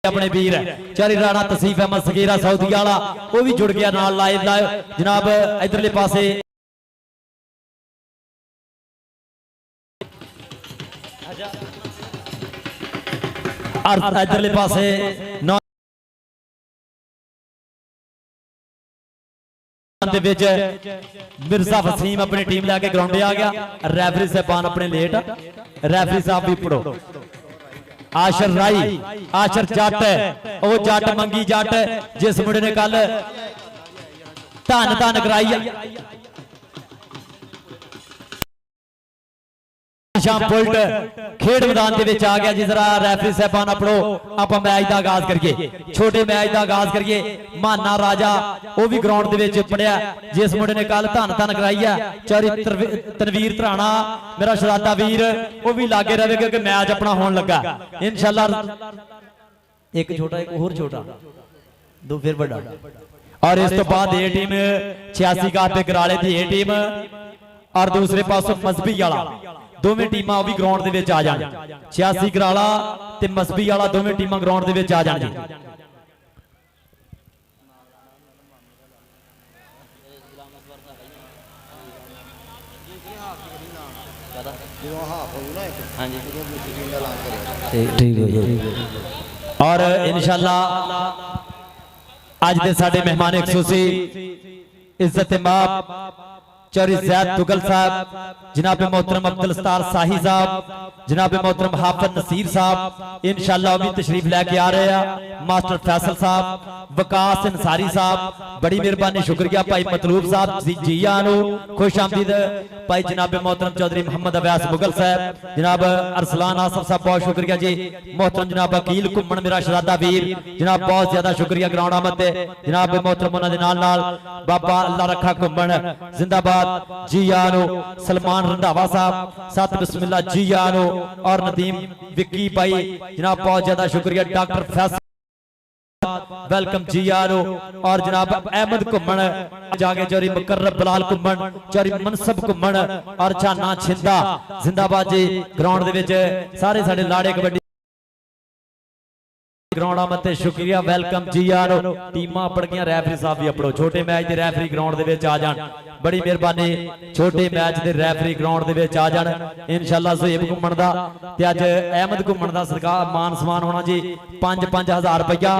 अपने वीर चारी राणा तसीफ अहमद सगीरा सऊदी वाला वो भी जुड़ गया नाल लाइव जनाब इधरले पासे इधरले पासे मिर्जा वसीम अपनी टीम लैके ग्राउंड आ गया। रैफरी साहबान अपने लेट रैफरी साहब भी पढ़ो। आशर राई आशर जट वो जट मंगी जट जिस मुंडे ने कल धन धन कराई बुलट खेड मैदान के आ गया। जिस तरह रैफरी साहबान अपनो आप मैच का आगाज करिए छोटे मैच का आगाज करिए। माना राजा वो भी ग्राउंड के पढ़िया जिस मुंडे ने कल धन धन कराई है। चौरी तनवीर धराना मेरा शरादा वीर वो भी लागे रहे क्योंकि मैच अपना होने लगा इंशाल्लाह। एक छोटा एक होर छोटा दो फिर बड़ा और इस तो बाद ए टीम 86 का पे कराले की ए टीम और दूसरे पासों मजहबी वाला दोवें टीमां भी ग्राउंड दे विच आ जाण। 86 कराला ते मजहबी वाला दोवें टीमां ग्राउंड दे विच आ जाण जी। और इंशाल्लाह आज दे साडे मेहमान एक सूसी इज्जत माप चौरी जैद तुगल साहब जनाब मोहतरम अब्दुल सत्तार शाही साहब जनाब मोहतरम हाफिज नसीर साहब इंशाल्लाह भी तशरीफ लेके आ रहे हैं। मास्टर फैसल साहब वकास अंसारी साहब बड़ी मेहरबानी शुक्रिया। भाई मतलूब साहब जी आनो खुश आमदीद। भाई जनाब मोहतरम चौधरी मोहम्मद अवैस मुगल साहब जनाब अरसलान आसफ साहब बहुत शुक्रिया जी। मोहतरम जनाब अकील घुम्मन मेरा शरादा वीर जनाब बहुत ज्यादा शुक्रिया। ग्राउंड आमद जनाब मोहतरम उन्होंने नाल बाबा अल्लाह रखा घुम्मन जिंदाबाद जी आनो। सलमान रंधावा साहब सत बिस्मिल्लाह जी आनो और नदीम विक्की भाई जनाब बहुत ज्यादा शुक्रिया। डॉक्टर फैसल वेलकम जी आनो और जनाब अहमद घुम्मन जाके चौरी मुकर्रब बिलाल घुम्मन चौरी मनसब घुम्मन और झाना छिंदा जिंदाबाद जी। ग्राउंड दे सारे साडे लाड़े कबड्डी ग्राउंड आमद शुक्रिया वेलकम जी आनो। टीमां अपड़ गई रैफरी साहब भी अपड़ो छोटे मैच के रैफरी ग्राउंड के आ जान बड़ी मेहरबानी। छोटे मैच के रैफरी ग्राउंड के आ जान इंशाल्लाह। सुहेब घुम्मन का अज अहमद घुम्मन का सरकार मान सम्मान होना जी। 5-5 रुपया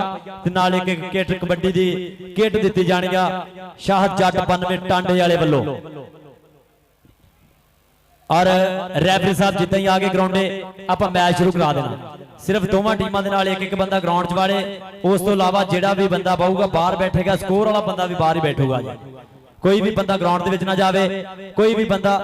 नाल एक किट कबड्डी की किट दी जानी आ शाह जट 92 टांडे वाले वालों। और रैफरी साहब जिदा ही आगे ग्राउंडे आप मैच शुरू करा देना। सिर्फ दोवां टीमां दे नाल एक बंदा ग्राउंड च वाड़े उस तो इलावा जिहड़ा भी बंदा पाऊगा बाहर बैठेगा। स्कोर वाला बंदा भी बाहर ही बैठूगा। कोई भी बंदा ग्राउंड दे विच ना जावे कोई भी बंदा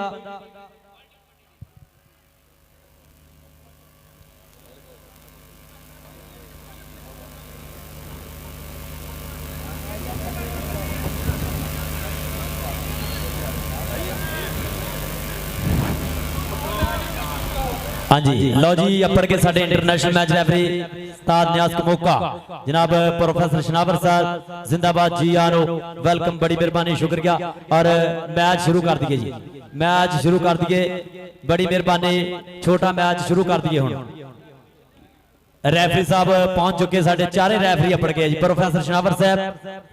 हाँ जी लो जी अपर के साडे इंटरनेशनल मैच रैफरी उस्ताद न्याज कमोका जनाब प्रोफेसर शनावर साहब जिंदाबाद जी आनो वेलकम बड़ी मेहरबानी शुक्रिया। और मैच शुरू कर दिए जी मैच शुरू कर दिए बड़ी मेहरबानी। छोटा मैच शुरू कर दिए हुण रैफरी साहब पहुंच चुके साडे चारे रैफरी अपड़ गए जी। प्रोफेसर शनावर साहब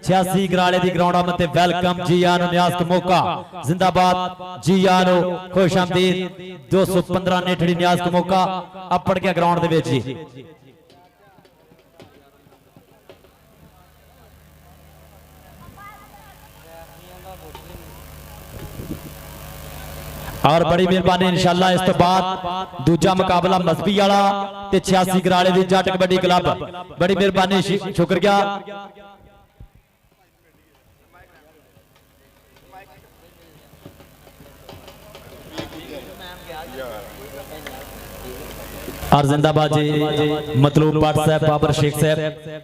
86 गराले दी ग्राउंड आमद ते वेलकम जी आनो न्याज कमोका जिंदाबाद जी आनो खुश आमदीद। 215 नेठड़ी न्याज कमोका अपड़ गया ग्राउंड दे विच जी। और बड़ी मेहरबानी इंशाल्लाह इस तो बाद दूजा मुकाबला मजहबी वाला ते 86 गराले दी जट कबड्डी क्लब बड़ी मेहरबानी शुक्रिया। और जिंदाबाद जी मतलूब भट्ट साहब बाबर शेख साहब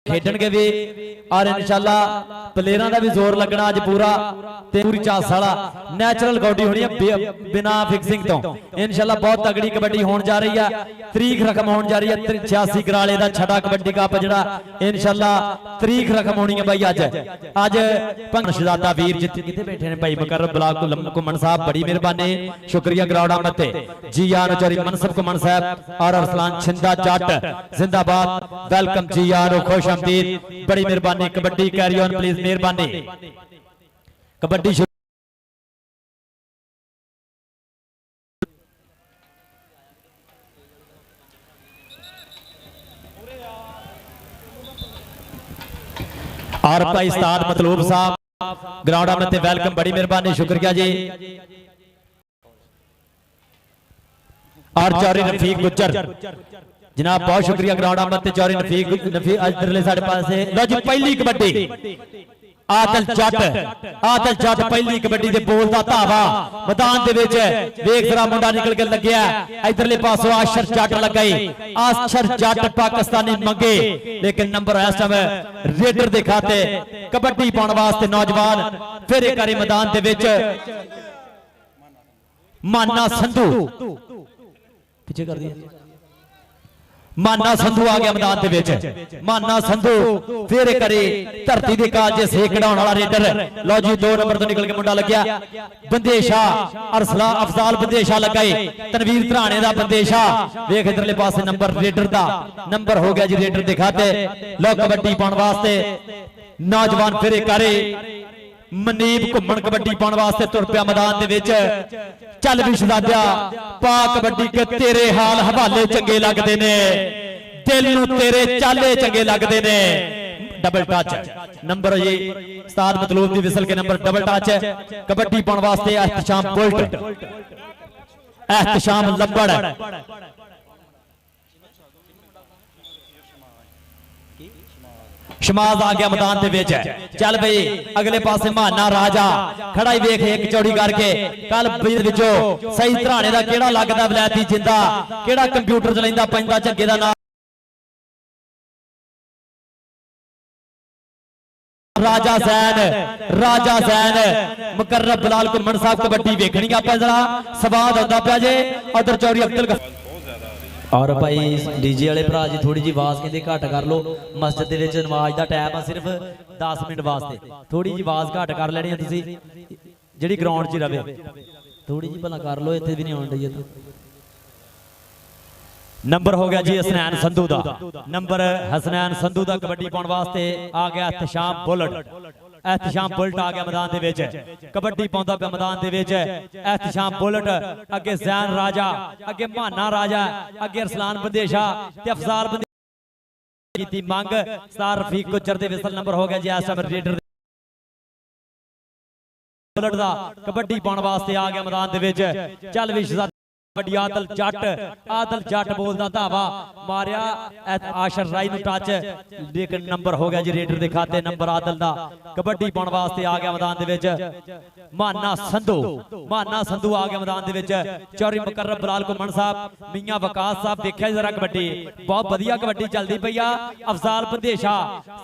खेडणगे भी और इंशाल्लाह प्लेयरां दा भी जोर लगना अज पूरा ते पूरी चास वाला नैचुरल कबड्डी होनी है बिना फिक्सिंग तो इंशाल्लाह बहुत तगड़ी कबड्डी होने जा रही है तरीक रकम होने जा रही है 86 कराले दा छठा कबड्डी कप जिहड़ा इंशाल्लाह तरीक रकम होनी है भाई अज शहजादा वीर जित किते बैठे ने भाई मुकर्रम ब्लाक घुमन साहब बड़ी मेहरबानी शुक्रिया ग्राउंड मते जी आर चौरी मनसब घुमन साहब और अरसलान छिंदा जट जिंदाबाद वेलकम जी आर खुश बड़ी मेहरबानी कबड्डी कैरी ऑन प्लीज मेहरबानी कबड्डी और भाई उस्ताद मतलूब साहब ग्राउंड में थे वेलकम बड़ी मेहरबानी शुक्रिया जी और चौरी रफीक गुज्जर जनाब बहुत शुक्रिया ग्राउंड आमद चौरी नफीक इधरले साडे पासे लो जी पहली कबड्डी आदल जट पहली कबड्डी दे बोल दा धावा मैदान दे विच वेख जरा मुंडा निकल के लगया इधरले पासों आशर जट लगाई आशर जट पाकिस्तानी मंगे लेकिन नंबर इस टाइम रेडर दे खाते कबड्डी पाउण वास्ते नौजवान फिर एक बारी मैदान दे विच माना संधू पीछे कर दिया माना संधू आ गया मैदान दे विच माना संधू फिर करे धरती दे काज सेक कढाउण वाला रेडर लो जी 2 नंबर तो निकल के मुंडा लग्या बंदेशा अरसला अफजाल बंदेशा लगाई तनवीर धराने दा बंदेशा वेख इधरले पासे नंबर रेडर दा नंबर हो गया जी रेडर दे खाते लो कबड्डी पाउण वास्ते नौजवान फिर करे मनीब घुमन कबड्डी पाउण वास्ते तुर पिया मैदान दे विच चल भी शहजादा पा कबड्डी के तेरे हाल हवाले चंगे लगदे ने दिल नूं तेरे चाले चंगे लगदे ने डबल टच नंबर जी उस्ताद मतलूब दी विसल के नंबर डबल टच कबड्डी पाउण वास्ते एहतशाम बुल्ट एहतशाम लंबड़ शमाज आ गया मैदान दे विच चल भाई अगले पासे महाना राजा खड़ा ही वेख एक चौड़ी करके कल विचों सही धराने दा केड़ा लगदा वलैती जिंदा केड़ा कंप्यूटर चलाइंदा पैंदा झग्गे दा नाम राजा जैन मुकर्रम बिलाल घुमन साहब कबड्डी वेखनी आपां जरा स्वाद आउंदा पिया जे उधर चौरी अब्दुल और भाई डीजे वाले भरा जी थोड़ी जी आवाज कहते घट कर लो मस्जिद दे विच नमाज दा टाइम आ सिर्फ 10 मिनट वास्ते थोड़ी जी आवाज घट कर लेनी है तुसी जेड़ी ग्राउंड च रवे थोड़ी जी भला कर लो इत्थे भी नहीं आउण दी तो नंबर हो गया जी हसनैन संधू दा नंबर हसनैन संधू दा कबड्डी पाउण वास्ते आ गया एहतशाम बुल्ट एहतशाम बुल्ट आ गया मैदान दे विच कबड्डी पाउंदा पिया मैदान दे विच एहतशाम बुल्ट अगे जैन राजा अगे महाना राजा अगे अरसलान बंदेशा ते अफजाल बंदेशा कीती मंग स्टार रफीक गुज्जर दे विसल नंबर हो गया जी इस टाइम रेडर बुल्ट दा कबड्डी पाउण वास्ते आ गया मैदान दे विच चल भी कबड्डी आदल जट बोलदा धावा मारिया आशर राई नूं टच लेकिन नंबर हो गया जी रेडर दे खाते नंबर आदल दा कबड्डी पाउण वास्ते आ गया मैदान दे विच माना संधू आ गया मैदान दे विच चौरी मुकर्रम बलाल घुम्मण साहब मियां वकास साहब देखिया जरा कबड्डी बहुत वधिया कबड्डी चलदी पई आ अफजाल बंदेशा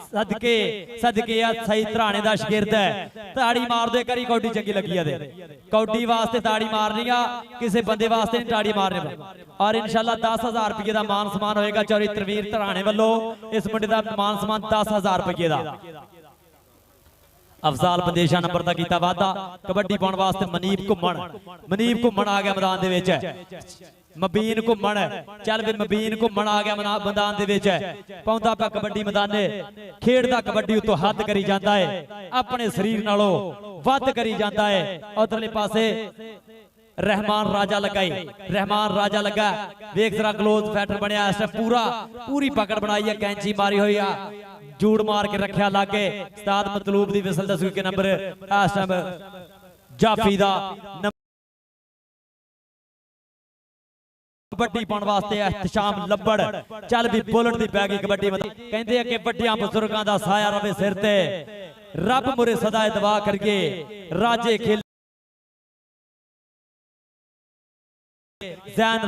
सदके सही धराने दा शागिर्द है ताड़ी मार दे करी कौडी चंगी लगी है कौडी वास्ते ताड़ी मारनी आ किसी बंदे वास्ते नहीं ताड़ी मारने और इंशाल्लाह 10,000 रुपये का मान सम्मान होएगा चौरी तरवीर धराने वालों इस मुंडे का मान सम्मान 10,000 रुपये का अफजाल बंदेशा नंबर का किया वादा कबड्डी पाउण वास्ते मनीप घुम्मण आ गया मैदान दे विच मबीन घुम्मण चल भी मबीन घुम्मण आ गया मैदान दे विच पाउंदा पा कबड्डी मैदाने खेडदा कबड्डी उतों हद करी जांदा है अपने शरीर नालों वध करी जांदा है उधरले पासे रहमान राजा लगा वेख जरा क्लोज फैटर बनया पूरी पकड़ बनाई है कैंची मारी हुई है जूड़ मार के रखा लागे उस्ताद मतलूब दी विसल दसू के नंबर इस टाइम जाफी दा कबड्डी पाउण वास्ते एहतशाम लब्बड़ चल भी बुलेट दी पै गई कबड्डी कहंदे कि वड्डियां बुजुर्गां दा साया रवे सिर ते रब मुरे सदा दुआ करिए राजे खेल जैन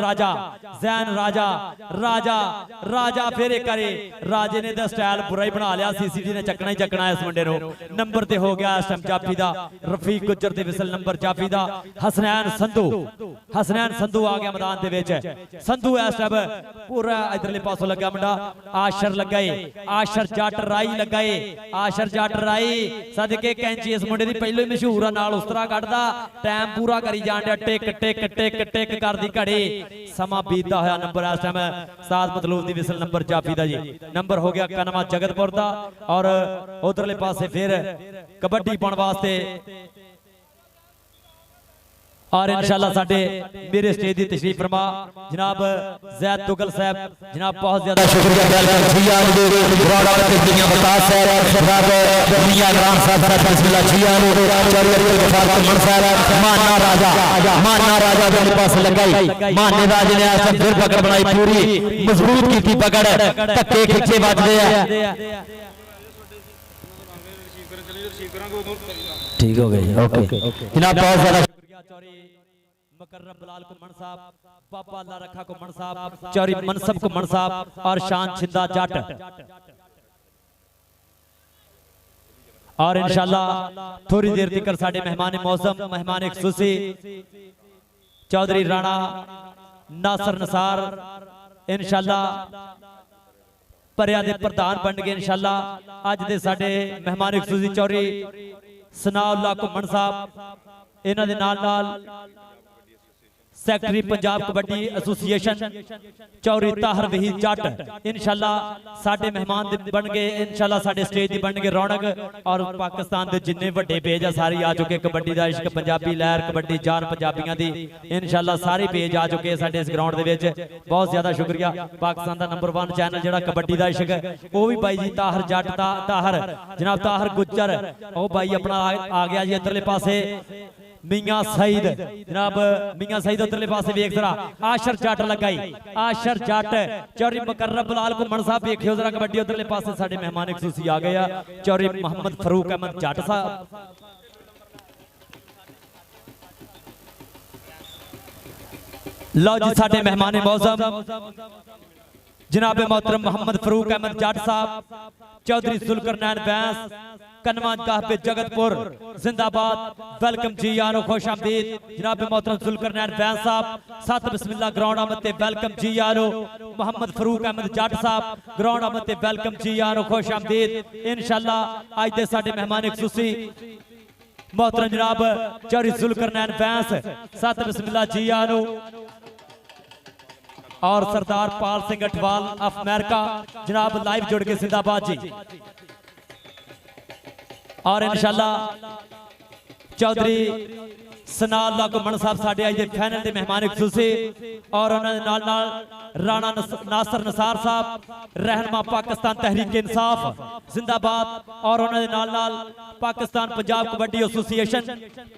राजा फेरे करे राजे ने दा स्टाइल बुरा ही बना लिया सीसीटी ने चकना ही चकना इस मुंडे नो नंबर ते हो गया इस टाइम जाफी दा रफीक गुज्जर दे विसल नंबर जाफी दा हसनैन संधू आ गया मैदान दे विच संधू इस टाइम पूरा इधरले पासों लगा मुंडा आशर जट राई सदके कैंची इस मुंडे दी पहले ही मशहूर नाल उस तरह कटदा टाइम पूरा करी जान टिक कर घड़ी समा बीतता होया नंबर इस टाइम साथ मतलूब दी विसल नंबर जाफी दा जी नंबर हो गया कनमा जगतपुर दा और उधरले पासे फिर कबड्डी पाउण वास्ते और इंशाल्लाह साडे मेरे स्टेज दी तशरीफ फरमा जनाब जैद तुगल साहब जनाब बहुत ज्यादा शुक्रिया माने राजे ने फिर पकड़ बनाई पूरी मजबूत की पकड़ धक्के खिच्चे बजदे ठीक हो गई ओके जनाब बहुत ज्यादा मुकर्रम बलाल घुम्मण साहब बाबा अल्लाह रखा घुम्मण साहब चौरी मनसब घुम्मण साहब और शान छिंदा जट और इंशाल्लाह थोड़ी देर तक साडे मेहमान मौसम मेहमान खुसूसी चौधरी राणा नासर नसार इंशाल्लाह परिया दे प्रधान बन गए इंशाल्लाह अज दे साडे मेहमान खुसूसी चौधरी सनाउल्लाह घुम्मण साहब इन्हां दे नाल सैकटरी पंजाब कबड्डी एसोसीएशन चौरी ताहर वहीद जट इंशाल्लाह साडे मेहमान बन गए इंशाल्लाह साडे स्टेज दी बन गए रौनक और पाकिस्तान दे जिन्ने वड्डे पेज आ सारे आ चुके कबड्डी दा इश्क पंजाबी लहर कबड्डी जान पंजाबियां दी इंशाल्लाह सारे पेज आ चुके साडे इस ग्राउंड दे विच बहुत ज्यादा शुक्रिया पाकिस्तान दा नंबर 1 चैनल जेड़ा कबड्डी दा इश्क वो भी भाई जी ताहर जट ताहर जनाब ताहर गुज्जर ओ भाई अपना आ गया जी अंदरले पासे मियां सईद जनाब मियां सईद उधरले पासे वेख जरा आशर जट लगाई आशर जट चौरी मुकर्रम बलाल घुम्मण साहब देखियो जरा कबड्डी उधरले पासे साडे मेहमान खुसूसी आ गए चौरी मोहम्मद फरूक अहमद जट साहब लो जी साडे मेहमान मौसम जनाब मोहतरम मोहम्मद फरूक अहमद जट साहब चौधरी जुल्करनैन बैंस कनवानगाह पे जगतपुर जिंदाबाद वेलकम जी यारो खुश आमदीद जनाब मोहतरम जुल्करनैन बैंस साहब साथ बिस्मिल्लाह ग्राउंड आमद ते वेलकम जी यारो मोहम्मद फरूक अहमद जट साहब ग्राउंड आमद ते वेलकम जी यारो खुश आमदीद इंशाल्लाह आज दे साडे मेहमान खुसूसी मोहतरम जनाब चौधरी जुल्करनैन बैंस साथ बिस्मिल्लाह जी यारो और सरदार पाल सिंह अठवाल ऑफ अमेरिका जनाब लाइव जुड़ के जिंदाबाद जी और इंशाल्लाह चौधरी सनाउल्लाह घुम्मण साहब साडे अज दे फाइनल दे मेहमान खसूसी और उन्हां दे नाल राणा नासर नसार साहब रहनुमा पाकिस्तान तहरीक इंसाफ जिंदाबाद और उन्हां दे नाल पाकिस्तान पंजाब कबड्डी एसोसीएशन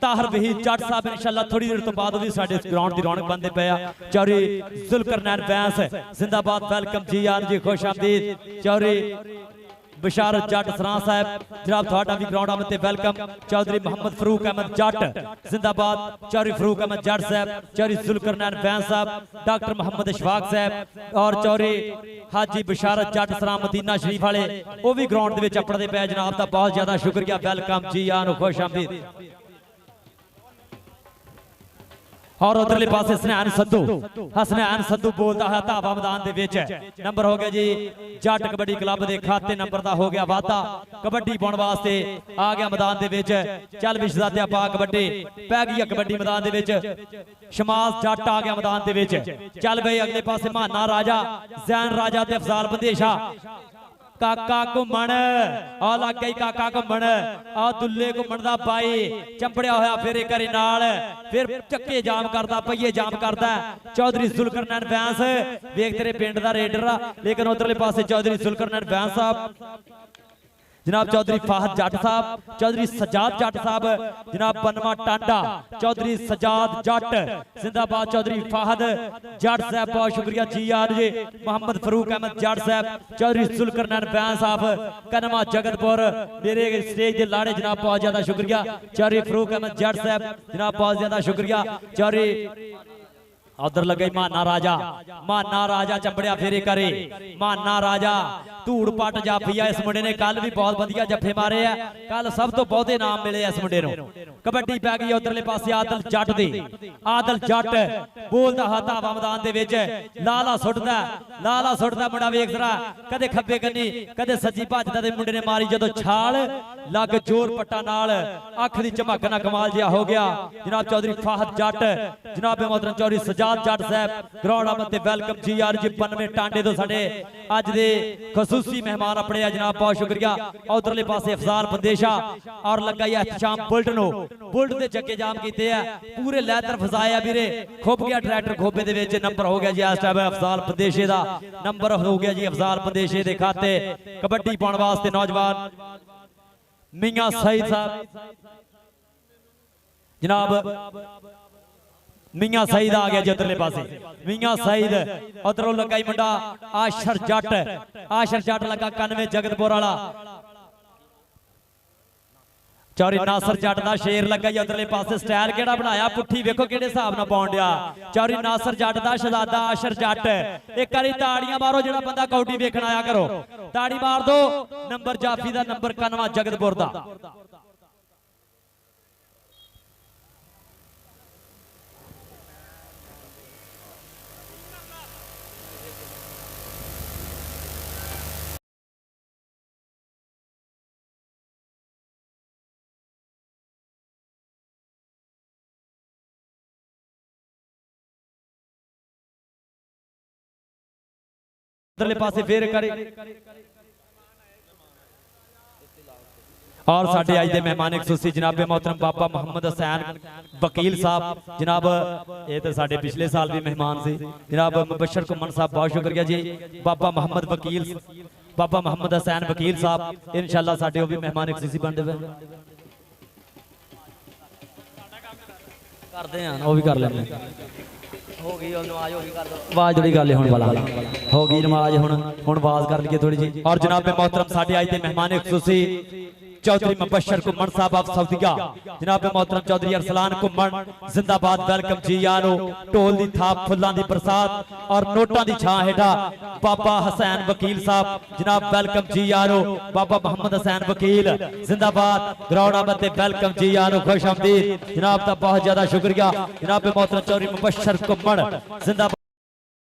ताहर वहीद जट साहब इंशाअल्लाह थोड़ी देर तो बाद भी साडे ग्राउंड दी रौनक बनदे पे आ। चौधरी जुल्करनैन बैंस जिंदाबाद वेलकम जी आन जी खुश आमदीद। चौधरी बशारत जट सरां साहब जनाब थोड़ा भी ग्राउंड आमद ते वेलकम। चौधरी मोहम्मद फरूक अहमद जट जिंदाबाद। चौधरी फरूक अहमद जट साहब, चौधरी जुल्करनैन बैंस साहब, डॉक्टर मोहम्मद इशफाक साहब और चौधरी हाजी बशारत जट सरां मदीना शरीफ वाले वो भी ग्राउंड दे विच अपने पे जनाब दा बहुत ज्यादा शुक्रिया वेलकम जी आन खुश आमदीद। और उधरले पासे हसनैन सद्धू बोलता है धावा मैदान दे विच नंबर हो गया जी जट कबड्डी क्लब के खाते नंबर का हो गया वादा कबड्डी पाने वास्ते आ गया मैदान दे विच। चल भी शहजादिया पा कबड्डी पै गई कबड्डी मैदान दे विच। शमास जट आ गया मैदान दे विच। चल बई अगले पासे महाना राजा जैन राजा ते अफजाल बंदेशा काका घुमण आ लग गई काका घुमण आ दुल्ले घुमण दा बाई चंपड़िया होया फिर एक बारी नाल फिर चक्के जाम करदा पहिए जाम करदा। चौधरी जुल्करनैन बैंस वेख तेरे पिंड दा रेडर आ लेकिन उधरले पासे चौधरी जुल्करनैन बैंस साहब जनाब चौधरी फाहद जट साहब, चौधरी सजाद जट साहब, जनाब बनवा टांडा चौधरी सजाद जट जिंदाबाद। चौधरी फाहद जट साहब बहुत शुक्रिया जी आर जी। मोहम्मद फरूक अहमद जट साहब, चौधरी जुल्करनैन बैंस साहब कनमा जगतपुर मेरे स्टेज के लाड़े जनाब बहुत ज्यादा शुक्रिया। चौधरी फरूक अहमद जट साहब जनाब बहुत ज्यादा शुक्रिया। चौधरी उधर लगे माना राजा चंबड़िया फेरे करे माना राजा धूड़ पट जाफी इस मुंडे ने कल भी बहुत वधिया जफे मारे है। कल सब तो बहुते नाम मिले इस मुंडे नूं। कबड्डी पै गई उधरले पासे आदल जट दी आदल जट बोलदा हा धावा मैदान दे विच लाला सुटदा मुंडा वेख जरा कदे खब्बे कन्नी कदे सज्जी भजदा ते मुंडे ने मारी जदों छाल लग जोर पट्टा नाल अख दी झमक ना कमाल जिहा हो गया। जनाब चौधरी फाहद जट जनाब मोहतरम चौधरी सजाद जट साहब ग्राउंड आमद ते वेलकम जी आर जी 92 टांडे तो साडे अज दे खसूसी मेहमान अपने जनाब बहुत शुक्रिया। उधरले पासे अफजाल बंदेशा और लगा एहतशाम बुलट नो बुलट दे चक्के जाम कीते है पूरे लैदर फसाया वीरे खुब गया tractor Khobe they which number हो गया जी इस टाइम अफजाल बंदेशे दा नंबर हो गया जी अफजाल बंदेशे दे खाते कबड्डी पाउण वास्ते नौजवान मियां सईद साहब जनाब मियां सईद आ गया जी उधरले पासे मियां सईद उधरों लगा मुंडा आशर जट लगा 91 जगतपुर वाला। चौधरी नासर जट दा शेर लगा जी उधरले पासे स्टाइल केड़ा बनाया पुट्ठी वेखो केड़े हिसाब नाल पाउण दिया। चौधरी नासर जट दा शहजादा आशर जट एक बारी ताड़ियां मारो जेड़ा बंदा कौडी वेखण आया करो ताड़ी मार दो। नंबर जाफी दा नंबर 91 जगतपुर दा। उधरले पासे फेर करे और साडे अज दे मेहमान खसूसी जनाब मोहतरम बाबा मोहम्मद हुसैन वकील साहब जनाब ये तो साडे पिछले साल भी मेहमान से जनाब मुबशर घुम्मण साहब बहुत शुक्रिया जी। बाबा मोहम्मद हुसैन वकील साहब इंशाअल्लाह साडे वो भी मेहमान खसूसी बनदे पे करदे हैं वो भी कर लेंगे हो गई नमाज हो गई कर दो आवाज थोड़ी गल होने वाला हो गई नमाज हुण आवाज कर लीए थोड़ी जी। और जनाब मोहतरम साडे अज दे मेहमान खसूसी चौधरी मुबशर घुम्मण साहब ऑफ सऊदीया जनाब मोहतरम चौधरी अरसलान घुम्मण जिंदाबाद वेलकम जी आनो। ढोल दी थाप फुल्लां दी बरसात और नोटां दी छां हेठा बाबा हुसैन वकील साहब जनाब वेलकम जी आनो। बाबा मोहम्मद हुसैन वकील जिंदाबाद ग्राउंड आमद ते वेलकम जी आनो खुश आमदीद जनाब दा बहुत ज्यादा शुक्रिया। जनाब मोहतरम चौधरी मुबशर घुम्मण जिंदाबाद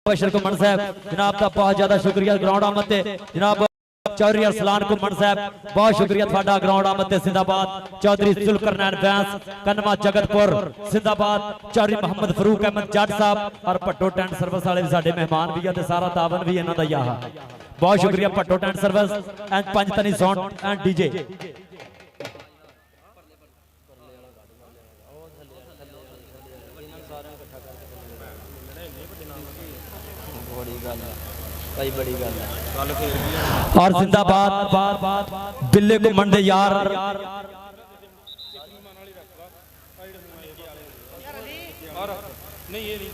मुबशर घुम्मण साहब जनाब दा बहुत ज्यादा शुक्रिया ग्राउंड आमद ते जनाब चौधरी अरसलान घुम्मण साहब बहुत शुक्रिया थोड़ा ग्राउंड आमद ते जिंदाबाद। चौधरी जुल्करनैन बैंस कनमा जगतपुर जिंदाबाद। चौधरी मोहम्मद फरूक अहमद जट साहब और भट्टो टेंट सर्विस वाले भी साडे मेहमान भी है सारा तावन भी इन्हां दा ही आ बहुत शुक्रिया Bhatto tent service and Panjtani sound and DJ बड़ी गल है भाई, बड़ी गल है। और जिंदाबाद बिल्ले को मंडे यार। नहीं ये नहीं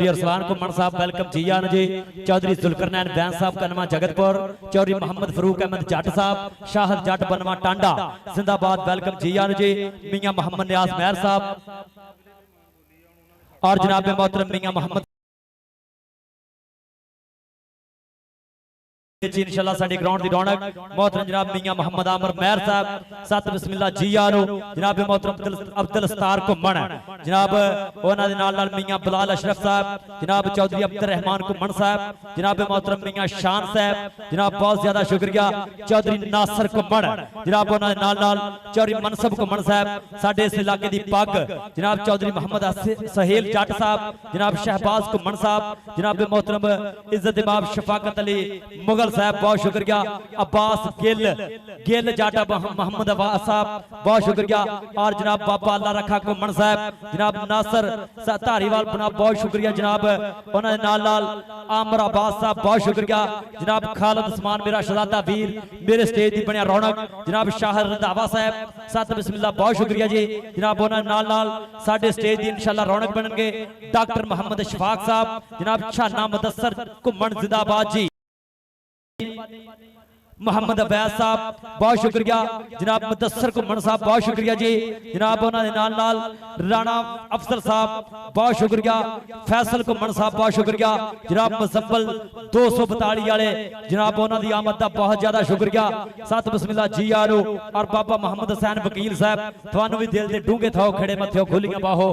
अरसलान कुमन साहब वेलकम जी आन जी। चौधरी जुल्करनैन बैन साहब कनमा जगतपुर, चौधरी मोहम्मद फरूक अहमद जट साहब शाहद जट बनवा टांडा जिंदाबाद वेलकम जी आन जी। मियां मोहम्मद न्याज मेहर साहब और जनाब मोहतरम मियां मोहम्मद इंशाल्लाह साडी ग्राउंड दी रौनक मोहतरम जनाब मियां मोहम्मद आमर मेहर साहब सत बिस्मिल्लाह जी आनो। जनाब मोहतरम अब्दुल सत्तार घुम्मण जनाब उन्हां दे नाल मियां बिलाल अशरफ साहब, जनाब चौधरी अब्दुल रहमान घुम्मण साहब, जनाब मोहतरम मियां शान साहब, जनाब बहुत ज्यादा शुक्रिया चौधरी नासर घुम्मण, जनाब उन्हां दे नाल चौधरी मनसब घुम्मण साहब, साडे इस इलाके दी पग जनाब चौधरी मोहम्मद सहेल जट साहब, जनाब शहबाज घुम्मण साहब, जनाब मोहतरम इज्जत इमाम शफाकत अली मुगल साहब बहुत शुक्रिया। अब्बास गिल जाटा मोहम्मद अब्बास साहब बहुत शुक्रिया। और जनाब बाबा अल्लाह रखा घुम्मण साहब, जनाब नासर धारीवाल बहुत शुक्रिया। जनाब उन्होंने नाल आमर अब्बास साहब बहुत शुक्रिया। जनाब खालिद उस्मान मेरा शहजादा वीर मेरे स्टेज की बनया रौनक, जनाब शाहर रंधावा साहब सत बिस्मिल्लाह बहुत शुक्रिया जी। जनाब उन्होंने नाल साडे स्टेज की इंशाल्लाह रौनक बननगे डॉक्टर मोहम्मद शफाक साहब, जनाब छाना मुदस्सर घुम्मण जिंदाबाद जी। मोहम्मद अवैस साहब बहुत शुक्रिया। जनाब मुदस्सर घुम्मण साहब बहुत शुक्रिया जी। जनाब उन्होंने नाल राणा अफसर साहब बहुत शुक्रिया। फैसल घुम्मण साहब बहुत शुक्रिया। जनाब मुजम्मल 242 वाले जनाब उन्होंने आमद का बहुत ज्यादा शुक्रिया। सत बिस्मिल्लाह जी आरो। और बाबा मोहम्मद हुसैन वकील साहब थानू भी दिल के डूंगे थाओ खड़े मथ्यो खुलियां बाहो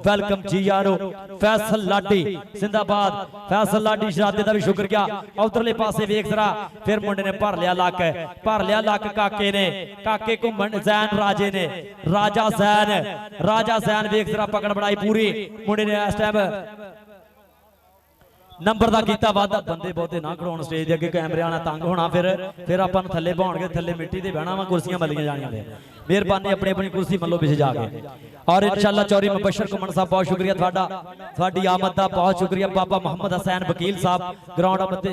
वेलकम जी आरो। फैसल लाडी जिंदाबाद, फैसल लाडी शरादे का भी शुक्रिया। उधरले पासे वेख जरा फिर मुंडे ने भर लिया लक काके ने, काके घुम्मण जैन राजे ने, राजा जैन वेख जरा पकड़ बनाई पूरी मुंडे ने इस टाइम नंबर का किया वादा। बंदे बहुते ना खड़ाउण स्टेज के अगे कैमरे आना तंग होना, फिर अपन थले बहाउणगे, थले मिट्टी ते बहना वा, कुर्सियां मलियां जाणियां ने। मेहरबानी अपनी अपनी कुर्सी मलो पिछे जाके। और इंशाल्लाह चौधरी मुबशर घुम्मण साहब बहुत शुक्रिया तुहाडा, तुहाडी आमद दा बहुत शुक्रिया। बाबा मोहम्मद हुसैन वकील साहब ग्राउंड मते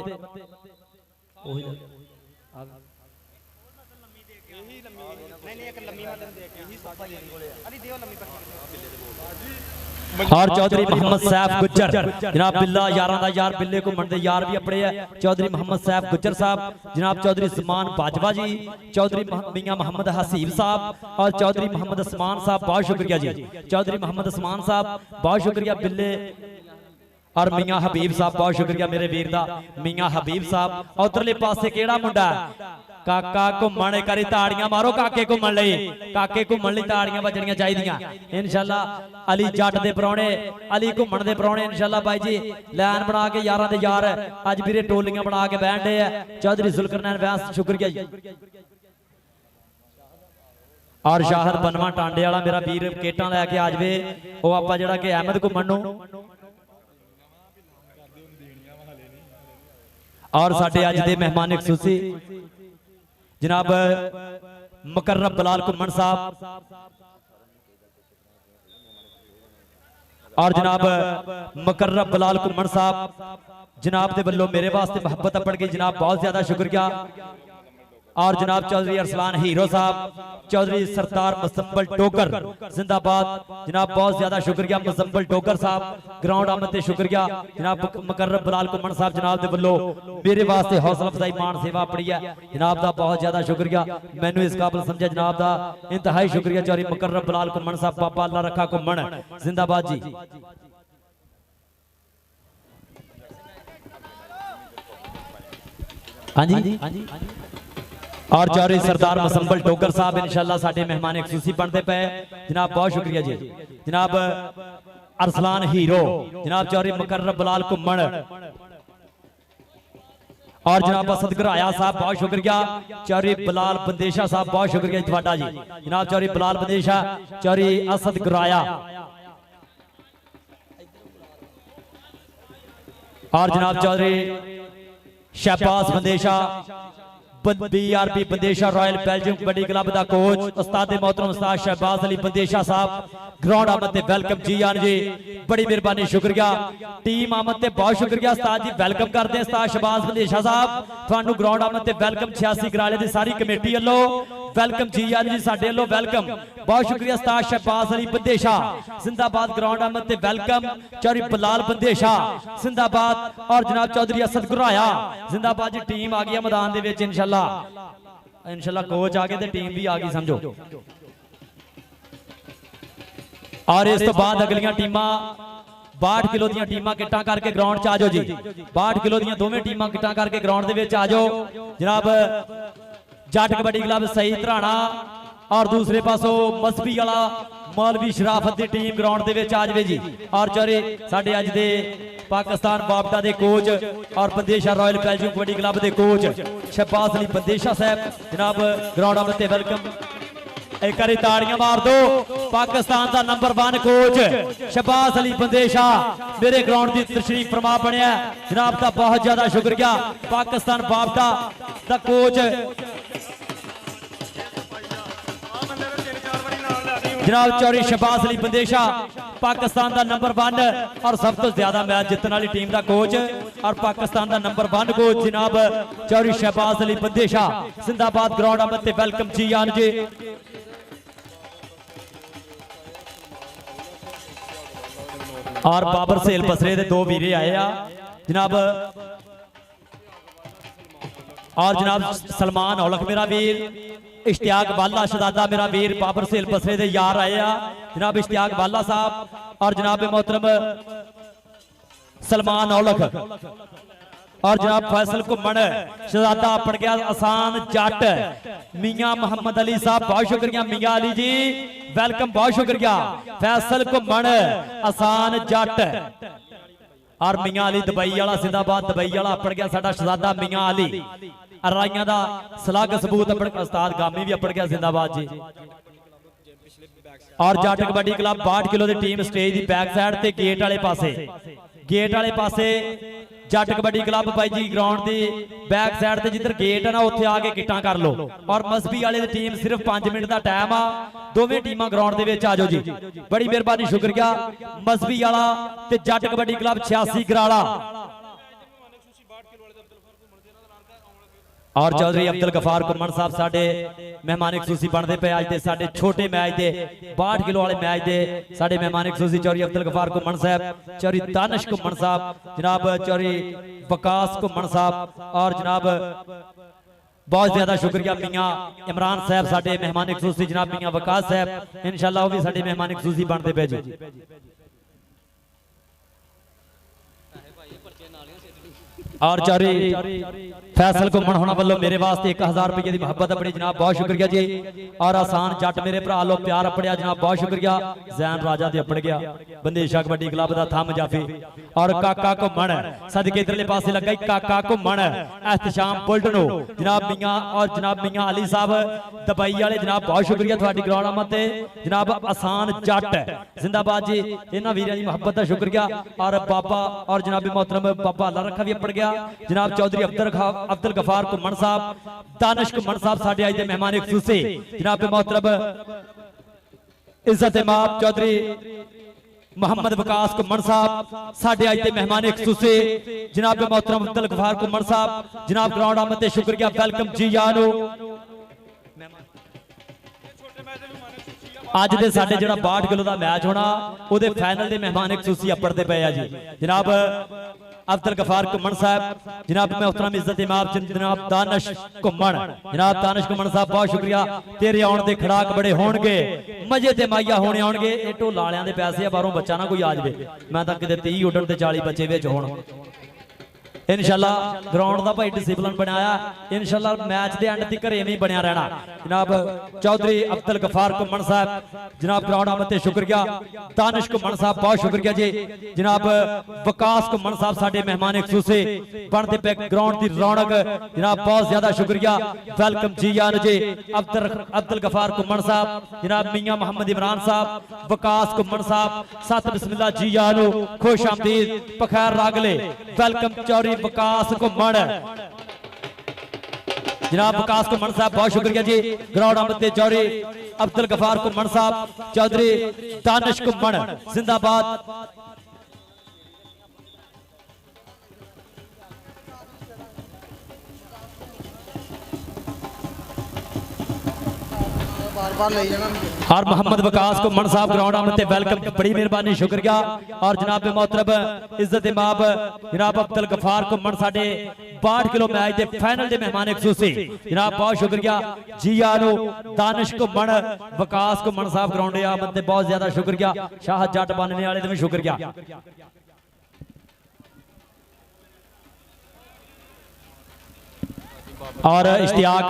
और चौधरी मोहम्मद सैफ गुज्जर जनाब बिल्ला यारां दा यार बिल्ले घुम्मण दे यार भी अपने है। चौधरी मोहम्मद सैफ गुज्जर साहब, जनाब चौधरी समान बाजवा जी, चौधरी मियां मोहम्मद हसीब साहब और चौधरी मोहम्मद उस्मान साहब बहुत शुक्रिया जी। चौधरी मोहम्मद उस्मान साहब बहुत शुक्रिया। बिल्ले और मियां हबीब साहब बहुत शुक्रिया मेरे वीर दा मियां हबीब साहब। उधरले पासे केड़ा मुंडा काका घुम्मण, एक बारी ताड़ियां मारो काके घुम्मण लई, काके घुम्मण लई ताड़ियां बजणियां चाहिदियां इंशाल्लाह। अली जट दे परौणे, अली घुम्मण दे परौणे इंशाल्लाह बाई जी लाइन बना के यारां दे यार अज वीरे टोलियां बना के बैठ डे है। चौधरी जुल्करनैन वैस शुक्रिया जी। और शाहर बनवा टांडे वाला मेरा वीर केटां लैके आ जावे, वो आपां जिहड़ा कि अहमद घुम्मण नूं और साडे अज दे मेहमान खसूसी जनाब मुकर्रम बिलाल घुम्मण साहब और जनाब मुकर्रम बिलाल घुम्मण साहब जनाब दे वल्लों मेरे वास्ते मुहब्बत पड़ गई जनाब, बहुत ज्यादा शुक्रिया। और जनाब चौधरी अरसलान हीरो साहब, चौधरी सरदार मुजम्मल टोकर जिंदाबाद जनाब, बहुत ज्यादा शुक्रिया मुजम्मल टोकर साहब ग्राउंड आमद ते शुक्रिया। जनाब मुकर्रम बिलाल घुम्मण साहब जनाब दे वल्लों मेरे वास्ते हौसला अफजाई मान सेवा अपनी है जनाब दा, बहुत ज्यादा शुक्रिया। मैनू इस काबिल समझा जनाब दा इंतहाई शुक्रिया। चौधरी मुकर्रम बिलाल घुम्मण साहब बाबा अल्लाह रखा घुम्मण जिंदाबाद जी। हाँ जी और चौधरी सरदार मुजम्मल टोकर साहब इंशाल्लाह साडे मेहमान खसूसी बनते पे जनाब, बहुत शुक्रिया जी। जनाब अरसलान हीरो जनाब चौधरी मुकर्रम बिलाल घुम्मण और जनाब असद घराया साहब बहुत शुक्रिया। चौधरी बिलाल बंदेशा साहब बहुत शुक्रिया तुहाडा जी। जनाब चौधरी बिलाल बंदेशा, चौधरी असद घराया और जनाब Chaudhry Shahbaz Bandesha BRP Bandesha royal Belgium kabaddi club का कोच उस्ताद मोहतरम उस्ताद शहबाज अली बंदेशा साहब ग्राउंड आमद ते वेलकम जी आन जी बड़ी मेहरबानी शुक्रिया टीम आमद ते बहुत शुक्रिया उस्ताद जी वेलकम करते हैं उस्ताद शहबाज बंदेशा साहब थानू ग्राउंड आमद ते वेलकम 86 गराले दी सारी कमेटी वालों वेलकम जी आन जी साडे वालों वेलकम बहुत शुक्रिया उस्ताद शहबाज अली बंदेशा जिंदाबाद ग्राउंड आमद ते वेलकम चौधरी बिलाल बंदेशा जिंदाबाद और जनाब चौधरी असद गुराया जिंदाबाद जी टीम आ गई मैदान दे विच इंशाल्लाह कोच आ गए ते टीम भी आ गई समझो और इस तो बाद अगलियां टीमां 62 किलो ਦੀਆਂ ਟੀਮਾਂ ਕਿੱਟਾਂ ਕਰਕੇ ਗਰਾਊਂਡ 'ਚ ਆ ਜਾਓ ਜੀ 62 ਕਿਲੋ ਦੀਆਂ ਦੋਵੇਂ ਟੀਮਾਂ ਕਿੱਟਾਂ ਕਰਕੇ ਗਰਾਊਂਡ ਦੇ ਵਿੱਚ ਆ ਜਾਓ ਜਨਾਬ ਜੱਟ ਕਬੱਡੀ ਕਲੱਬ ਸਹੀ ਧਰਾਣਾ और दूसरे पासों मसबी वाला मौलवी शराफत की टीम ग्राउंड के विच आ जाए जी और चौरे साडे अज दे पाकिस्तान बापटा के कोच और Bandesha royal Belgium kabaddi club के कोच शहबाज अली बंदेशा साहब जनाब ग्राउंड आमद वेलकम एक बारी ताड़ियां मार दो पाकिस्तान का नंबर 1 कोच शहबाज अली बंदेशा मेरे ग्राउंड की तशरीफ फरमा बनया जनाब का बहुत ज्यादा शुक्रिया पाकिस्तान बापटा का कोच जनाब चौधरी शहबाज अली बंदेशा पाकिस्तान का नंबर 1 और सब तो ज्यादा मैच जितने वाली टीम का कोच और पाकिस्तान का नंबर 1 कोच जनाब चौधरी शहबाज अली बंदेशा जिंदाबाद ग्राउंड आमद वेलकम जी आन जी और बाबर सेल बसरे के 2 वीरे आए आ जनाब और जनाब सलमान औलख मेरा वीर इश्तियाक बाला शहजादा मेरा वीर बाबर सेल बसरे दे यार आए आ जनाब इश्तियाक बाला साहब और जनाब मोहतरम सलमान औलख और जनाब फैसल घुमन शहजादा पड़ गया आसान जट मियां मोहम्मद अली साहब बहुत शुक्रिया मियां अली जी वेलकम बहुत शुक्रिया फैसल घुमन आसान जट और मियां अली दुबई वाला जिंदाबाद दुबई वाला अपड़ गया साडा शहजादा मियां अली अराइयां दा सलाग सबूत अपड़ उस्ताद गामी भी अपड़ गया जिंदाबाद जी और जट कबड्डी क्लब 62 किलो की टीम स्टेज की बैक साइड ते गेट वाले पासे जट कबड्डी क्लब भाई जी ग्राउंड की बैक साइड ते जिधर गेट है ना उत्थे आके किट्टां कर लो और मसबी वाले दी टीम सिर्फ 5 मिनट का टाइम आ दोवें टीमां ग्राउंड दे विच आ जाओ जी बड़ी मेहरबानी शुक्रिया मसबी वाला ते जट कबड्डी क्लब 86 गराला और चौधरी अब्दुल गफार घुमन साहब साडे मेहमान खसूसी बनते पे अज दे साडे छोटे मैच दे 62 किलो वाले मैच दे साडे मेहमान खसूसी चौधरी अब्दुल गफार घुमन साहब चौधरी दानिश घुमन साहब जनाब चौधरी वकास घुमन साहब और जनाब बहुत ज्यादा शुक्रिया मियां इमरान साहब साडे मेहमान खसूसी जनाब मियां वकास साहब इंशाअल्लाह वो भी साडे मेहमान खसूसी बनते पे जी और चौधरी फैसल घुमन होना वालों मेरे वास्ते 1000 रुपये की मुहब्बत अपनी जनाब बहुत शुक्रिया जी और आसान जट मेरे भरा लो प्यार अपड़िया जनाब बहुत शुक्रिया जैन राजा दे अपड़ गया बंदेशा कबड्डी क्लब का थम जाफी और काका घुमन सदके इधरले पासे लगा काका घुमन एहतशाम बुलटनो जनाब मियां और जनाब मियां अली साहब दुबई वाले जनाब बहुत शुक्रिया थोड़ी ग्राउंड आमद ते जनाब आसान जट जिंदाबाद जी इन्होंने वीरों की मुहब्बत का शुक्रिया और बाबा और जनाब मोहतरम बाबा अल्लाह रखा भी अपड़ गया जनाब चौधरी अब्दुल गफार घुमन साहब दानिश घुमन साहब साडे अज दे मेहमान खसूसी जनाब मोहतरम इज्जत इमाम चौधरी मोहम्मद वकास घुमन साहब साडे अज दे मेहमान खसूसी जनाब मोहतरम अब्दुल गफार घुमन साहब जनाब ग्राउंड आमद ते शुक्रिया वेलकम जी यानो अज दे साडे जिहड़ा 62 किलो दा मैच होना उहदे फाइनल दे मेहमान खसूसी अपड़दे पे आ जी जनाब अब्दुल गफार घुमन साहब जनाब मोहतरम इज्जत इमाम जनाब दानिश घुमन जनाब दानिश घुमन साहब बहुत शुक्रिया तेरे आउण दे खड़ाक बड़े होणगे मजे ते माइया होने आउणगे ए ढोला वालियां दे पैसे आ बाहरों बच्चा ना कोई आ जावे मैं तां किते 30 उड्डण ते 40 बच्चे विच होण इनशाला ग्राउंड का भाई डिसिपलिन बनाया इनशाला मैच के एंड तक इवें ही बनया रहना जनाब चौधरी अब्दुल गफार घुमन साहब जनाब ग्राउंड आमद ते शुक्रिया दानिश घुमन साहब बहुत शुक्रिया जी जनाब विकास घुमन साहब साडे मेहमान खसूसी बनते पे ग्राउंड की रौनक जनाब बहुत ज्यादा शुक्रिया वेलकम जी आन जी अब्दुल गफार घुमन साहब जनाब मियां मोहम्मद इमरान साहब विकास घुमन साहब सत बिस्मिल्लाह जी आनो खुश आमदीद पखैर रागले वेलकम चौधरी विकास घुमन जनाब विकास घुमन साहब बहुत शुक्रिया जी ग्राउंड आमद ते चौधरी अब्दुल गफार घुमन साहब चौधरी दानिश घुमन जिंदाबाद और मोहम्मद विकास घुमन साहब ग्राउंड आमद ते वेलकम बड़ी मेहरबानी शुक्रिया और जनाब मोहतरम इज्जत इमाम जनाब अब्दुल गफार घुमन साडे 62 किलो मैच के फाइनल के मेहमान खसूसी जनाब बहुत शुक्रिया जी आनो दानिश घुमन विकास घुमन साहब ग्राउंड आमद ते बहुत ज्यादा शुक्रिया शाह जट बनने वाले भी शुक्रिया और इश्तियाक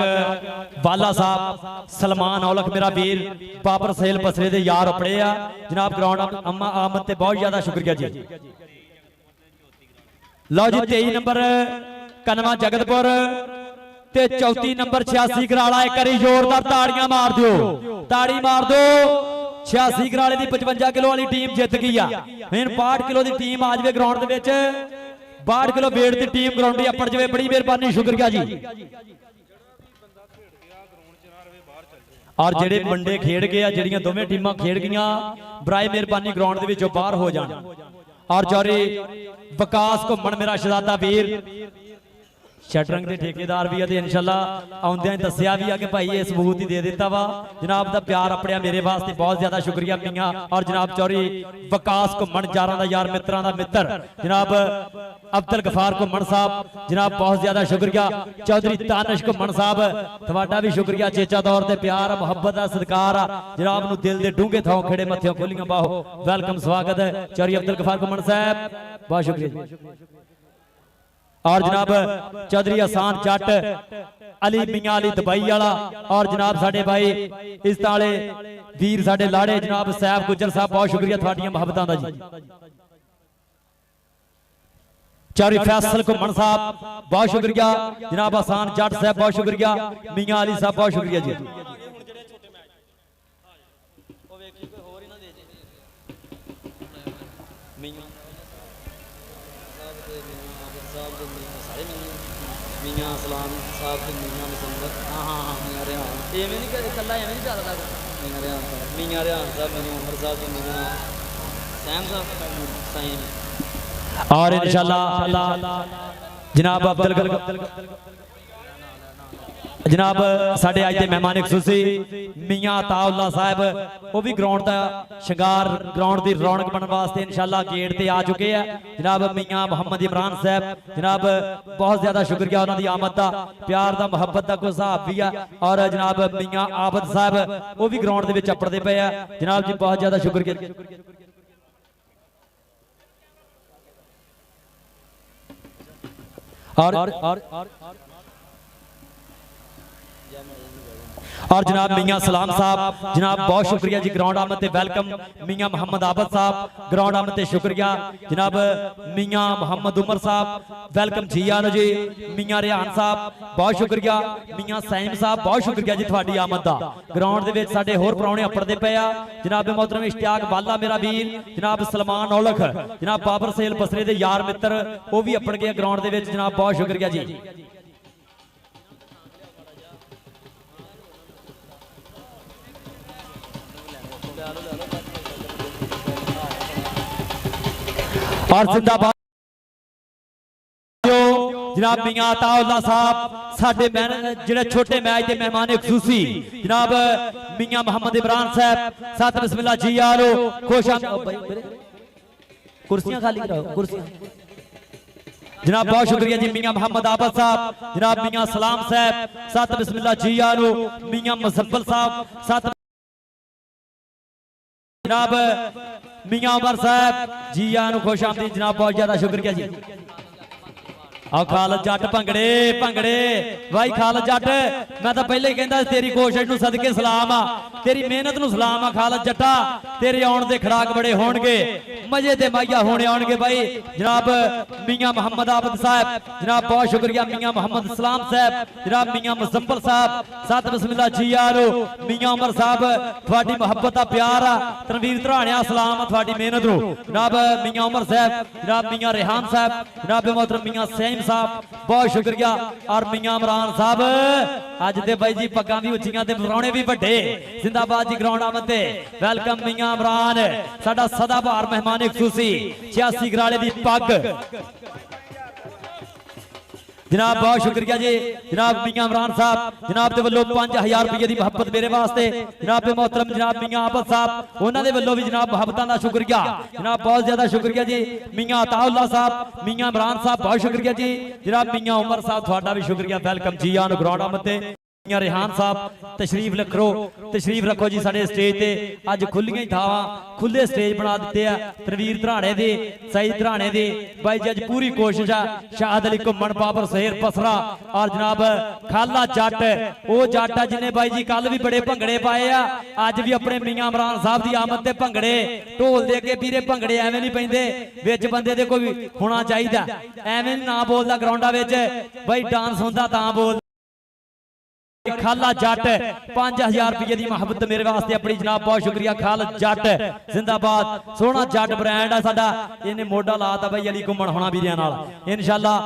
वाला साहब सलमान औलख मेरा वीर बाबर सहेल बसरे दे यार अपने आ जनाब ग्राउंड आमद ते बहुत ज्यादा शुक्रिया जी लो जी 23 नंबर कनवा जगतपुर ते 34 नंबर 86 कराला एक बारी जोरदार ताड़ियां मार दियो ताड़ी मार दो 86 कराले दी 55 किलो वाली टीम जित गई आ हुण 62 किलो दी टीम आ जावे ग्राउंड दे विच 62 किलो वेट की टीम ग्राउंड की अपड़ जाए बड़ी मेहरबानी शुक्रिया जी और जेडे वनडे खेड गए जड़ियां दोवें टीमां खेड गईयां बराए मेहरबानी ग्राउंड दे विचों बाहर हो जाण और चौधरी विकास घुमन मेरा शहजादा वीर शटरंग के ठेकेदार भी है इंशाल्लाह आउंदियां दस्सिया भी है कि भाई ये सबूत ही दे दिता वा जनाब दा प्यार अपने मेरे वास्ते बहुत ज्यादा शुक्रिया मियां और जनाब चौधरी विकास घुमन यारां दा यार मित्रां दा मित्र जनाब अब्दुल गफार घुमन साहब जनाब बहुत ज्यादा शुक्रिया चौधरी दानिश घुमन साहब तुहाडा भी शुक्रिया चेचा दौर ते प्यार मुहब्बत दा सत्कार जनाब नूं दिल दे डूंगे थां खड़े मत्थियों खोलियां बाहो वेलकम स्वागत है चौधरी अब्दुल गफार घुमन साहब बहुत शुक्रिया और जनाब चौधरी हसान जट अली मियां अली दुबई वाला और जनाब साडे भाई इस ताले वीर साडे लाड़े जनाब सैफ गुजर साहब बहुत शुक्रिया थोड़ियां मुहब्बतां दा जी चौधरी फैसल घुमन साहब बहुत शुक्रिया जनाब हसान जट साहब बहुत शुक्रिया मियां अली साहब बहुत शुक्रिया जी मियां सलाम साहब ते मियां मुसंदर हाँ मियां रेहान एवें नहीं कल्ला एवें नहीं चलदा मियां रेहान साहब मियां उमर साहब ते मियां सैम साहब सैम और इंशाल्लाह जनाब अब्दुल जनाब साडे अज दे मेहमान खसूसी मियां अताउल्ला साहब वो भी ग्राउंड का शिंगार ग्राउंड की रौनक बनने वास्ते इंशाल्लाह गेट ते आ चुके हैं जनाब मियां मोहम्मद इमरान साहब जनाब बहुत ज्यादा शुक्रिया उन्होंने आमद का प्यार का मुहब्बत का कोई हिसाब भी है और जनाब मियां आबद साहब वो भी ग्राउंड के अपड़ते पे है जनाब जी बहुत ज्यादा शुक्रिया और जनाब मियां सलाम साहब जनाब बहुत शुक्रिया जी ग्राउंड आमद ते वेलकम मियां मोहम्मद आबद साहब ग्राउंड आमद ते शुक्रिया जनाब मियां मोहम्मद उमर साहब वेलकम जी आनो जी मियां रेहान साहब बहुत शुक्रिया मियां सैम साहब बहुत शुक्रिया जी थोड़ी आमद का ग्राउंड के साडे होर प्राहुणे अपड़ते पे आ जनाब मोहतरम इश्तियाक वाला मेरा वीर जनाब सलमान औलख जनाब बाबर सहेल बसरे दे यार मित्र वो भी अपड़ गए ग्राउंड के जनाब बहुत शुक्रिया जी और जिंदाबाद जनाब मियां अताउल्ला साहब साडे जिहड़े छोटे मैच के मेहमान खसूसी जनाब मियां मोहम्मद इमरान साहब सत बिस्मिल्लाह जी आलो खुश कुर्सियां खाली कराओ कुर्सियां जनाब बहुत शुक्रिया जी मियां मोहम्मद आबद साहब जनाब मियां सलाम साहब सत बिस्मिल्लाह जी आलो मियां मुजफ्फर साहब सत जनाब मियां उमर साहब जी आनु खुश आमदीद जनाब बहुत ज्यादा शुक्रिया जी ਆ ਖਾਲਦ ਜੱਟ ਭੰਗੜੇ ਭੰਗੜੇ ਭਾਈ ਖਾਲਦ ਜੱਟ ਮੈਂ ਤਾਂ ਪਹਿਲੇ ਹੀ ਕਹਿੰਦਾ ਤੇਰੀ ਕੋਸ਼ਿਸ਼ ਨੂੰ ਸਦਕੇ ਸਲਾਮ ਆ ਤੇਰੀ ਮਿਹਨਤ ਨੂੰ ਸਲਾਮ ਆ ਖਾਲਦ ਜੱਟਾ ਤੇਰੇ ਆਉਣ ਦੇ ਖੜਾਕ ਬੜੇ ਹੋਣਗੇ ਮਜ਼ੇ ਤੇ ਮਾਈਆ ਹੋਣੇ ਆਉਣਗੇ ਭਾਈ ਜਨਾਬ ਮੀਆਂ ਮੁਹੰਮਦ ਆਬਦ ਸਾਹਿਬ ਜਨਾਬ ਬਹੁਤ ਸ਼ੁਕਰੀਆ ਮੀਆਂ ਮੁਹੰਮਦ ਸਲਾਮ ਸਾਹਿਬ ਜਨਾਬ ਮੀਆਂ ਮੁਜ਼ੰਬਲ ਸਾਹਿਬ ਸਤ ਬਿਸਮਿਲ੍ਲਾ ਜੀ ਯਾਰੋ ਮੀਆਂ ਉਮਰ ਸਾਹਿਬ ਤੁਹਾਡੀ ਮੁਹੱਬਤ ਦਾ ਪਿਆਰ ਆ ਤਨਵੀਰ ਧਰਾਣਿਆ ਸਲਾਮ ਆ ਤੁਹਾਡੀ ਮਿਹਨਤ ਨੂੰ ਜਨਾਬ ਮੀਆਂ ਉਮਰ ਸਾਹਿਬ ਜਨਾਬ ਮੀਆਂ रेहान साहब जनाब मोहतरम मियां सईम साहब बहुत शुक्रिया और मियां इमरान साहब अज दे भाई जी पग्गां भी उच्चियां ते मराणे भी वड्डे जिंदाबाद जी ग्राउंड आमद ते वेलकम मियां इमरान साडा सदाबहार मेहमान खसूसी 86 गराले दी पग जनाब बहुत शुक्रिया जी जनाब मियां इमरान साहब जनाब दे वल्लों 5000 रुपये की मुहब्बत मेरे वास्ते जनाब मोहतरम जनाब मियां आबद साहब उन्होंने वल्लों भी जनाब मुहब्बतां दा शुक्रिया जनाब बहुत ज्यादा शुक्रिया जी मियां अताउल्ला साहब मियां इमरान साहब बहुत शुक्रिया जी जनाब मियां उमर साहब थोड़ा भी शुक्रिया वेलकम जी आन ग्राउंड आमद ते मियां रेहान साहब तशरीफ रखो जी साडे स्टेज ते अज खुलियां ही थावां खुले स्टेज बना दिते आ तनवीर धराणे दे सईद धराणे दे भाई जी अज पूरी कोशिश है शाहद अली घुम्मन बाबर सहेर पसरा और जनाब खाला जट वो जट है जिन्हें भाई जी कल भी बड़े भंगड़े पाए आ अज भी अपने मियां इमरान साहब की आमद ते भंगड़े ढोल दे के वीरे भंगड़े एवें नहीं पैंदे विच बंदे दे कोई होना चाहिए एवें ना बोलदा ग्राउंडा विच भाई डांस होंदा तां बोल खाला जट 5000 रुपये की मुहब्बत मेरे वास्ते अपनी जनाब बहुत शुक्रिया खालद जट जिंदाबाद सोहना जट ब्रांड है साडा इन्हें मोढा लाता भाई अली घुम्मन होना वीरियां नाल इंशाअल्लाह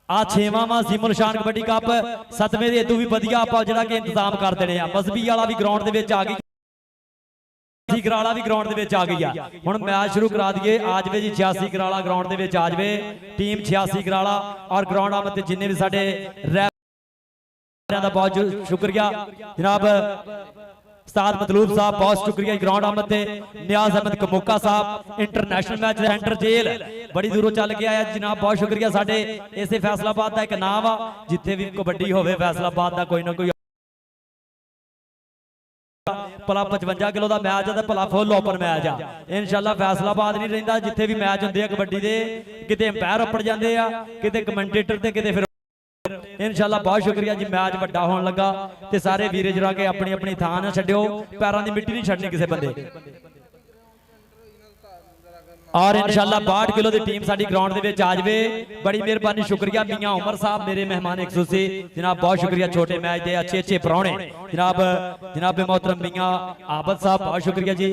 आ 6वां सिमल शान कबड्डी कप 7वें दे तू भी वधिया आपां जिहड़ा कि इंतजाम कर देने आ मसबी वाला भी ग्राउंड दे विच आ गई गराला भी ग्राउंड दे विच आ गई है हुण मैच शुरू करा दिए आ जावे जी 86 गराला ग्राउंड दे विच आ जावे टीम 86 गराला और ग्राउंड आमद जिन्ने भी साडे दा बहुत शुक्रिया जनाब उस्ताद मतलूब साहब बहुत शुक्रिया ग्राउंड आमद ते नियाज अहमद कमोका साहब इंटरनेशनल मैच सेंटर जेल बड़ी दूरों चल के आया जनाब बहुत शुक्रिया साडे इसे फैसलाबाद का एक नाम आ जिथे भी कबड्डी होवे फैसलाबाद का कोई ना कोई भला 55 किलो का मैच है भला फुल ओपन मैच आ इंशाअल्लाह फैसलाबाद नहीं रहिंदा जिथे भी मैच होंदे कबड्डी दे किते अंपायर उपर जांदे आ किते कमेंटेटर ते किते फिर इंशाअल्लाह बहुत शुक्रिया जी मैच वड्डा होने लगा ते सारे वीरे जरा के अपनी अपनी थां ना छड्डियो पैरों की मिट्टी नहीं छड्डनी किसी बंदे और इंशाअल्लाह 62 किलो की टीम साडी ग्राउंड दे विच आ जावे बड़ी मेहरबानी शुक्रिया मियां उमर साहब मेरे मेहमान खसूसी जनाब बहुत शुक्रिया छोटे मैच दे अच्छे अच्छे परौणे जनाब मोहतरम मियां आबद साहब बहुत शुक्रिया जी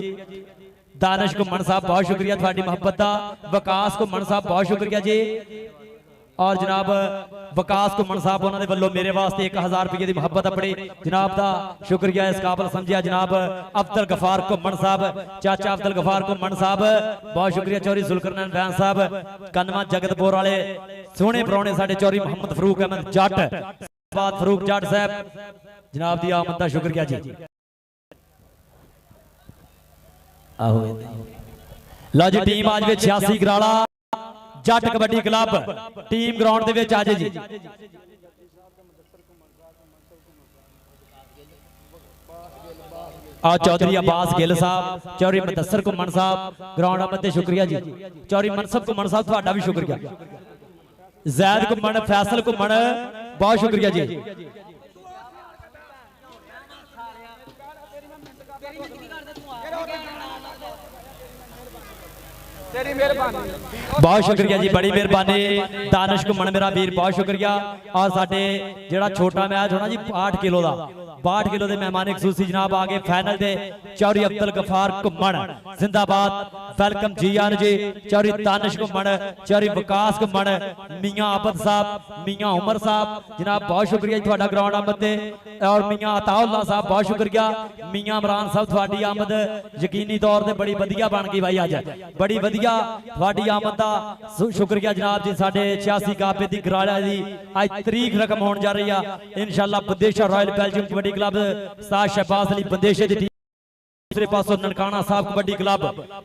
दानिश घुम्मन साहब बहुत शुक्रिया थोड़ी मुहब्बत दा वकास घुम्मन साहब बहुत शुक्रिया जी और जनाब वकास घुम्मन साहब उन्होंने वालों मेरे वास्ते 1000 रुपये की मुहब्बत अपनी जनाब का शुक्रिया इस काबल समझिया जनाब अब्दुल गफार घुम्मन साहब चाचा अब्दुल गफार घुम्मन साहब बहुत शुक्रिया चौधरी जुल्करनैन फैन साहब कन्वा जगतपुर वाले सोहने परौने साडे चौधरी मोहम्मद फरूक अहमद जट फरूक जट साहब जनाब की आमद का शुक्रिया जी लो जी टीम आज 86 गराला जट कबड्डी क्लब टीम ग्राउंड दे विच आ जाए जी चौधरी अब्बास गिल साहब चौधरी मुदस्सर घुम्मन साहब ग्राउंड आमद ते शुक्रिया जी चौधरी मनसब घुम्मन साहब तुहाडा भी शुक्रिया जैद घुम्मन फैसल घुम्मन बहुत शुक्रिया जी बहुत शुक्रिया जी बड़ी मेहरबानी दानिश घुम्मन मेरा वीर बहुत शुक्रिया और साडे जेड़ा छोटा मैच होना जी 8 किलो का 62 किलो के मेहमान खसूसी जनाब आ गए फाइनल दे चौधरी अब्दुल गफार घुम्मन जिंदाबाद वेलकम जी आन जी चौधरी दानिश घुम्मन चौधरी वकास घुम्मन मियां आबद साहब मियां उमर साहब जनाब बहुत शुक्रिया थोड़ा ग्राउंड आमद ते और मियां अताउल्ला साहब बहुत शुक्रिया मियां इमरान साहब थोड़ी आमद यकीनी तौर पर बड़ी वधिया बन गई भाई अज बड़ी वधिया थोड़ी आमद का शुक्रिया जनाब जी साडे 86 काबे की गराला की अज तरीक रकम होने जा रही है इंशाअल्लाह Bandesha royal Belgium kabaddi club उस्ताद शहबाज अली बंदेशे की दूसरे पासों ननकाना साहब कबड्डी क्लब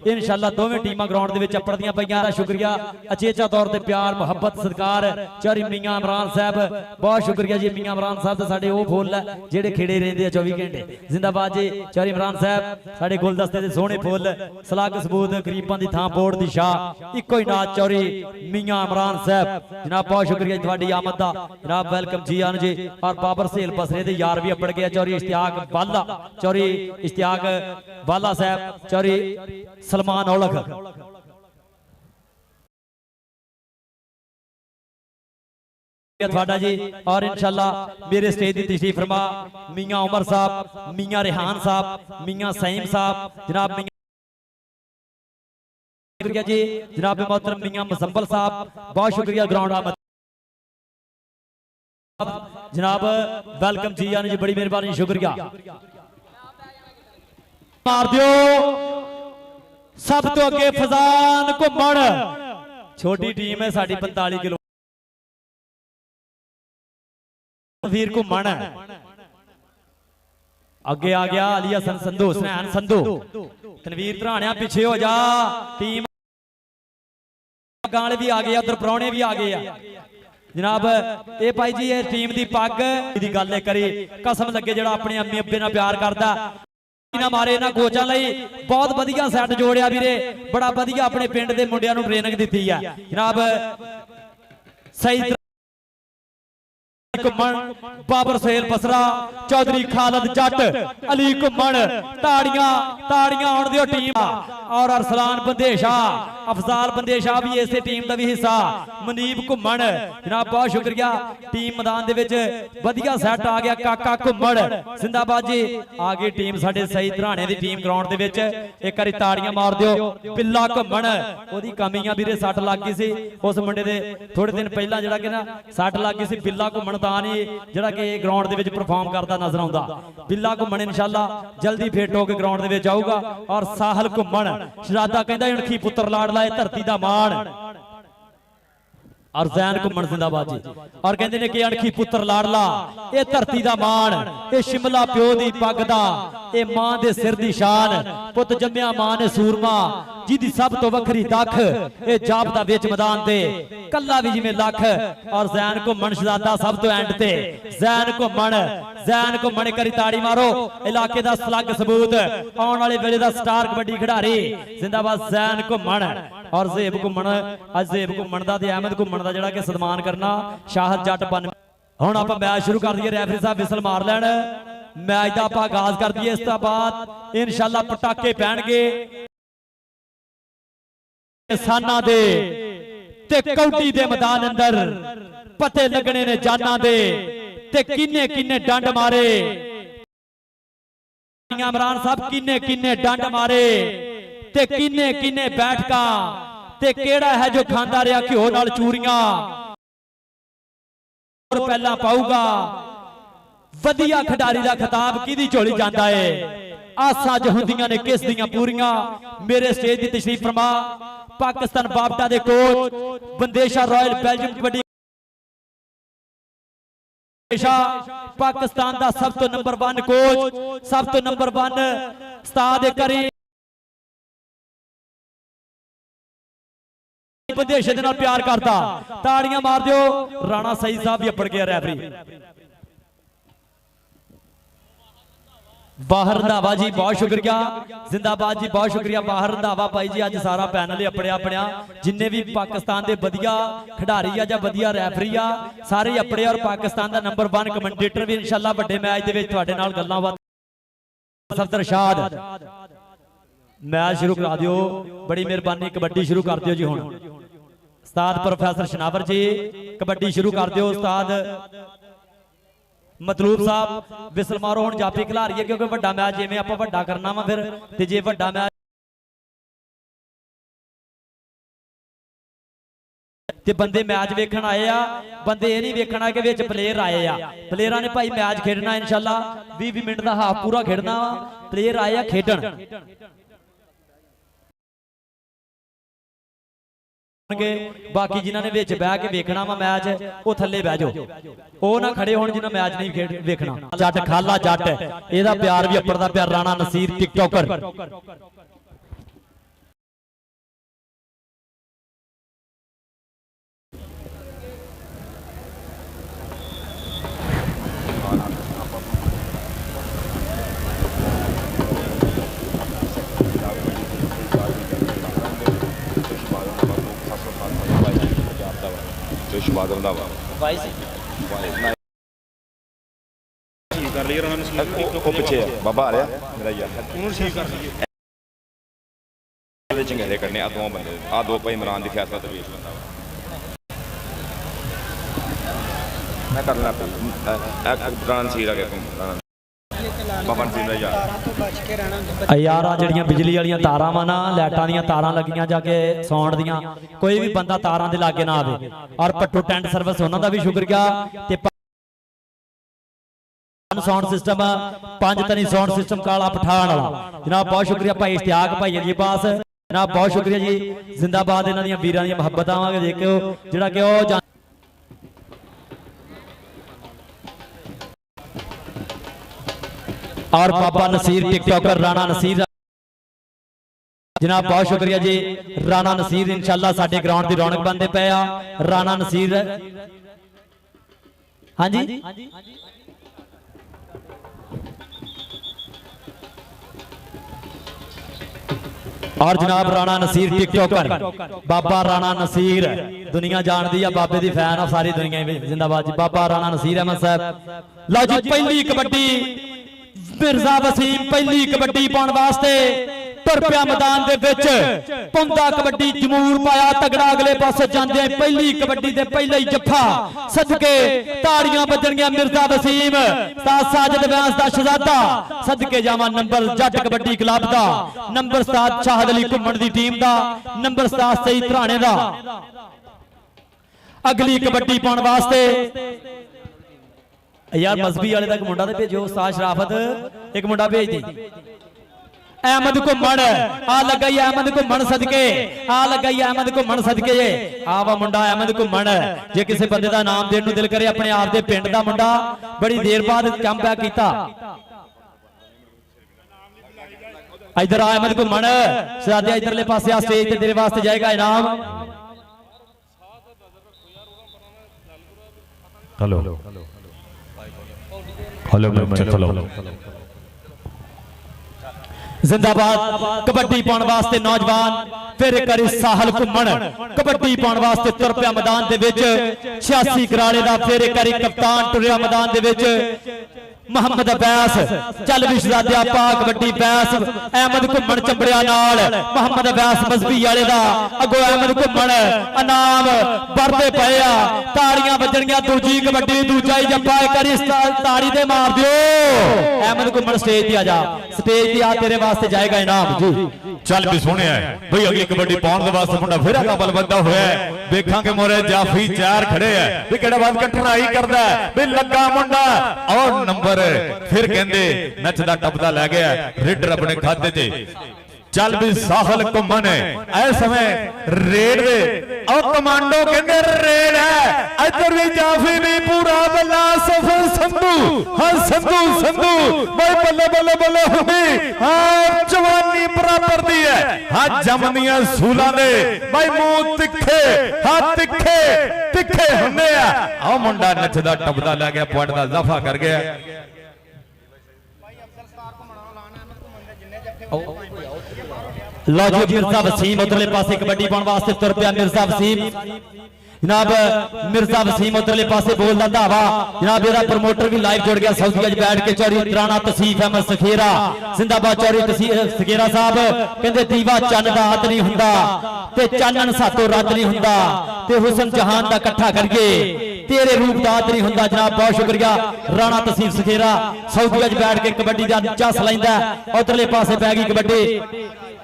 इंशाअल्लाह दोवें टीमां ग्राउंड दे विच अपड़दियां पईयां दा शुक्रिया अचेचा तौर ते प्यार मुहब्बत सत्कार चौरी मियां इमरान साहब बहुत शुक्रिया जी मियां इमरान साहब ते साडे ओह फुੱਲ है जेड़े खिड़े रहंदे 24 घंटे जिंदाबाद जी चौरी इमरान साहब साडे गुलदस्ते दे सोहणे फुੱਲ सलाग सबूत गरीबां दी थां बोर्ड दी शाह इक्को ही नाच चौरी मियां इमरान साहब जनाब बहुत शुक्रिया तुहाडी आमद दा जनाब वेलकम जी आन जी और बाबर सेल बसरे दे यार भी अपड़ गए चौरी इश्तियाक वाला चौरी इश्तियाक वाला साहब चौरी सलमान औलख जी और इंशाअल्लाह मेरे स्टेज की तशरीफ फरमा मियां उमर साहब मियां रेहान साहब मियां सईम साहब जनाब शुक्रिया जी जनाब मोहतरम मियां मुसम्बल साहब बहुत शुक्रिया ग्राउंड आमद जनाब वेलकम जी आने जी बड़ी मेहरबानी शुक्रिया मार दियो सब तो अगे फजान घुमण छोटी टीम है साडी 45 किलो वीर घुमण अगे आ गया अली हसन संधू हुसैन संधू तनवीर धराणिया पीछे हो जा टीम गाने भी आ गए उधर परौने भी आ गए जनाब ए भाई जी ये टीम दी पग दी गल करी कसम लगे जेड़ा अपने अम्मी अब्बे नाल प्यार करदा ना मारे ना कोचां लई बहुत वधिया सैट जोड़िया वीरे बड़ा वधिया अपने पिंड दे मुंडियां नूं ट्रेनिंग दित्ती है जनाब सही घुमण बाबर सोहेल बसरा चौधरी खालिद जट अली घुमण ताड़ियां ताड़ियां आउण दिओ टीम और अरसलान बंदेशा अफजाल बंदेशा भी इस टीम का भी हिस्सा मनीब घुमण जनाब बहुत शुक्रिया टीम मैदान दे विच वधिया सैट आ गया काका घुमण जिंदाबाद जी आ गई टीम साडे सही धराणे दी टीम ग्राउंड दे विच एक बारी ताड़ियां मार दिओ पिल्ला घुमण ओदी कमियां वीरे सट लग गई सी उस मुंडे दे थोड़े दिन पहला जिहड़ा कि ना सट लग गई सी पिल्ला घुमण दा नहीं जिहड़ा कि ग्राउंड दे विच परफॉर्म करदा नजर आउंदा पिल्ला घुमण इंशाअल्लाह जल्दी फिट होकर ग्राउंड दे विच आऊगा और साहल घुमण शहजादा कहंदा अणखी पुत्र लाडला धरती दा मान और जैन घुमण जिंदाबाद जी और कहंदे ने कि अणखी पुत्र लाडला ये धरती दा मान ये शिमला प्यो दी पग दा ये मां दे सिर दी शान पुत जम्मिया मां ने सूरमा जिदी सब तो वखरी दख ये जापदा विच मैदान ते कल्ला भी जिवें लख और जैन घुमण शहजादा सब तो एंड ते जैन घुमण करी ताड़ी मारो इलाके दा स्लग सबूत आउण वाले वेले दा स्टार कबड्डी खिडारी जिंदाबाद जैन घुमण और ज़ेब घुमण अज ज़ेब घुमण दा ते अहमद घुमण दा जिहड़ा कि सन्मान करना शाहद जट बन हुण आपां मैच शुरू कर दईए रैफरी साहब विसल मार लैण मैच दा आपां आगाज कर दईए इस तों बाद इंशाअल्लाह पटाके पैणगे साना दे ते कौडी दे मैदान अंदर पते लगने ने जाना दे ते किन्ने किन्ने डंड मारे इमरान साहब किन्ने किन्ने डंड मारे ते किन्ने किन्ने बैठका ते केड़ा है जो खांदा रहा घिओ नाल चूरियां और पहला पाऊगा वधिया खिडारी दा खिताब किहदी झोली जांदा है आसां ज हुंदियां ने किस दियां पूरियां मेरे स्टेज दी तशरीफ फरमा पाकिस्तान बाबटा दे coach Bandesha royal Belgium kabaddi Pakistan दा सब तो नंबर 1 कोच सब तो नंबर 1 उस्ताद करी बंदेशे दे नाल प्यार करता ताड़ियां मार दिओ राणा सईद साहब भी अपड़ गया रेफरी बाहर रंधावा जी बहुत शुक्रिया जिंदाबाद जी बहुत शुक्रिया बाहर रंधावा भाई जी अज सारा पैनल अपने अपने जिन्ने भी पाकिस्तान के वधिया खिडारी आ जां वधिया रैफरी आ सारे अपने और पाकिस्तान का नंबर 1 कमेंटेटर भी इंशाअल्लाह बड़े मैच दे विच तुहाडे नाल गल्लां बातां सफदर शाद मैच शुरू करा दिओ बड़ी मेहरबानी कबड्डी शुरू कर दिओ जी हुण उस्ताद प्रोफैसर शनावर जी कबड्डी शुरू कर दिओ उस्ताद मतलूब साहब विसल मारो हुण जाफी खिलारी है क्योंकि वड्डा मैच जिवें आपां वड्डा करना वा फिर ते जे वड्डा मैच ते बंदे मैच वेखण आए आ बंदे ये नहीं वेखना कि विच प्लेयर आए आ प्लेयरां ने भाई मैच खेडना इंशाअल्लाह 20 मिनट का हाफ पूरा खेडना प्लेयर आए आ खेडण बाकी जिन्होंने विच बह के वेखना वा मैच वो थले बह जाओ, वो ना खड़े होण जिन्होंने मैच नहीं वेखना। जट खाला जट एदा प्यार भी अप्पर दा प्यार राणा नसीर टिकटॉकर। भाई कर लिया पिछे बाबा आ रहा मेरा यार चंगेरे करने आ दो बंदे आ दो भाई इमरान दी फैसला दरवेश बंदा मैं कर लेना राणा नसीर आ गया बाबा नसीर दा यार यार आ जड़ियां बिजली वाली तारां वा ना लाइटां दी तारां लगियां जाके साउंड दियां कोई भी बंदा तारां दे लागे ना आवे। और पट्टू टेंट सर्विस उन्हां दा भी शुक्रिया ते साउंड सिस्टम 5 तनी साउंड सिस्टम काला पठान वाला जनाब बहुत शुक्रिया भाई इश्तियाक भाई अली अब्बास जनाब बहुत शुक्रिया जी जिंदाबाद इन्हां दी वीरां दी मुहब्बतां आवांगे देखियो जिहड़ा कि ओ और बाबा नसीर टिकटॉकर राणा नसीर जनाब बहुत शुक्रिया जी। राणा नसीर इंशाअल्लाह साडे ग्राउंड की रौनक बनते पे आ राणा नसीर। हाँ जी और जनाब राणा नसीर टिकटॉकर बाबा राणा नसीर दुनिया जानती है बाबे की फैन आ सारी दुनिया जिंदाबाद जी बाबा राणा नसीर अहमद साहब। लो जी पहली कबड्डी मिर्जा वसीम पहली कबड्डी पाने वास्ते तुर पिया मैदान दे विच पौंदा कबड्डी जमूर पाया तगड़ा अगले पासे जांदे पहली कबड्डी दे पहले ही जफ्फा सदके ताड़ियां बजणगियां मिर्जा वसीम उस्ताद साजिद व्यास दा शहजादा सदके जावां नंबर जट कबड्डी क्लब दा नंबर उस्ताद शाहद अली घुम्मण दी टीम दा नंबर उस्ताद सईद धराणे दा। अगली कबड्डी पाने वास्ते यार मजहबी वाले का एक मुंडा तो भेजो उस्ताद शराफत एक मुंडा भेज दी अहमद घुम्मण आ लगा अहमद घुम्मण सदके आ लगा अहमद घुम्मण सदके आ वा मुंडा अहमद घुम्मण जे किसी बंदे का नाम देने को दिल करे अपने आप के पिंड का मुंडा बड़ी देर बाद कम बैक किया इधर आ अहमद घुम्मण शहजादे इधरले पासे आ स्टेज ते तेरे वास्ते जाएगा इनाम। हेलो हेलो हेलो जिंदाबाद कबड्डी पाने वास्ते नौजवान फिर करी साहल घुम्मण कबड्डी पाने वास्ते तुर पिया मैदान दे विच 86 कराड़े दा फिर करी कप्तान टुरिया मैदान दे विच मोहम्मद अब्बास चल भी शहजादे पा कबड्डी बैस अहमद घुम्मण चंबड़िया नाल मोहम्मद अब्बास मजहबी वाले दा अगो अहमद घुम्मण इनाम भरदे पए आ ताड़ियां बजणगियां दूजी कबड्डी दूजा ही जप्पा करी ताड़ी दे मार दियो अहमद घुम्मण स्टेज ते आ जा स्टेज ते आ तेरे वास्ते जाएगा इनाम जी। चल भी सोने भाई अगली कबड्डी पाने वास्ते मुंडा फिर काबल बंदा होया देखांगे मोरे जाफी चार खड़े है भी केड़ा बात कठनाई करदा है भी लगा मुंडा और नंबर फिर कहंदे नचदा टपदा लै गया रिडर अपने खाते च चल भी साहल घुम्मण इस समय रेड दे और कमांडो कहंदे रेड है इधर भी जाफी भी पूरा बल्ला सफर संधू हां संधू संधू भाई बल्ले बल्ले बल्ले हुई हां जवानी बराबर दी है हां जमनियां सूला दे भाई मुंह तिखे हां तिखे तिखे हुंदे आ ओ मुंडा नचदा टपदा लै गया पॉइंट दा इजाफा कर गया। लो जी मिर्जा वसीम उधरले पासे कबड्डी पाने वास्ते तुर पिया मिर्जा वसीम जनाब मिर्जा वसीम उधरले पासे बोलदा धावा जनाब एदा प्रमोटर भी लाइव जुड़ गया सऊदी अज बैठ के चौरी राणा तसीफ अहमद सखेरा जिंदाबाद चौरी तसीफ सखेरा साहब कहंदे दीवा चन्न दा हद नहीं हुंदा ते चानन सातों रद नहीं हुंदा ते हुसन जहान दा इकट्ठा करिए तेरे रूप दात नहीं हुंदा जनाब। बहुत शुक्रिया राणा तहसील सखेरा सऊदीया च बैठ के कबड्डी दा चस लैंदा। उधरले पासे पै गई कबड्डी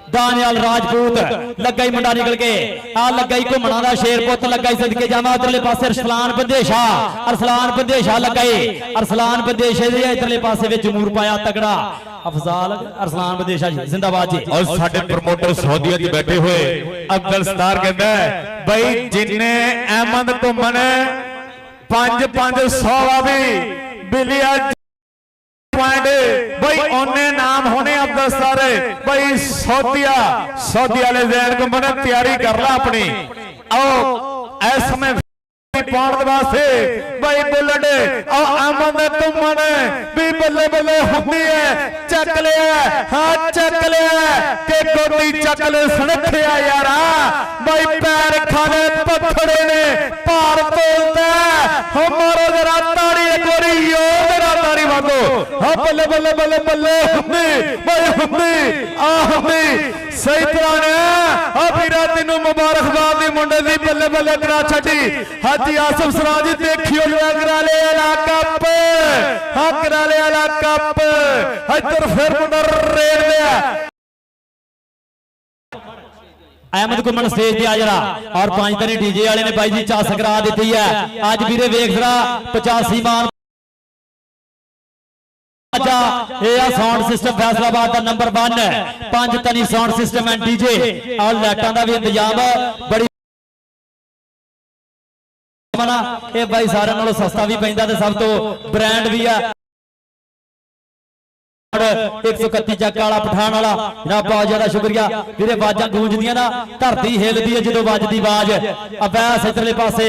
दानियाल राजपूत लगा ही मुंडा निकल के आ लगा ही घुमना दा शेर पुत लगा ही सदके जावा। उधरले पासे अरसलान बंदेशा लगा ही अरसलान बंदेशे दे इधरले पासे विच जमूर पाया तगड़ा अफजाल अरसलान बंदेशा जी जिंदाबाद जी। और साडे प्रमोटर सऊदीया च बैठे हुए अब्दुल सत्तार कहंदा भाई जिन्ने अहमद घुमन 5-500 भी बिलिया पॉइंट भाई ओने नाम होने अब्दुल सत्तार भाई सऊदीया वाले जैन घुमन तैयारी कर ला अपनी। आओ इस समय पाउंड वास्ते भाई बुलेट और अमन घुमन भी बल्ले बल्ले होती है। चक लिया हाँ चक लिया के गोदी चक ले सड़खिया यार भाई पैर खाने पत्थरे ने पार तोलता हमारा जरा ताड़ी एक बारी यो मेरा ताड़ी मांगो हाँ बल्ले बल्ले बल्ले बल्ले होती भाई होती आ होती सही तरह ने अभी तेन मुबारकबाद दी मुंडे दी बल्ले बल्ले करा छड़ी। हाजी आसफ सराज देखियो कराले वाला कप हाँ कराले वाला कप इधर फिर मुंडा रेल लिया। अहमद घुमन स्टेज पे आ जरा और 5 दिन डीजे वाले ने भाई जी चस करा दी है। आज वीरे वेख जरा 85 मान साउंड सिस्टम फैसलाबाद का नंबर 1 5 तनी साउंड सिस्टम एंड डीजे और लाइटां का भी इंतजाम बड़ी ये भाई सारे नालों सस्ता भी पैंदा ते सब तो ब्रांड भी है 131 चक वाला पठान वाला जनाब बहुत ज्यादा शुक्रिया वीरे। आवाजा गूंजदियां ना धरती हिलदी है जो वजदी आवाज। अबैस इधरले पासे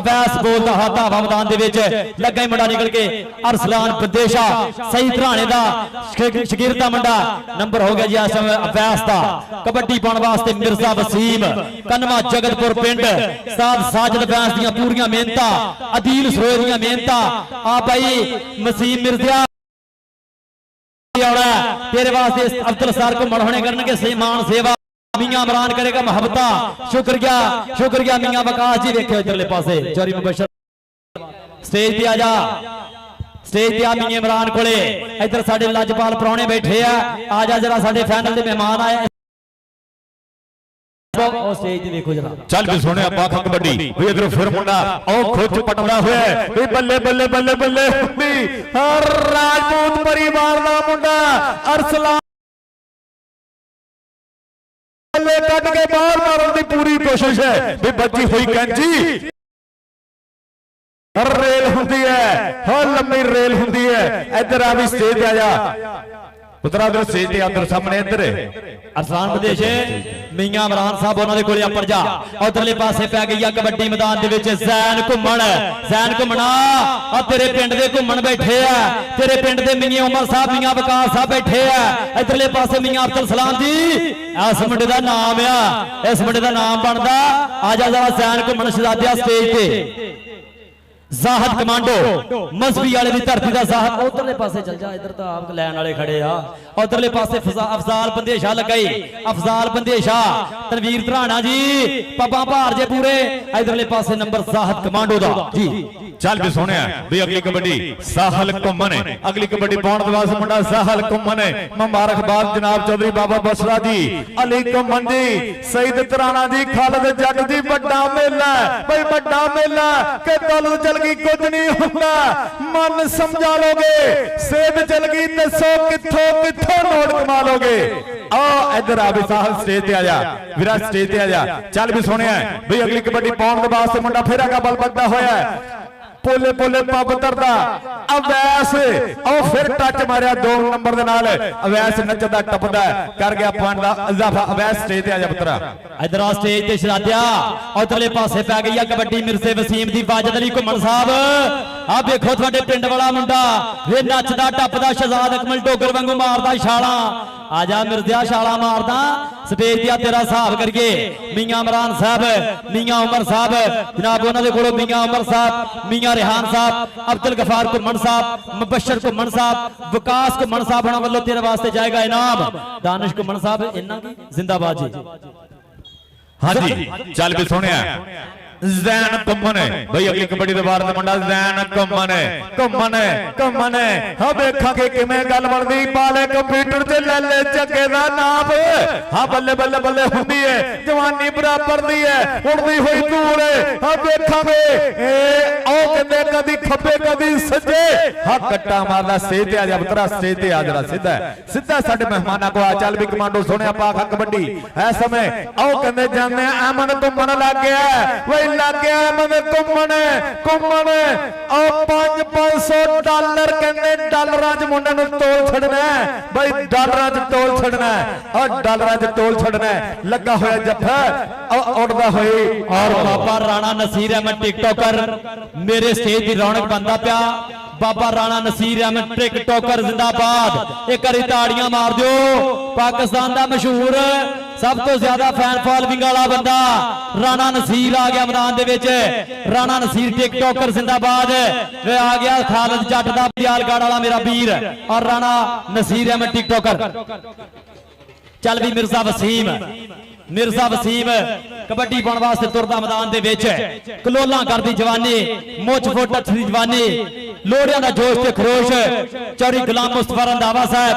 अबैस बोलदा हाथा हवा मैदान दे विच लगा ही मुंडा निकल के अरसलान बंदेशा सही घराने दा शकीरदा मुंडा नंबर हो गया जी इस समय अबैस दा। कबड्डी पाउण वास्ते मिर्जा वसीम कन्वा जगतपुर पिंड साद साजिद अबैस दियां पूरियां मेहनतां अदील सरोए दियां मेहनतां आ भाई मसीम मिर्जा तेरे वास्ते अब्दुल सत्तार को मड़होने करने के मान सेवा मियां इमरान करेगा मोहब्बता। शुक्रिया शुक्रिया मियां वकास जी देखो इधरले पासे चौरी मुबशर स्टेज पे आ जा स्टेज पे आ मियां इमरान कोले इधर साडे लाजपाल प्राहुणे बैठे आ जा जरा साडे फाइनल दे मेहमान आए स्टेज ते देखो जरा चल भी सोने पाख कबड्डी भाई इधर फिर मुंडा ओ खोच पटड़ा हुआ है भाई बल्ले बल्ले बल्ले बल्ले हुंदी हर राजपूत परिवार दा मुंडा अरसलान बल्ले कट के बाहर मारन दी पूरी कोशिश है भाई बची हुई कैंची रेल हुंदी है हर लंबी रेल हुंदी है। इधर आ भी स्टेज पे आ जा पुत्रा इधर स्टेज पे अंदर सामने इधर अरसलान बंदेशे मियां इमरान साहब उन्होंने कोले अपर जा उधरले पासे पै गई कबड्डी मैदान दे विच जैन घुमना और तेरे पिंड दे घुमन बैठे आ तेरे पिंड दे मियां उमर साहब मियां वकास साहब बैठे आ इधरले पासे मियां अब्दुल सलाम जी इस मुंडे दा नाम आ इस मुंडे दा नाम बनदा आ जा जरा जैन घुमन शहजादिया स्टेज पे जाहद कमांडो मजहबी वाले की धरती का जाहद उधरले पासे चल जा इधर तो आप लैन वाले खड़े आ उधरले पासे अफजाल बंदेशा लगाई अफजाल बंदेशा तनवीर धराना जी पब्बा भार जे पूरे इधरले पासे नंबर जाहद कमांडो दा जी। चल भी सोने भी अगली कबड्डी साहल घुमन अगली कबड्डी पाउण दे वास्ते मुंडा साहल घुमन मुबारकबाद जनाब चौधरी बाबा बसरा जी अली घुमन जी सईद तराना जी खालिद जग जी बड़ा मेला भाई बड़ा मेला के दौलत चल गई कुछ नहीं होगा मन समझा लोगे सेब चल गई दसो किथों किथों नोट कमा लोगे। आओ इधर आ भी साहल स्टेज पे आ जा विरा स्टेज पे आ जा। चल भी सोने भाई अगली कबड्डी पाउण दे वास्ते मुंडा फेरा का बल बददा होया पोले पोले पब तरदा अवैस और फिर टच मारिया 2 नंबर दे नाल अवैस नचदा टपदा कर गया पॉइंट दा इजाफा। अवैस स्टेज ते आ जा पुत्रा इधर आ स्टेज ते शरादिया उधरले पासे पै गई कबड्डी मिर्जे वसीम दी वाजिद अली घुमन साहब आ देखो तुहाडे पिंड वाला मुंडा वे नचदा टपदा शहजाद अकमल डोगर वांगू मारदा छाला आजा मिर्जिया छाला मारदा स्टेज ते तेरा हिसाब करिए मियां इमरान साहब मियां उमर साहब जनाब उन्हां दे कोलों मियां उमर साहब मियां रेहान साहब अब्दुल गफार घुमन साहब मुबशर घुमन साहब वकास घुमन साहब उन्हां वल्लों तेरे वास्ते जाएगा इनाम दानिश घुमन साहब इन्हां दी जिंदाबाद जी। हाँ जी चल भी सोने ਜ਼ੈਨ ਘੁੰਮਣ ਬਈ ਅਗਲੀ ਕਬੱਡੀ ਦੇ ਵਾਰ ਦਾ ਮੁੰਡਾ ਜ਼ੈਨ ਘੁੰਮਣ ਘੁੰਮਣ ਹਾਂ ਵੇਖਾਂਗੇ ਕਿਵੇਂ ਗੱਲ ਬਣਦੀ ਬਾਲੇ ਕੰਪਿਊਟਰ ਤੇ ਲੈ ਲੈ ਜੱਗੇ ਦਾ ਨਾਮ ਹਾਂ ਬੱਲੇ ਬੱਲੇ ਬੱਲੇ ਹੁੰਦੀ ਹੈ ਜਵਾਨੀ ਬਰਾਬਰ ਦੀ ਹੈ ਉੜਦੀ ਹੋਈ ਧੂੜ ਹਾਂ ਵੇਖਾਂਗੇ ਉਹ ਕਹਿੰਦੇ ਕਦੀ ਖੱਬੇ ਕਦੀ ਸੱਜੇ ਹਾਂ ਕੱਟਾ ਮਾਰਦਾ ਸਟੇਜ ਤੇ ਆ ਜਾ ਪੁੱਤਰਾ ਸਟੇਜ ਤੇ ਆ ਜਰਾ ਸਿੱਧਾ ਸਾਡੇ ਮਹਿਮਾਨਾਂ ਕੋ ਆ ਚੱਲ ਵੀ ਕਮਾਂਡੋ ਸੋਹਣਿਆ ਪਾਖਾ ਕਬੱਡੀ ਇਸ ਸਮੇਂ ਉਹ ਕਹਿੰਦੇ ਜਾਂਦੇ ਅਮਨ ਘੁੰਮਣ ਲੱਗ ਗਿਆ ਵੇ ਲੱਗ ਗਿਆ ਅਮਨ ਘੁੰਮਣ ਉਹ $500 ਕਹਿੰਦੇ ਡਾਲਰਾਂ 'ਚ ਮੁੰਡੇ ਨੂੰ ਤੋਲ ਛੱਡਣਾ ਬਈ ਡਾਲਰਾਂ 'ਚ ਤੋਲ ਛੱਡਣਾ ਉਹ ਡਾਲਰਾਂ 'ਚ ਤੋਲ ਛੱਡਣਾ ਲੱਗਾ ਹੋਇਆ ਜੱਫਾ ਉਹ ਉੱਡਦਾ ਹੋਈ और बाबा राणा नसीर अहमद टिकटॉकर मेरे स्टेज की रौनक बनता पिया बाबा राणा नसीर अहमद टिकटॉकर जिंदाबाद एक बारी ताड़ियां मार दो पाकिस्तान का मशहूर सब तो ज्यादा फैन फॉलोइंग वाला बंदा राणा नसीर आ गया मैदान दे विच राणा नसीर टिकटॉकर जिंदाबाद वे आ गया खालिद जट दा दियालगढ़ वाला मेरा वीर और राणा नसीर अहमद टिकटॉकर चल भी मिर्जा वसीम कबड्डी पाने वास्ते तुरदा मैदान दे विच कलोला करदी जवानी मुछ फुट अथरी जवानी लोड़ियां दा जोश ते खरोश चौरी गुलाम मुस्तफा रंधावा साहब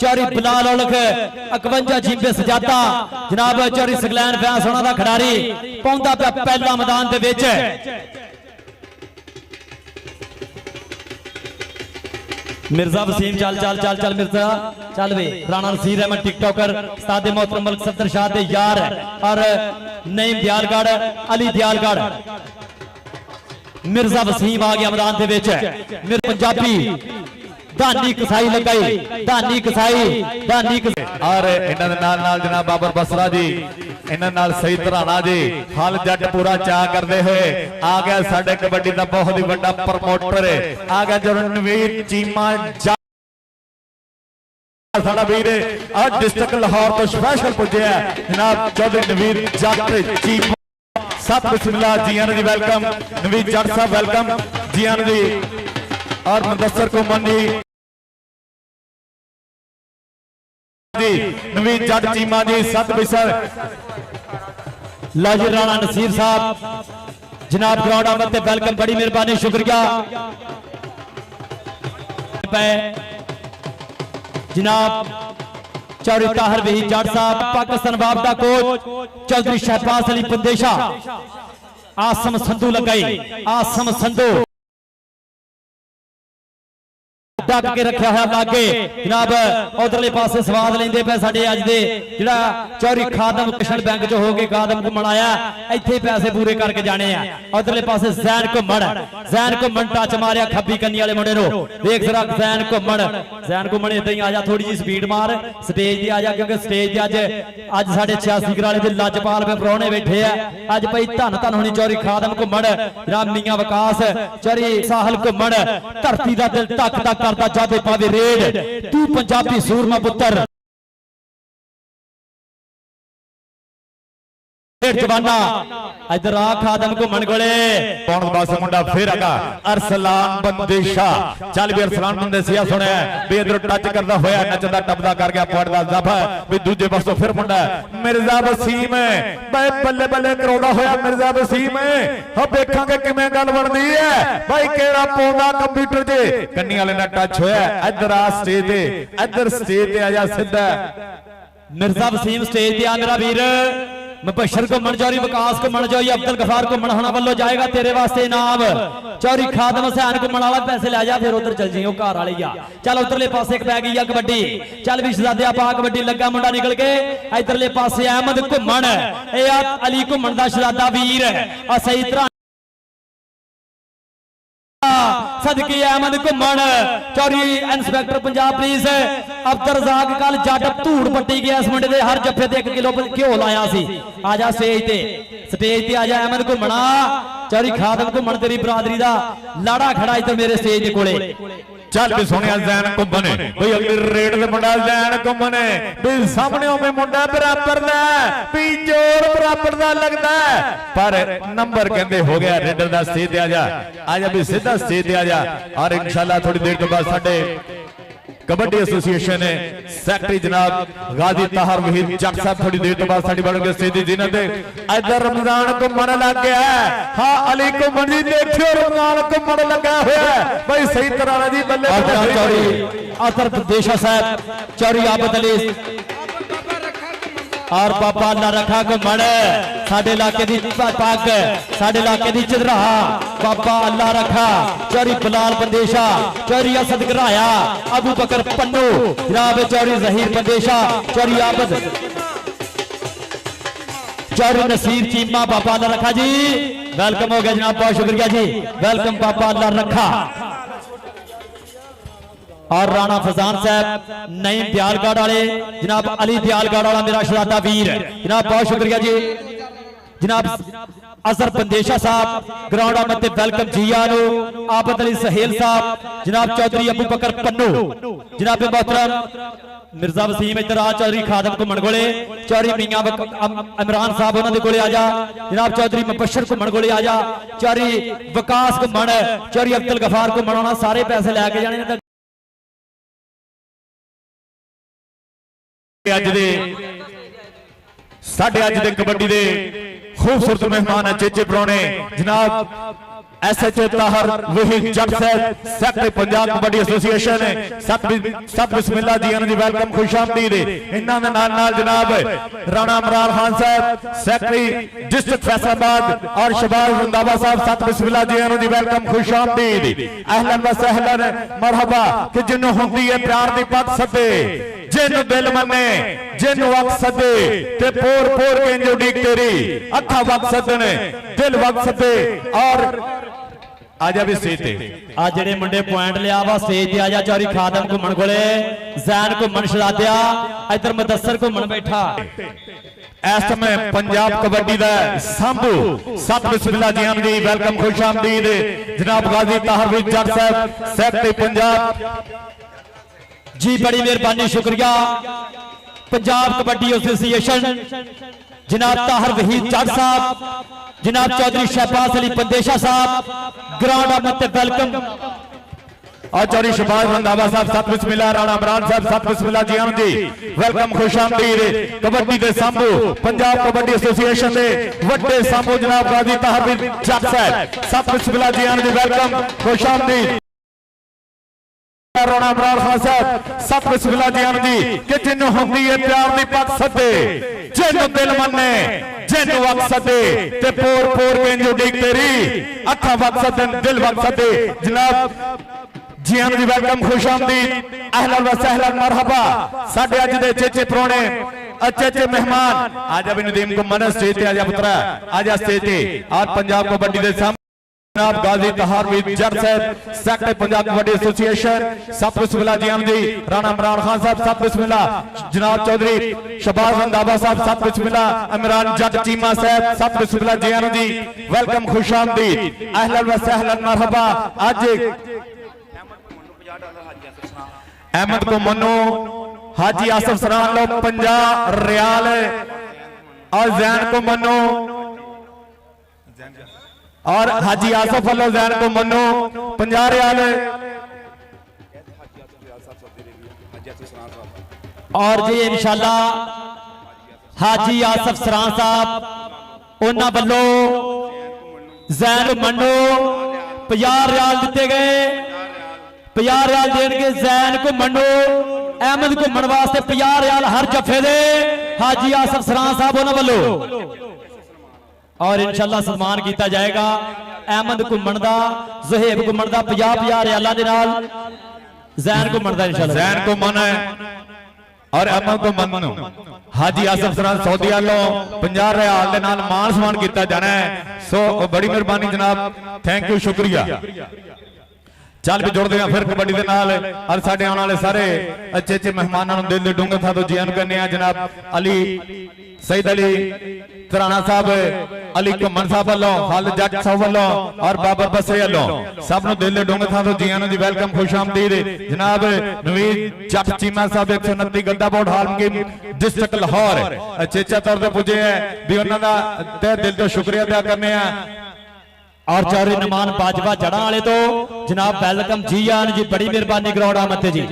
चौरी बिलाल औलख 51 जिंबे सजादा जनाब चौरी सगलैन फैंस होना दा खिडारी पौंदा पिया पहला मैदान दे विच मिर्जा वसीम चल मिर्जा चल वे राणा नसीर अहमद टिकटॉकर उस्ताद मोहतरम मलिक सफदर शाह दे यार और नईम दियालगढ़ अली दियालगढ़ मिर्जा वसीम आ गया मैदान दे विच मेरे पंजाबी धानी कसाई लगाई धानी कसाई और इन्हां दे नाल जनाब बाबर बसरा जी इन्हां नाल सही धराना जी हल जट पूरा चाह करते हुए आ गया साडे कबड्डी का बहुत ही बड़ा प्रमोटर आ गया जरणवीर चीमा साडा वीर आज डिस्ट्रिक्ट लाहौर तो स्पेशल पुजे जनाब चौधरी नवीर जट चीमा सब बिस्मिल्लाह जी आने जी वेलकम नवीर जट साहब वेलकम जी आने जी और मुदस्सर घुमन जी नवीर जट चीमा जी सत बिसर लो जी राणा नसीर साहब जनाब ग्राउंड आमद वेलकम बड़ी मेहरबानी शुक्रिया जनाब चौधरी ताहिर वहीद जट साहब पाकिस्तान वापदा कोच चौधरी शहबाज अली पंदेशा आसम संधू लगाई आसम संधू डक के रखा हुआ लागे जनाब उधरले पासे स्वाद लेंदे पे साडे अज दे जिहड़ा चौधरी खादम किशन बैंक चो हो के खादम घुमण आया इत्थे पैसे पूरे करके जाने आ उधरले पासे जैन घुमण टच मारिया खब्बी कन्नी वाले मुंडे नु देख जरा जैन घुमण इदां ही आ जा थोड़ी जी स्पीड मार स्टेज ते आ जा क्योंकि स्टेज ते अज साडे 86 गराले दे लजपाल पे परौणे बैठे आ अज भाई धन धन होनी चौधरी खादम घुमण जनाब मियां विकास चौधरी साहल घुमण धरती दा दिल तक तक करदा जादे पावे रेड तू पंजाबी सूरमा पुत्र जवाना इधर आ खादम घुमण कोले कौन बस मुंडा फिर आगा अरसलान बंदेशा चल भी अरसलान बंदेसिया सुने भी इधर टच करदा होया नचदा टपदा कर गया पड़दा जफा भी दूजे पासों फिर मुंडा मिर्जा वसीम भाई बल्ले बल्ले कराउंदा होया मिर्जा वसीम हम देखांगे किवें गल बनदी है भाई केड़ा पौंदा कंप्यूटर ते कन्नी वाले नाल टच होया इधर आ स्टेज ते आ जा सीधा मिर्जा वसीम स्टेज ते आ मेरा वीर मुबशर घुमण चौधरी विकास घुमण चौधरी अब्दुल गफार घुमण हना वालों जाएगा तेरे वास्ते इनाम चौधरी खादम हुसैन घुमण वाला पैसे ले जा फिर उधर चल जी घर वाली आ चल उधरले पासे एक पै गई आ कबड्डी चल भी शहजादे पा कबड्डी लगा मुंडा निकल के इधरले पासे अहमद घुमण ए अली घुमण दा शहजादा वीर आ सही तरह सदकी अहमद घुमण चौधरी इंस्पेक्टर पंजाब पुलिस अब्दुल रजाक कल जट धूड़ पट्टी गया इस मुंडे दे हर जफे ते 1 किलो घ्यो लाया सी आजा स्टेज ते आजा अहमद घुमणा चौधरी खादम घुमण तेरी बरादरी दा लाड़ा खड़ा इधर मेरे स्टेज दे कोले चल भी सोनिया जैन घुमन भाई अगली रेड दे मुंडा जैन घुमन भी सामने में मुंडा बराबर दा भी जोर बराबर दा लगदा पर नंबर कहंदे हो गया रेडर दा स्टेज ते आजा भी सीधा स्टेज ते आजा और इंशाल्लाह थोड़ी देर के बाद साडे कबड्डी एसोसिएशन सैकटरी जनाब गाजी ताहर वहीद जट साहब थोड़ी देर तो बाद साड़ी बढ़ोगे सीधी जिन्हें इधर रमजान को मन लग गया है। हाँ अली को मन जी देखियो रमजान को मन लगा हुआ है भाई सही तरह जी बल्ले चौरी अतर देशा साहब चौरी आबद अली और बाबा अल्लाह रखा को मड़ साडे इलाके दी पग साडे इलाके दी चिदराहा बाबा अल्लाह रखा चौरी बिलाल बंदेशा चौरी असद घराया अबू बकर पन्नू जनाब चौरी जहीर बंदेशा चौरी आबद चौरी नसीर चीमा बाबा अल्लाह रखा जी वेलकम हो गया जनाब बहुत शुक्रिया जी वेलकम बाबा अल्लाह रखा और राणा फजान साहब नईम दयालगढ़ वाले जनाब अली दयालगढ़ वाला मेरा शरादा वीर जनाब बहुत शुक्रिया जी जनाब असर बंदेशा साहब ग्राउंड आमद वेलकम जिया आबद अली सहेल साहब जनाब चौधरी अबू बकर पन्नू जनाब मोहतरम मिर्जा वसीम इधर आ चौधरी खादम घुमन कोले चौधरी मियां इमरान साहब उन्होंने कोले आजा जनाब चौधरी मुबशर घुमन कोले आजा चौधरी विकास घुमन चौधरी अब्दुल गफार घुमन उन्होंने सारे पैसे लैके जाने अज दे साडे अज दे कबड्डी दे खूबसूरत मेहमान है चेचे परौने जनाब SHO ताहर वहीद जट साहब सैकटरी पंजाब कबड्डी एसोसिएशन सत बिस्मिल्लाह जी जी वेलकम खुशामदीद इन्हां दे नाल नाल जनाब राणा इमरान खान साहब सैकटरी डिस्ट्रिक्ट फैसलाबाद और शहबाज रंधावा साहब सत बिस्मिल्लाह जी जी वेलकम खुशामदीद अहलन व सहलन मरहबा कि जिन्हों हुंदी है प्यार दी पग सदे जिन दिल मने जिन वक्त सदे ते पोर पोर के जो डीक तेरी अखा वक्त सदने दिल वक्त सदे और आजा भी स्टेज ते आ जेडे मुंडे पॉइंट लिया वा स्टेज ते आजा चौरी खादम घुमन कोले जैन घुमन शरादिया इधर मुदस्सर घुमन बैठा इस समय पंजाब कबड्डी दा संभू सत बिस्मिल्लाह जी वेलकम खुशामदीद जनाब गाजी ताहर जट साहब सैकटरी पंजाब जी बड़ी मेहरबानी शुक्रिया पंजाब कबड्डी एसोसिएशन जनाब ताहर वहीद जट साहब जनाब चौधरी शहबाज अली बंदेशा साहब ग्राउंड आमद वेलकम और चौधरी शहबाज रंधावा साहब सत बिस्मिल्लाह राणा इमरान साहब सत बिस्मिल्लाह जी वेलकम खुशामदीद कबड्डी दे संभू पंजाब कबड्डी एसोसिएशन दे वड्डे संभू जनाब गाजी ताहर जट साहब सत बिस्मिल्लाह जी वेलकम खुशामदीद राणा इमरान खान साहब सत बिस्मिल्लाह जी कि जिन्हों हुंदी है प्यार दी पग सदे जिन्हों दिल मने जिन्हों वक्त सदे ते पोर पोर के जो डीक तेरी अखा वक्त सदन दिल वक्त सदे जनाब जी जी वेलकम खुशामदीद अहलन व सहलन मरहबा साडे अज दे चेचे परौने चेचे मेहमान आजा भी नदीम को मन स्टेज ते आजा पुत्रा आजा स्टेज ते आज पंजाब कबड्डी दे जनाब गाजी ताहर जट साहब सैकटरी पंजाब कबड्डी एसोसिएशन सत बिस्मिल्लाह जी राणा इमरान खान साहब सत बिस्मिल्लाह जनाब चौधरी शहबाज रंधावा साहब सत बिस्मिल्लाह इमरान जट चीमा साहब सत बिस्मिल्लाह जी वेलकम खुशामदीद अहलन व सहलन मरहबा आज अहमद को मनो हाजी आसफ सरान लो 50 रियाल और जैन को मनो और हाजी आसफ वालों जैन को मनो 50 रियाल और जी इंशाल्लाह हाजी आसफ सरान साहब उन्हां वालों जैन मनो 50 रियाल दिते गए 50 रियाल देंगे जैन को मनो अहमद को मन वास्ते 50 रियाल हर जफे दे हाजी आसफ सरान साहब उन्हां वालों और इंशाल्लाह सम्मान किया जाएगा अहमद घुमन दा ज़ुहैब घुमन दा 50 रियालां दे नाल जैन घुमन दा इंशाल्लाह जैन को मन है और अहमद को मन हाजी आसफ सरान सऊदी वालों 50 रियाल दे नाल मान सम्मान किया जाना है सो बड़ी मेहरबानी जनाब थैंक यू शुक्रिया चल भी जुड़ते हैं फिर कबड्डी के नाल और साडे आने वाले सारे अच्छे अच्छे मेहमानों दिल दे डूंगे था तो जियान करने हैं जनाब अली सईद अली तराना साहब अली घुमन साहब वालों खालिद जट साहब वालों और बाबर बसरे वालों सब नु दिल दे डूंगे था तो जियान जी वेलकम खुशामदीद जनाब नवीद जट चीमा साहब 129 गद्दा बोर्ड हाल की डिस्ट्रिक्ट लाहौर अच्छे तौर पर पुजे है भी उन्होंने तहे दिल तो शुक्रिया अदा करने हैं और चौधरी नमान बाजवा जड़ा वाले तो जनाब वेलकम जी आन जी बड़ी मेहरबानी ग्राउंड आमद जी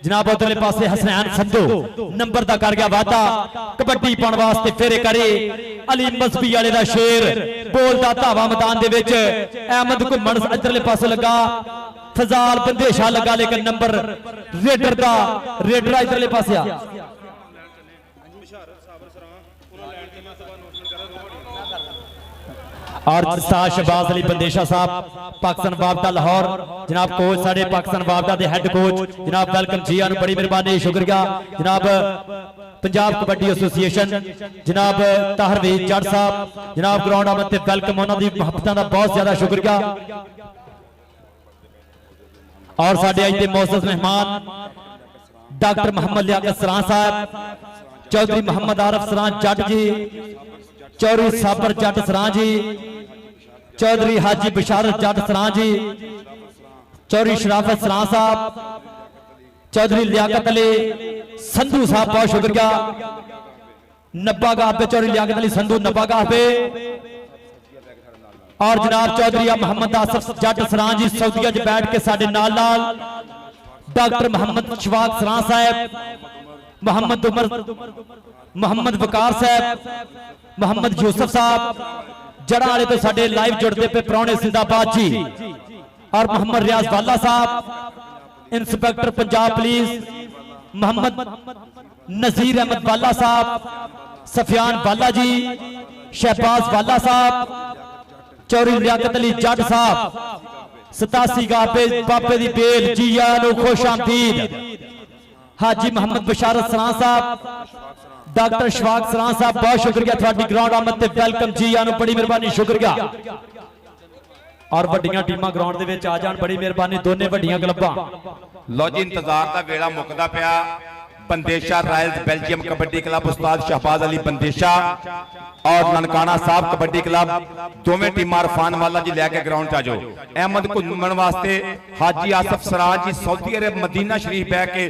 जनाब उधरले पासे हसनैन संधू नंबर दा कर गया वादा कबड्डी पाउण वास्ते फेरे करे अली मसबी वाले दा शेर बोलदा धावा मैदान दे विच अहमद घुम्मण इधरले पासे लगा फजाल बंदेशा लगा लेकिन नंबर रेडर दा रेडर इधरले पासे आ और उस्ताद शहबाज अली बंदेशा साहब पाकिस्तान वापदा लाहौर जनाब कोच साडे पाकिस्तान वापदा दे हेड कोच जनाब वेलकम जी आनु बड़ी मेहरबानी शुक्रिया जनाब पंजाब कबड्डी एसोसिएशन जनाब ताहरवीर जट साहब जनाब ग्राउंड आमद ते वेलकम उन्हां दी मुहब्बतां दा बहुत ज्यादा शुक्रिया और साडे अज दे मोअज़्ज़ज़ मेहमान डॉक्टर मोहम्मद लियाकत सरां साहब चौधरी मोहम्मद आरिफ सरां जट जी चौधरी साबर जट सरां जी चौधरी हाजी बशारत जट सरां जी चौधरी शराफत सरां साहब चौधरी लियाकत अली संधू साहब बहुत शुक्रिया नब्बागाह पे चौधरी लियाकत अली संधू नब्बागाह पे और जनाब चौधरी मोहम्मद आसिफ जट सरां जी सऊदीया च बैठ के साडे नाल नाल डॉक्टर मोहम्मद शवाक सरां साहब मोहम्मद उमर मोहम्मद वकार साहब मोहम्मद यूसुफ साहब जड़ा वाले तो साडे लाइव जुड़ते पे प्राहुणे जिंदाबाद जी और मोहम्मद रियाज वाला साहब इंस्पेक्टर पंजाब पुलिस मोहम्मद नजीर अहमद वाला साहब सफियान वाला जी शहबाज वाला साहब चौधरी लियाकत अली जट साहब 87 गाह पे बापे दी बेल जी आनो खुश आमदीद हाजी मोहम्मद बशारत सरां साहब डॉक्टर शवाक सरां साहब बहुत शुक्रिया थोड़ी ग्राउंड आमद ते वेलकम जी आनु बड़ी मेहरबानी शुक्रिया और वड्डियां टीमां ग्राउंड दे विच आ जाण बड़ी मेहरबानी दोने वड्डियां क्लबां लो जी इंतजार दा वेला मुकदा पिया Bandesha royals Belgium kabaddi club उस्ताद शहबाज अली बंदेशा और ननकाना साहब कबड्डी क्लब दोवें टीमां इरफान वाला जी लैके ग्राउंड च आ जाओ अहमद घुम्मण वास्ते हाजी आसिफ सराज जी सऊदी अरब मदीना शरीफ बह के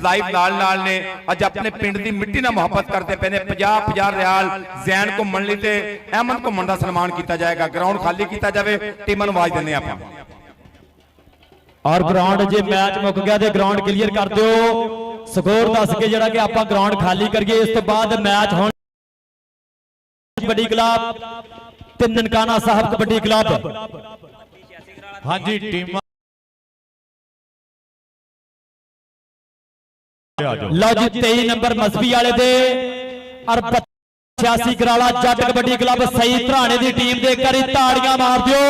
लाइव नाल नाल ने अज अपने पिंड दी मिट्टी नाल मुहब्बत करते पे ने 50 रियाल जैन घुम्मण लई ते अहमद घुम्मण दा सन्मान किया जाएगा ग्राउंड खाली किया जाए टीमां नूं आवाज दिंदे आपां और ग्राउंड जे मैच मुक गया ते ग्राउंड क्लीयर कर दिओ स्कोर दस के जड़ा कि आपां ग्राउंड खाली करिए इस तो बाद मैच होण कबड्डी क्लब ते ननकाना साहब कबड्डी क्लब हाँ जी टीम लो जी 23 नंबर मसबी वाले दे और 86 कराला जट कबड्डी क्लब सही धराने दी टीम दे करी ताड़ियां मार दिओ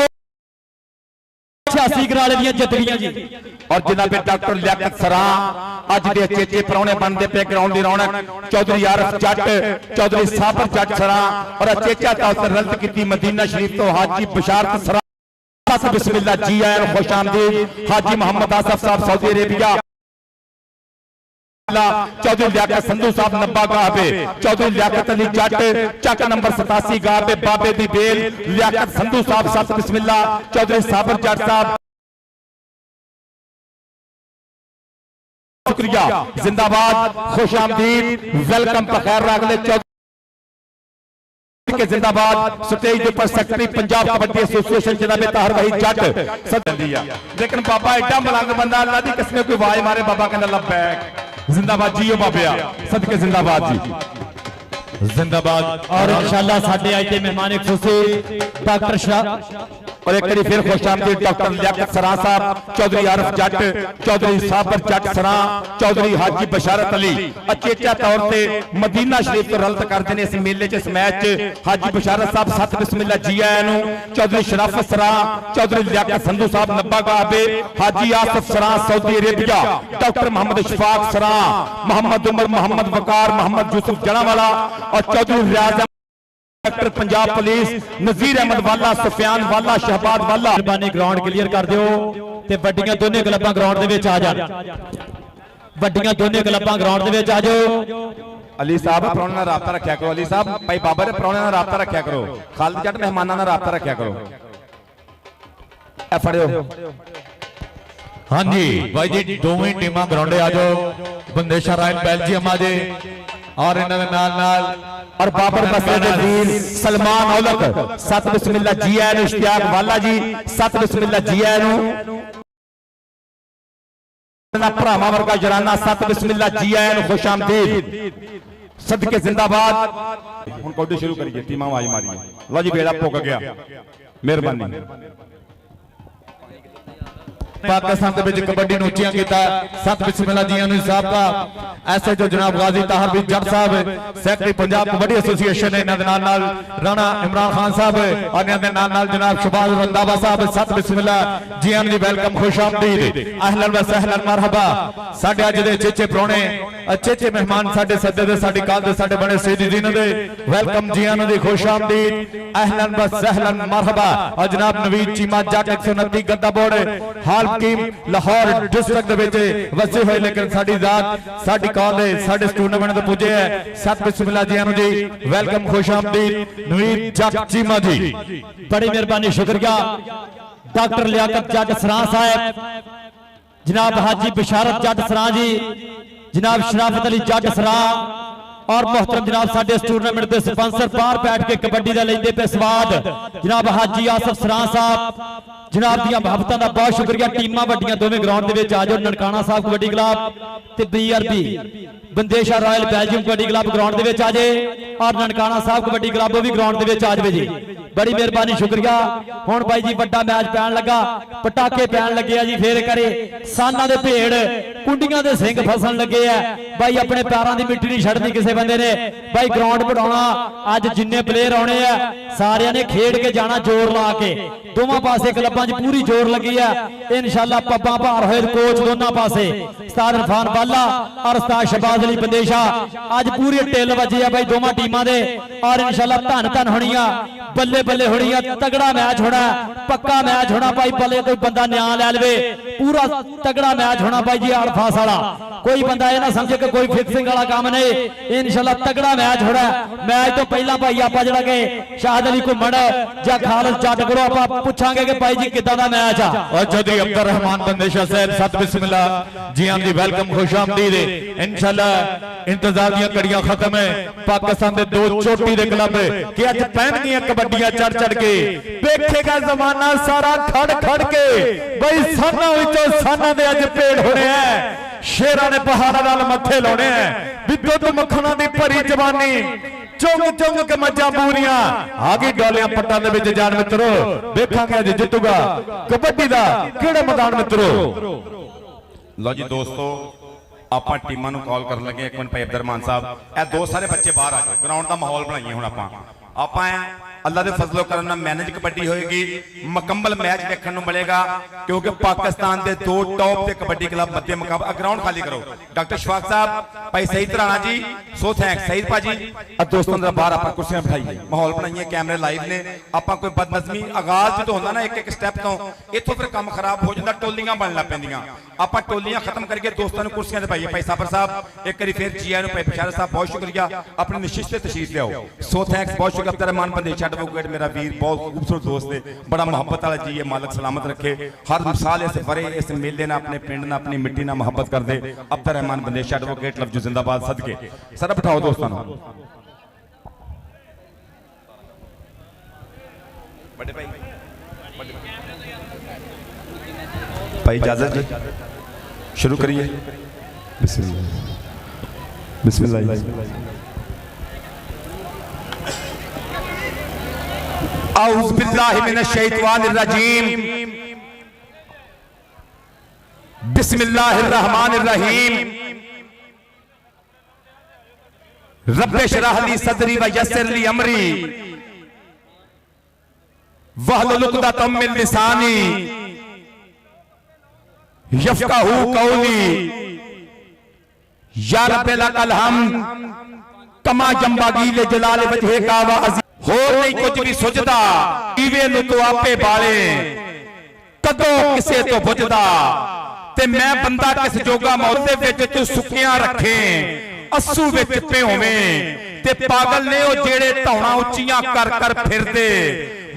86 कराले दी जितड़ियां जी और जनाब डॉक्टर लियाकत सरां अज दे चेचे परौने बनते पे ग्राउंड की रौनक चौधरी आरिफ जट चौधरी साबर जट सरां और चेचा तौर रद्द की मदीना शरीफ तो हाजी बशारत सरां बिस्मिल्लाह जी आए खुश आमदीद हाजी मोहम्मद आसिफ साहब सऊदी अरेबिया चौधरी लियाकत संधू साहब नब्बा गाह पे चौधरी लियाकत अली जट चक नंबर 87 गाह पे बाबे दी बेल लियाकत संधू साहब सत बिस्मिल्लाह चौधरी साबर जट साहब शुक्रिया जिंदाबाद खुश आमदीद वेलकम बखैर अगले चौधरी के जिंदाबाद स्टेज के ऊपर सेक्रेटरी पंजाब कबड्डी एसोसिएशन जनाब ताहर भाई जट सदी लेकिन बाबा एडा मलंग बंदा अल्लाह दी कसम कोई आवाज मारे बाबा कहना लब बैक जिंदाबाद जी बाबिया सदके जिंदाबाद जी जिंदाबाद और इंशाअल्लाह साडे आज दे मेहमान खुशी डॉक्टर शाह और एक बार फिर खुश आमदीद डॉक्टर लियाकत सरां साहब चौधरी आरिफ जट चौधरी साबर जट सरां चौधरी हाजी बशारत अली अचेचा तौर पे मदीना शरीफ तो रलत करते हैं इस मेले च इस मैच च हाजी बशारत साहब सत बिस्मिल्लाह जी आया नु चौधरी शराफत सरां चौधरी लियाकत संधू साहब नब्बा गाह पे Haji Asif Saran Saudi Arabia doctor Mohammad Shafaq Saran Mohammad Umar Mohammad Waqar Mohammad Yusuf जनावाला और चौधरी रियाज डॉक्टर पंजाब पुलिस नजीर अहमद वाला सफियान वाला शहबाज वाला मेहरबानी ग्राउंड क्लीयर कर दिओ ते वड्डियां दोने क्लबां ग्राउंड दे विच आ जाण वड्डियां दोने क्लबां ग्राउंड दे विच आ जाओ अली साहब परौने नाल राबता रखिया करो अली साहब भाई बाबा दे परौने नाल राबता रखिया करो खालिद जट मेहमानां नाल राबता रखिया करो ए फड़ियो हाँ जी भाई जी दोवें टीमां ग्राउंडे आ जाओ बंदेशा रॉयल बेल्जियम आ जाए और इन्हां दे नाल नाल और बाबर मसजिद वीर सलमान औलक सत बिस्मिल्लाह जी आए इश्तियाक वाला जी सत बिस्मिल्लाह जी आए ਭਰਾਵਾਂ ਵਰਗਾ ਜਰਾਨਾ ਸਤ ਬਿਸਮਿਲ੍ਲਾ ਜੀ ਆਇਆਂ ਨੂੰ ਖੁਸ਼ ਆਮਦੀਦ ਸਦਕੇ ਜ਼ਿੰਦਾਬਾਦ। ਹੁਣ ਕੌਡੀ ਸ਼ੁਰੂ ਕਰੀਏ ਟੀਮਾਂ ਆਵਾਜ਼ ਮਾਰੀਏ। ਲਓ ਜੀ ਬੇੜਾ ਪੁੱਗ ਗਿਆ ਮਿਹਰਬਾਨੀ। पाकिस्तान के विच कबड्डी नूं उच्चियां कीता सत बिस्मिल्लाह जियां नूं साहब का एसएचओ जनाब गाजी ताहर भी जट साहब सैकटरी पंजाब कबड्डी एसोसीएशन ने इन्हां दे नाल राणा इमरान खान साहब और इन्हां दे नाल जनाब शहबाज रंधावा साहब सत बिस्मिल्लाह जियां दी वेलकम खुश आमदीद अहलन व सहलन मरहबा। साडे अज दे चेचे प्रोणे चेचे मेहमान साडे सदे दे साडी काल दे साडे बने सईदी दीन दे वेलकम जियां दी खुश आमदीद अहलन व सहलन मरहबा। और जनाब नवीद चीमा जट 129 गद्दा बोर्ड हाल लाहौर डिस्ट्रिक्ट दे विच वसे हुए लेकिन साडी जात साडी कौल दे साडे टूर्नामेंट दे पुजे है सत बिस्मिल्लाह जियां जी वेलकम खुश आमदीद नवीद जट चीमा जी। बड़ी मेहरबानी शुक्रिया डॉक्टर लियाकत जट सरां साहब जनाब हाजी बिशारत जट सरां जी जनाब शराफत अली जट सरां और मोहतरम जनाब साडे इस टूर्नामेंट के स्पॉन्सर बाहर बैठ के कबड्डी का लेंदे पे स्वाद जनाब हाजी आसफ सरां साहब जनाब दियां मुहब्बतां दा बहुत शुक्रिया। टीमां वड्डियां दोवें ग्राउंड दे विच आ जाओ। ननकाना साहब कबड्डी क्लब ते BRB Bandesha royal Belgium kabaddi club ground दे विच आ जाए और ननकाना साहब कबड्डी क्लब भी ग्राउंड दे विच आ जाए जी। बड़ी मेहरबानी शुक्रिया। हुण भाई जी वड्डा मैच पैण लगा पटाके पैण लगे जी फेर करे साना दे भेड़ कुंडियां दे सिंह फसन लगे है भाई अपने पैरों की मिट्टी नहीं छड्डनी किसी बंदे ने भाई ग्राउंड बढ़ाउणा अज जिन्ने प्लेयर आने हैं सारिਆਂ ने खेड के जाना जोर ला के दोवां पासे क्लबां च पूरी जोर लगी है इंशाअल्लाह पब्बां भार होए कोच दोनों पासे उस्ताद इरफान बाला और उस्ताद शहबाज अली बंदेशा अज पूरी टिल वजी है भाई दोवां टीमां दे और इंशाअल्लाह धन धन होनी बल्ले बल्ले होनी तगड़ा मैच होना पक्का मैच होना भाई बल्ले कोई बंदा न्याय लै लवे पूरा तगड़ा मैच होना भाई जी आलफास वाला कोई बंदा ये ना समझे कि कोई फिक्सिंग वाला काम नहीं इंशाअल्लाह तगड़ा मैच होना। मैच तो पहला भाई आप जरा के शाहद अली घुमण या खालिद जट कोलों आप पूछांगे कि भाई जी किदां दा मैच आ। और चौधरी अब्दुल रहमान बंदेशा साहब सत बिस्मिल्लाह जी आम जी वेलकम खुश आमदीद इंशाअल्लाह इंतजार दी घड़ियां खत्म है। पाकिस्तान दे दो चोटी दे क्लब कि अज पहनगियां कबड्डियां चढ़ चढ़ के वेखेगा जमाना सारा खड़ खड़ के भाई साना विचों साना दे अज पेड़ होने हैं शेरां ने पहाड़ां नाल मथे लाने हैं भी दुध मक्खणां दी भरी जवानी चुंग चुंग के मज्जां पूरियां आगे डोलियां पट्टां दे विच जान मित्रो वेखांगे अज जितूगा कबड्डी दा किहड़ा मैदान मित्रो। लो जी दोस्तों ਆਪਾਂ ਟੀਮਾਂ ਨੂੰ ਕਾਲ ਕਰਨ ਲੱਗੇ ਇੱਕ ਮਿੰਟ ਭਾਈ ਅਬਦੁਰਰਹਿਮਾਨ ਸਾਹਿਬ ਇਹ ਦੋ ਸਾਰੇ ਬੱਚੇ ਬਾਹਰ ਆ ਜਾਓ ਗਰਾਊਂਡ ਦਾ ਮਾਹੌਲ ਬਣਾਈਏ। ਹੁਣ ਆਪਾਂ अल्लाह के फजलो करम नाल मैनेज कबड्डी होएगी मुकम्मल मैच देखने को मिलेगा क्योंकि पाकिस्तान के दो टॉप के कबड्डी क्लब मध्य मुकाबला। ग्राउंड खाली करो डॉक्टर शफाक साहब भाई सईद राणा जी सो थैंक्स सईद भाजी दोस्तों बाहर आप कुर्सियां बिठाइए माहौल बनाइए कैमरे लाइव ने आप कोई बदनजमी आगाज जो होंदा ना एक एक स्टैप तो इत्थों फिर काम खराब हो जाता टोलियां बन लग पैंदियां आप टोलियां खत्म करके दोस्तों कुर्सियां ते पाइए। भाई साबर साहब एक बार फिर जी आए भाई बिशारत साहब बहुत शुक्रिया अपनी निशित से तशरीफ लियाओ सो थैंक्स बहुत शुक्रिया। अब्दुर्रहमान बंदेशा एडवोकेट मेरा वीर बहुत खूबसूरत दोस्त है बड़ा मोहब्बत वाला जी है मालिक सलामत रखे हर साल इस बरे इस मेले ने अपने पिंड ने अपनी मिट्टी ना मोहब्बत कर दे। अब्दुर्रहमान बंदेशा एडवोकेट लफ्जू जिंदाबाद सदके सर बिठाओ दोस्तों बड़े भाई इजाजत जी शुरू करिए बिस्मिल्लाह बिस्मिल्लाह औज़ बिल्लाहि मिनश शैतानिर रजीम बिस्मिल्लाहिर रहमानिर रहीम रब्बि इश्रह ली सदरी व यस्सिर ली अमरी वहलुल उक़दतम मिन लिसानी यफ़क़हू क़ौली या रब्बि लकल हम्द कमा जंबागी ले जलाल वजहिका व अज़ीम हो नहीं कुछ भी सुझदा दीवे नूं तो आपे बाले कदों किसे तो बुझदा ते मैं बंदा किस जोगा मौत दे विच तू सुखियां रखे अस्सू विच भयोवें ते पागल ने ओ जेड़े धौणा उच्चियां कर कर फिरदे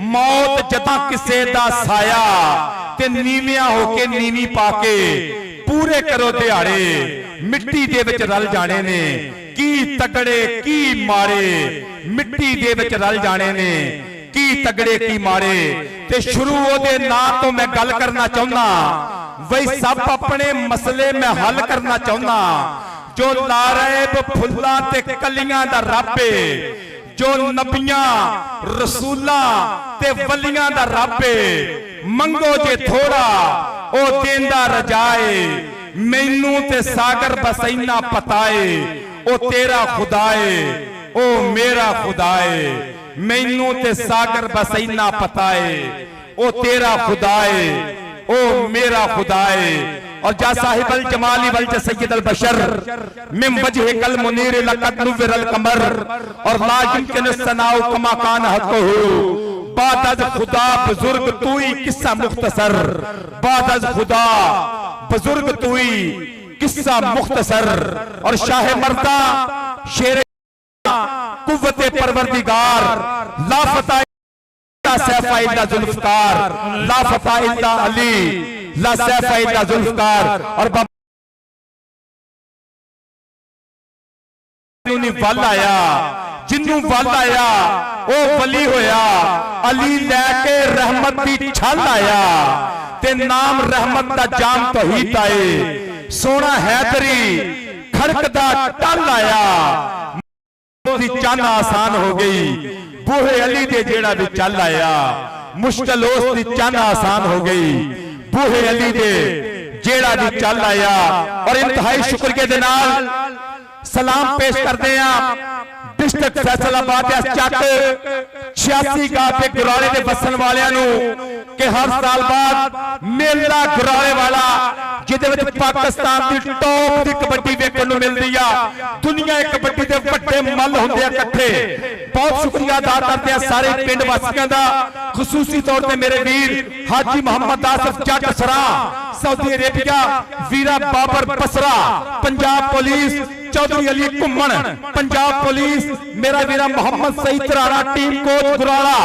मौत जदां किसे दा साया ते नीवियां होके नीवी पाके पूरे करो दिहाड़े मिट्टी दे विच रल जाने ने की तगड़े की मारे मिट्टी दे विच रल जाने ने की तगड़े की मारे ते शुरू ओदे नां तो मैं गल करना चाहुंदा वही सब अपने मसले मैं हल करना चाहना जो लारैब फुल्लां ते कलियां दा रब है जो नबियां रसूलां ते वलियां दा रब है मंगो जे थोड़ा ओ देंदा रजाए मैनू ते सागर बसैना पताए ओ तेरा खुदाए ओ मेरा खुदाए मैनू ते सागर बसैना पताए ओ तेरा खुदाए ओ मेरा खुदाए और जा साहिब अल जमाली वल सैयद अल बशर मिम वजह कल मुनीर लक़द नुव्विर अल कमर और ला यमकिन सनाउ कमा कान हक़हु बाद अज खुदा बुजुर्ग तू ही किस्सा मुख्तसर बाद अज खुदा बुजुर्ग तू ही किस्सा मुख्तसर और शाह मर्दा शेर कुव्वते परवरदिगार ला फता सैफा इल्ला जुल्फकार ला फता इल्ला अली ला सैफा इल्ला जुल्फकार और वल आया जिन्नू वल आया ओ वली होया अली लैके रहमत दी छल आया ते नाम रहमत दा जाम तौहीद आए सोना हैदरी खड़कदा टल आया दी चन आसान हो गई बूहे अली दे जेड़ा भी चल आया मुश्किल उस दी चन आसान हो गई बूहे अली दे जेड़ा भी चल आया और इंतहाई शुक्रिया दे नाल सलाम पेश करते हैं डिस्ट्रिक्ट फैसलाबाद चक 86 गापे गुराले के बसन वालों कि हर साल बाद मेला गुराले वाला जिहदे पाकिस्तान की टॉप की कबड्डी वेखण नूं मिलदी आ दुनिया कबड्डी के वड्डे मल हुंदे आ इकट्ठे बहुत शुक्रिया अदा करते हैं सारे पिंड वासियों का खसूसी तौर पर मेरे वीर हाजी मोहम्मद आसिफ जट सरा सऊदी अरेबिया वीरा बाबर बसरा पंजाब पुलिस चौधरी अली घुम्मन पंजाब पुलिस मेरा वीरा मोहम्मद सईद तरारा टीम कोच गुराला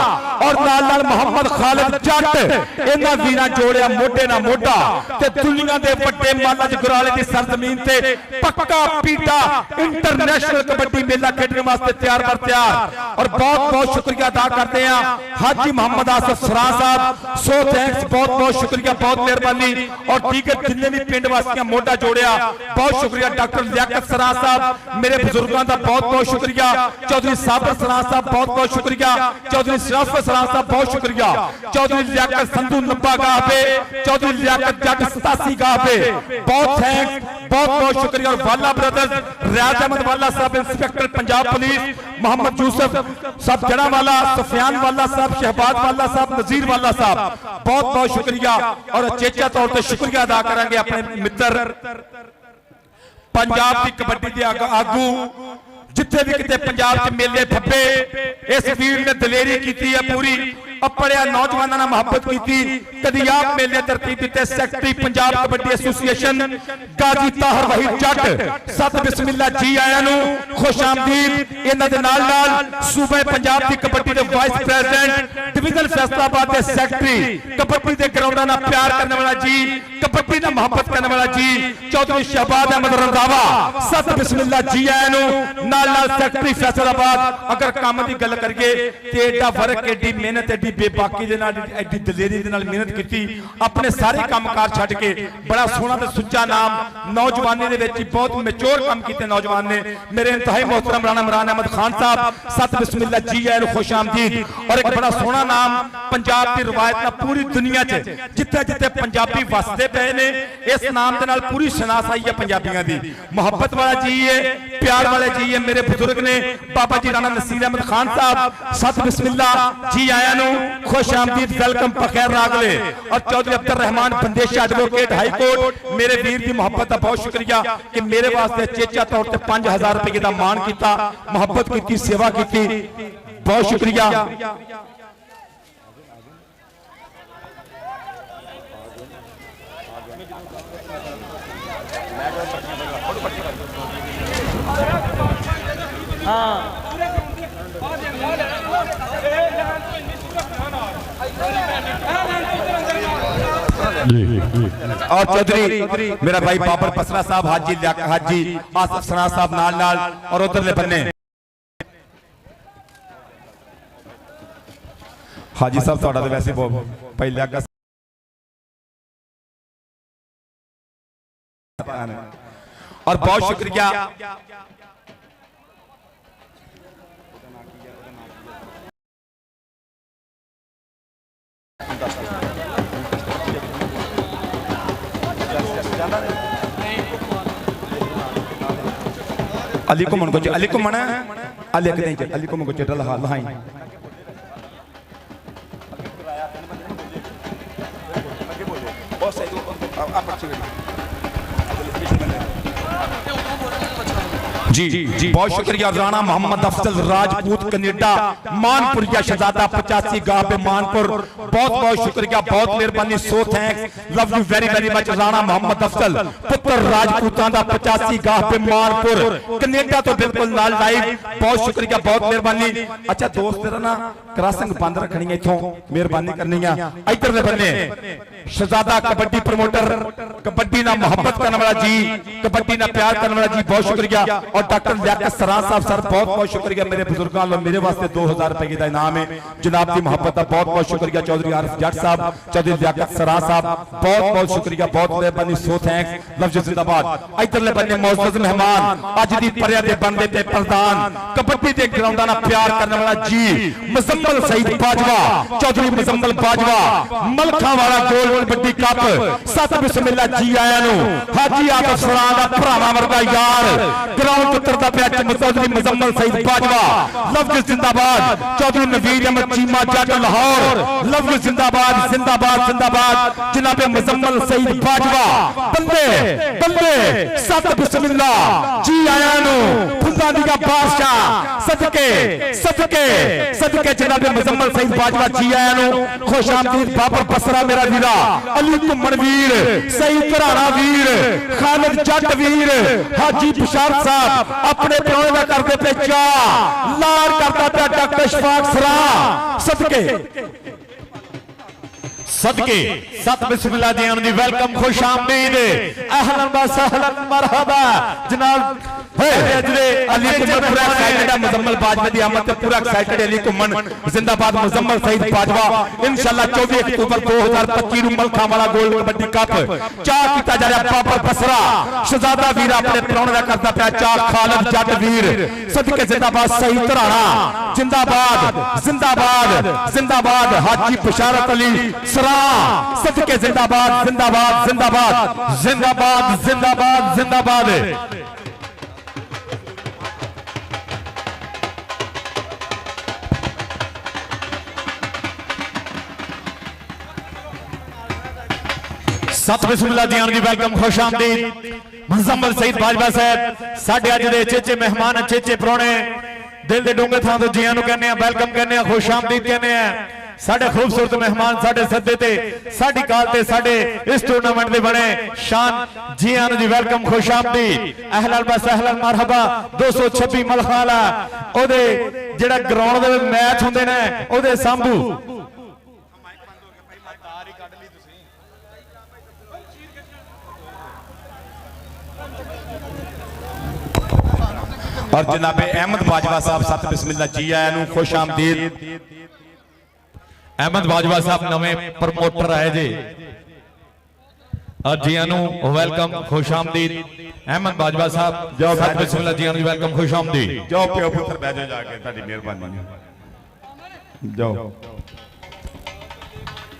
और नाल मोहम्मद खालिद जट इन्हां वीरां जोड़िया मोढे नाल मोढा ते दुनिया दे वड्डे माला च गुराले दी सरजमीन ते पक्का पीटा इंटरनेशनल कबड्डी मेला खेडने वास्ते तैयार बर तैयार और बहुत बहुत शुक्रिया अदा करते हैं हाजी मोहम्मद आसिफ सरा साहब सो थैंक्स बहुत बहुत शुक्रिया बहुत मेहरबानी और दीगर जिन्ने भी पिंड वासियां मोढा जोड़िया बहुत शुक्रिया डॉक्टर लियाकत सरा साहब मेरे बुजुर्गों का बहुत बहुत शुक्रिया चौधरी साबर सरा साहब बहुत बहुत शुक्रिया चौधरी शराफत सरा साहब बहुत शुक्रिया चौधरी लियाकत संधू नब्बा गाह पे चौधरी लियाकत जट 87 गाह पे बहुत थैंक्स बहुत बहुत शुक्रिया और वाला ब्रदर्स रियाज अहमद वाला साहब इंस्पेक्टर पंजाब पुलिस मोहम्मद यूसुफ साहब जड़ा वाला सफियान वाला साहब शहबाज वाला साहब नजीर वाला साहब बहुत बहुत शुक्रिया और अचेचा तौर पर शुक्रिया अदा करेंगे अपने मित्र पंजाब की कबड्डी के आगू जिथे भी किते पंजाब च मेले फब्बे इस वीर ने दलेरी की है पूरी अपने नौजवानों ने मुहब्बत की कदी आप मेले तरतीब दिते सैकटरी पंजाब कबड्डी एसोसीएशन गाजी ताहर वहीद जट सत बिस्मिल्ला जी आया नू खुश आमदीद इन्हां दे नाल नाल सूबे पंजाब की कबड्डी दे वाइस प्रेसिडेंट डिवीजन फैसलाबाद के सैकटरी कबड्डी के ग्राउंडां नाल प्यार करने वाला जी कबड्डी नाल मुहब्बत करने वाला जी चौधरी शहबाज अहमद रंधावा सत बिस्मिल्ला जी आया नू नाल नाल सैकटरी फैसलाबाद अगर काम की गल करिए ते एडा फर्क एडी मेहनत एडी बेबाकी दे नाल एडी दलेरी दे नाल मेहनत की अपने सारे कामकार छड्ड के बड़ा सोहना ते सुच्चा नाम नौजवानी दे विच बहुत मैच्योर काम कीते नौजवान ने मेरे इंतहाई मोहतरम राणा इमरान अहमद खान साहब सत बिस्मिल्ला जी आए खुश आमदीद और एक बड़ा सोहना नाम पंजाब की रवायत नाल पूरी दुनिया च जिथे जिथे पंजाबी वसदे पे ने इस नाम दे नाल पूरी शनास आई है पंजाबियों की मुहब्बत वाला जी है प्यार वाले जी है मेरे बुजुर्ग ने बाबा जी राणा नसीर अहमद खान साहब सत बिस्मिल्ला जी आया नू खुश आमदीद वेलकम पखैर रागले और Chaudhry Abdul Rehman Bandesha advocate high court मेरे वीर की मुहब्बत का बहुत शुक्रिया कि मेरे वास्ते चेचा तौर पर 5000 रुपए का मान किया मुहब्बत की सेवा की बहुत शुक्रिया और चौधरी मेरा भाई बाबर बसरा साहब हाजी आसिफ सरा साहब नाल नाल और उधरले बन्ने हाजी साहब थोड़ा तो वैसे पहले पाकिस्तान और बहुत शुक्रिया अली घुमन को अली घुमन अली अली घुमन को चल लहाई जी जी बहुत शुक्रिया राणा मोहम्मद अफजल राजपूत कनेडा मानपुर या शहजादा 85 गाह पे मानपुर बहुत बहुत शुक्रिया बहुत मेहरबानी so thanks love you very very much Rana Mohammad Afzal पुत्र राजपूतां दा 85 गाह पे मानपुर कनेडा तो बिल्कुल नाल लाइव बहुत शुक्रिया बहुत मेहरबानी अच्छा दोस्त तेरा ना क्रॉसिंग बंद रखनी है इथों मेहरबानी करनी है इधरले बन्ने शहजादा कबड्डी प्रमोटर कबड्डी ना मोहब्बत करने वाला जी कबड्डी ना प्यार करने वाला जी बहुत शुक्रिया और डॉक्टर लियाकत सरार साहब सर बहुत बहुत शुक्रिया मेरे बुजुर्गों वालों मेरे वास्ते 2000 रुपए का इनाम है जनाब की मोहब्बत का बहुत बहुत शुक्रिया चौधरी आरिफ जट साहब चौधरी लियाकत सरार साहब बहुत बहुत शुक्रिया बहुत मेहरबानी सो थैंक्स लव यू जिंदाबाद इधरले बन्ने मौजूद मेहमान अज दी परिया दे बनदे ते प्रधान कबड्डी दे ग्राउंडां दा प्यार करने वाला जी मुजम्मल सईद बाजवा चौधरी मुजम्मल बाजवा मलखा वाला गोल कबड्डी कप सत बिस्मिल्लाह जी आया नु हाजी आदम सरां दा भरावा वर्गा यार ग्राउंड उतरदा पिया चौधरी मुजम्मल सईद बाजवा लव यू जिंदाबाद चौधरी नवीर अहमद चीमा जट लाहौर लव यू जिंदाबाद जिंदाबाद जिंदाबाद जनाब मुजम्मल सईद बाजवा बंदे बंदे सत बिस्मिल्लाह जी आया नु फुल्ला दी बादशाह सदके सदके सदके जनाब मुजम्मल सईद बाजवा जी आया नु खुशामदीद बाबर बसरा मेरा वीरा अली घुमन वीर सईद घराना वीर खालिद जट वीर हाजी बशारत साहब अपने प्यारे का करते पे चा लार करता था डॉक्टर शफाक सरा सदके सदके सत बिस्मिल्लाह जी आन दी वेलकम खुश आमदीद अहलन व सहलन मरहबा जनाब अली घुमन पूरा एक्साइटेड है मुजम्मल बाजवा दी आमद ते पूरा एक्साइटेड अली घुमन जिंदाबाद मुजम्मल सईद बाजवा इंशाल्लाह 24 अक्टूबर 2025 ਨੂੰ ਮਲਖਾਂ ਵਾਲਾ ਗੋਲ ਕਬੱਡੀ ਕੱਪ ਚਾਹ ਕੀਤਾ ਜਾ ਰਿਹਾ ਬਾਬਰ ਬਸਰਾ ਸ਼ਹਜ਼ਾਦਾ ਵੀਰ ਆਪਣੇ ਪ੍ਰਾਹੁਣੇ ਦਾ ਕਰਦਾ ਪਿਆ ਚਾਹ ਖਾਲਿਦ ਜੱਟ ਵੀਰ ਸਦਕੇ जिंदाबाद सईद घराना जिंदाबाद जिंदाबाद जिंदाबाद हाजी बशारत अली सरा सदके जिंदाबाद जिंदाबाद जिंदाबाद जिंदाबाद जिंदाबाद जिंदाबाद सत बिस्मिल्लाह जी आन दी वेलकम खुश आमदीद मुजम्मल सईद बाजवा साहब साडे अज दे अच्छे मेहमान अच्छे प्राहुणे दिल दे डूंगे थां तो जियां नूं कहने आ वेलकम कहने आ खुश आमदीद कहने आ साडे खूबसूरत मेहमान साडे सद्दे ते साडी काल ते साडे इस टूर्नामेंट दे बने शान जियां नूं जी वेलकम खुश आमदीद अहलन व सहलन मरहबा 226 मलखाला ओदे जेड़ा ग्राउंड दे मैच हुंदे ने ओदे सांभू और जनाब अहमद बाजवा साहब सत बिस्मिल्लाह जी आया नु खुश आमदीद अहमद बाजवा साहब नवे प्रमोटर आए जे और जी आनू वेलकम खुश आमदीद अहमद बाजवा साहब जाओ सत बिस्मिल्लाह जी आनू वेलकम खुश आमदीद जाओ प्यो पुत्र बैठ जाओ जाके ताड़ी मेहरबानी जाओ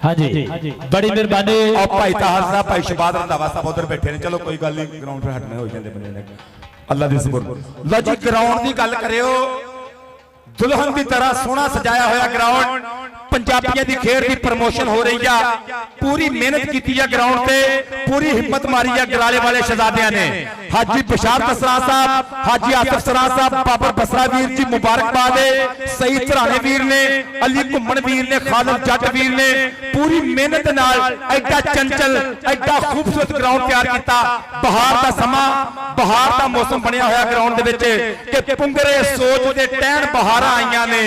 हाँ जी बड़ी मेहरबानी और भाई ताहर साहब भाई शबाद रंधावा साहब उधर बैठे ने चलो कोई गल नहीं ग्राउंड पे हटने हो जाते बंदे ने अल्लाह दी सुबह लो जी ग्राउंड की गल करियो दुल्हन की तरह सोहना सजाया होया ग्राउंड पंजाबियों की खेड की प्रमोशन हो रही है पूरी मेहनत की है ग्राउंड से पूरी हिम्मत मारी है गराले वाले शहजादियां ने हाजी बशारत सरा साहब हाजी आसिफ सरा साहब बाबर बसरा वीर जी मुबारकबाद है सईद घराने वीर ने अली घुमन वीर ने खालिद जट वीर ने पूरी मेहनत नाल एडा चंचल एडा खूबसूरत ग्राउंड तैयार किया बहार का समा बहार का मौसम बनया होया ग्राउंड दे विच कि पुंगरे सोच के टहन बहारां आईयां ने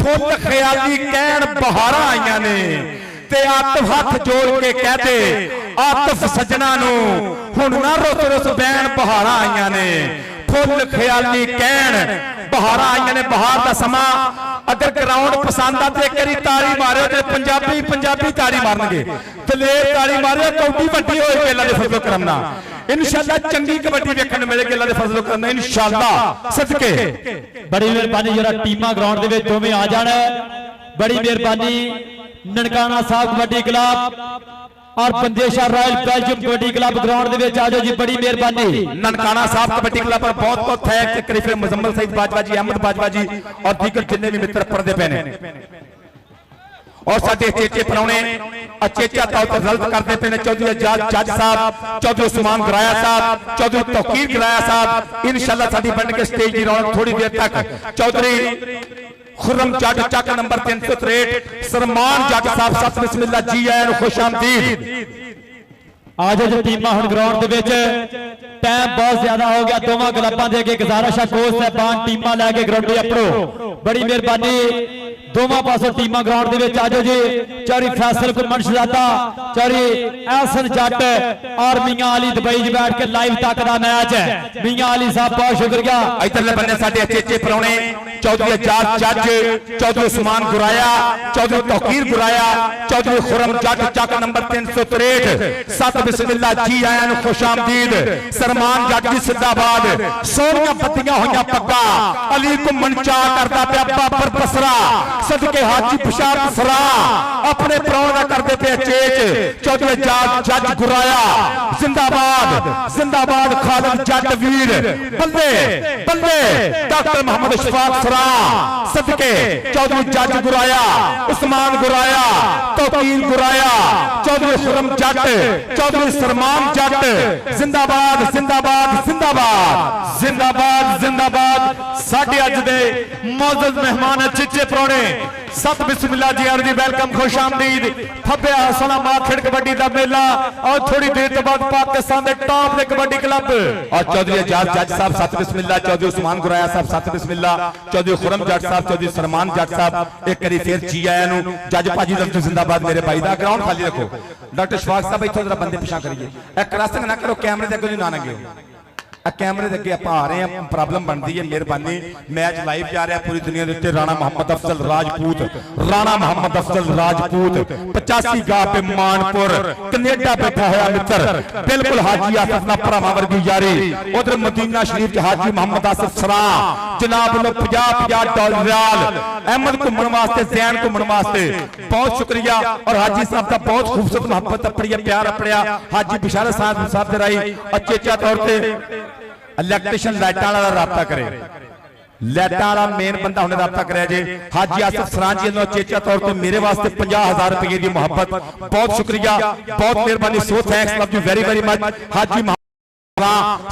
फुल ख्याली कहन बहारां आईयां ने ते आतिफ हथ जोड़ के कहते आतिफ सजना नू हुण ना रुस रुस बैन बहारां आईयां ने फुल ख्याली कहन बहारां आईयां ने बहार दा समा अगर ग्राउंड पसंद आते करी तारी मारो तो पंजाबी पंजाबी तारी मारनगे ते ਦਲੇਰ ਤਾਲੀ ਮਾਰਿਓ ਕੌਡੀ ਵੱਡੀ ਹੋਏ ਅੱਲਾ ਦੇ ਫਜ਼ਲ ਕਰਮ ਨਾਲ इंशाअल्लाह चंगी कबड्डी देखने मिलेगी अल्लाह दे फजल करम नाल इंशाअल्लाह सदके बड़ी मेहरबानी जरा टीमां ग्राउंड दे विच दोवें आ जाना बड़ी मेहरबानी ननकाना साहब कबड्डी क्लब और Bandesha royal Belgium kabaddi club ground दे विच आ जाओ जी बड़ी मेहरबानी ननकाना साहब कबड्डी क्लब पर बहुत बहुत थैंक्स करीब मुजम्मल सईद बाजवा जी अहमद बाजवा जी और दीगर जिन्ने भी मित्र पर्दे पे ने और साडे चेचे परौने अचेचा तौर पर रल्त करते पे ने चौधरी आजाद जज साहब चौधरी उस्मान गराया साहब चौधरी तौकीर गराया साहब इंशाअल्लाह साडी बन के स्टेज की रौनक थोड़ी देर तक चौधरी खुर्रम जट चक नंबर 363 सरमान जट साहब सत बिस्मिल्लाह जी आए खुशामदीद आ जाओ जी टीमां हुण ग्राउंड दे विच टाइम बहुत ज्यादा हो गया दोवां क्लबां दे अगे गुजारिश है कोच साहबान टीमां लैके ग्राउंड अपनो बड़ी मेहरबानी दोवां पासों टीमां ग्राउंड दे विच आ जाओ जी चौधरी फैसल गुरमन शहजादा चौधरी एहसन जट और मियां अली दुबई च बैठ के लाइव तक दा मैच है मियां अली साहब बहुत शुक्रिया इधरले बन्ने साडे अचेचे परौने चौधरी आजाद जज चौधरी उस्मान गुराया चौधरी तौकीर गुराया चौधरी खुर्रम जट चक नंबर 363 सत बिस्मिल्लाह जी आयन खुशामदीद सरमान जट जी जिंदाबाद सोनिया बत्तियां होइयां पग्गा अली घुमन चा करदा पिया बाबर बसरा सदके हाजी बशारत सरा अपने परौना करदे पे चेच चौधरी आजाद जज गुराया जिंदाबाद जिंदाबाद खालिद जट वीर बल्ले बल्ले डॉक्टर मोहम्मद इशफाक सरा सदके चौधरी जज गुराया उस्मान गुराया तौकीर गुराया चौधरी खुर्रम जट चौधरी सरमान जट जिंदाबाद जिंदाबाद जिंदाबाद जिंदाबाद जिंदाबाद साडे अज दे मौजूद मेहमान चेचे परौने सत बिस्मिल्लाह जी आर जी वेलकम खुशामदीद फब्बे सलामात खेड कबड्डी दा मेला और थोड़ी देर तो बाद पाकिस्तान दे टॉप दे कबड्डी क्लब और चौधरी आजाद जज साहब सत बिस्मिल्लाह चौधरी उस्मान गुराया साहब सत बिस्मिल्लाह चौधरी खुर्रम जट साहब चौधरी सरमान जट साहब एक करी फिर जी आया नु जज भाजी दफ्तर जिंदाबाद मेरे भाई दा ग्राउंड खाली रखो डॉक्टर शफाक साहब इथों जरा बंदे पिछा करिए ए क्रॉसिंग ना करो कैमरे दे अगे ना लगे कैमरे अगे आप आ रहे हैं प्रॉब्लम बनती है मेहरबानी मैच लाइव जा रहा है पूरी दुनिया के उत्ते राणा मोहम्मद अफजल राजपूत 85 गाह पे मानपुर कनेडा बैठा हुआ मित्र बिल्कुल हाजी आसिफ ना भरावां वर्गी यारी उधर मदीना शरीफ च हाजी मोहम्मद आसिफ सरा जनाब नो 50 डॉलर रियाल अहमद घूमन वास्ते जैन घूमन वास्ते बहुत शुक्रिया और हाजी साहब का बहुत खूबसूरत मोहब्बत अपनी प्यार अपनिया हाजी बिशारत साहब दे राही अचेचा तौर पर इलेक्ट्रीशियन लाइटां वाला राबता करे लाइटां वाला मेन बंदा हुणे राबता करे जे हाजी आसिफ सरांजी नो चेचा तौर पे मेरे वास्ते 50,000 रुपए की मोहब्बत बहुत शुक्रिया बहुत मेहरबानी so thanks love you very very much Haji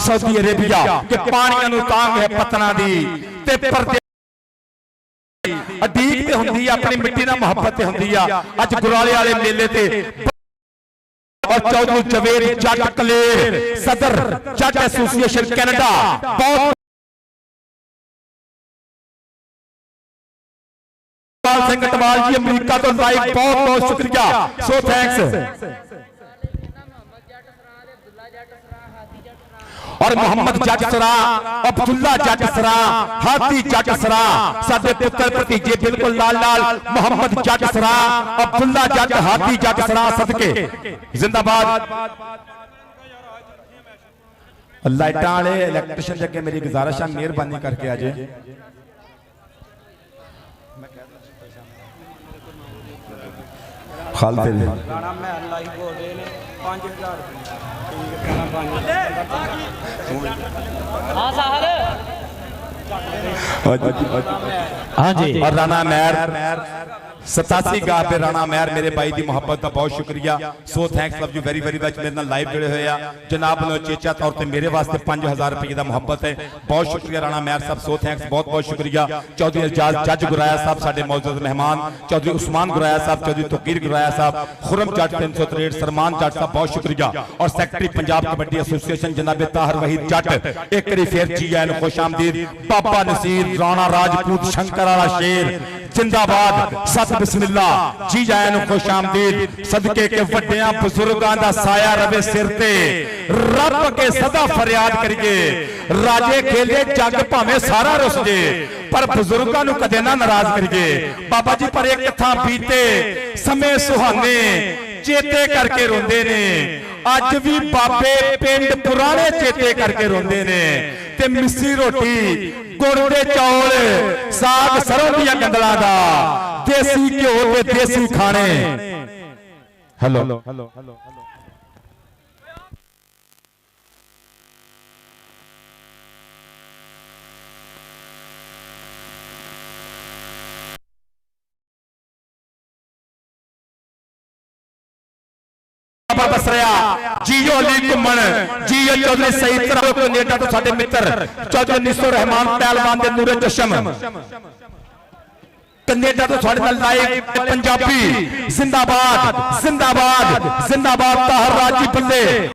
Saudi Arabia के पानियां नु तांग है पतना दी ते परदे अदीक ते हुंदी अपनी मिट्टी नाल मोहब्बत ते हुंदी आ अज गुराले वाले मेले ते और चौधरी जवेद जट कलेर सदर जट एसोसिएशन कनाडा बहुत सिंह टवाल जी अमेरिका तो लाइव बहुत बहुत शुक्रिया सो थैंक्स और मोहम्मद जट सरा अब्दुल्ला जट सरा हाथी जट सरा साडे पुत्र भतीजे बिल्कुल लाल लाल मोहम्मद जट सरा अब्दुल्ला जट हाथी जट सरा सदके जिंदाबाद लाइटां वाले इलेक्ट्रीशियन जगे मेरी गुजारिश है मेहरबानी करके आजे खालते राणा महल लाइव बोल रहे ने 5000 हाँ साहब हाँ जी और राणा महर 87 गाह पे राणा महर मेरे भाई की मोहब्बत का बहुत शुक्रिया so thanks love you very very much मेरे नाल लाइव जुड़े हुए आ जनाब नो चेचा तौर पे मेरे वास्ते 5000 रुपए की मोहब्बत है बहुत शुक्रिया राणा महर साहब सो थैंक्स बहुत बहुत शुक्रिया चौधरी आजाद जज गुराया साहब साडे मौजूद मेहमान चौधरी उस्मान गुराया साहब चौधरी तौकीर गुराया साहब खुर्रम जट 363 सरमान जट साहब बहुत शुक्रिया और सेक्रेटरी पंजाब कबड्डी एसोसिएशन जनाब ताहिर वहीद जट एक करी फिर जी आए खुशामदीद बाबा नसीर राणा राजपूत शंकर वाला शेर जिंदाबाद सत बिस्मिल्लाह जी जाए खुशामदीद सदके के वड्डियां बुजुर्गां दा साया रवे सिर ते रब के सदा फरियाद करिए राजे खेले जग भावें सारा रुस जे पर बुजुर्गां नूं कदे ना नाराज करिए बाबा जी पर एक थां बीते समय सुहाने ਚੇਤੇ ਕਰਕੇ ਰੋਂਦੇ ਨੇ। ਅੱਜ ਵੀ ਬਾਬੇ ਪਿੰਡ ਪੁਰਾਣੇ ਚੇਤੇ ਕਰਕੇ ਰੋਂਦੇ ਨੇ। ਤੇ ਮਿੱਸੀ ਰੋਟੀ, ਗੁੜ ਦੇ ਚੌਲ, ਸਾਗ ਸਰੋਂ ਦੀਆਂ ਗੰਦਲਾਂ ਦਾ, ਦੇਸੀ ਘਿਓ ਤੇ ਦੇਸੀ ਖਾਣੇ। ਹੈਲੋ ਬਸਰਿਆ ਜੀਓ ਅਲੀ ਘੁੰਮਣ, ਜੀਓ ਚੌਧਰੀ ਸਈਦ ਤਰ੍ਹਾਂ ਕੈਨੇਡਾ ਤੋਂ ਸਾਡੇ ਮਿੱਤਰ ਚੌਧਰੀ ਨਿਸੋ ਰਹਿਮਾਨ ਪਹਿਲਵਾਨ ਦੇ ਨੂਰੇ ਚਸ਼ਮ ਕੈਨੇਡਾ ਤੋਂ ਸਾਡੇ ਨਾਲ ਲਾਈਵ ਪੰਜਾਬੀ ਜ਼ਿੰਦਾਬਾਦ ਜ਼ਿੰਦਾਬਾਦ ਜ਼ਿੰਦਾਬਾਦ ਤਾਹਰ ਰਾਜੀ ਬੱਲੇ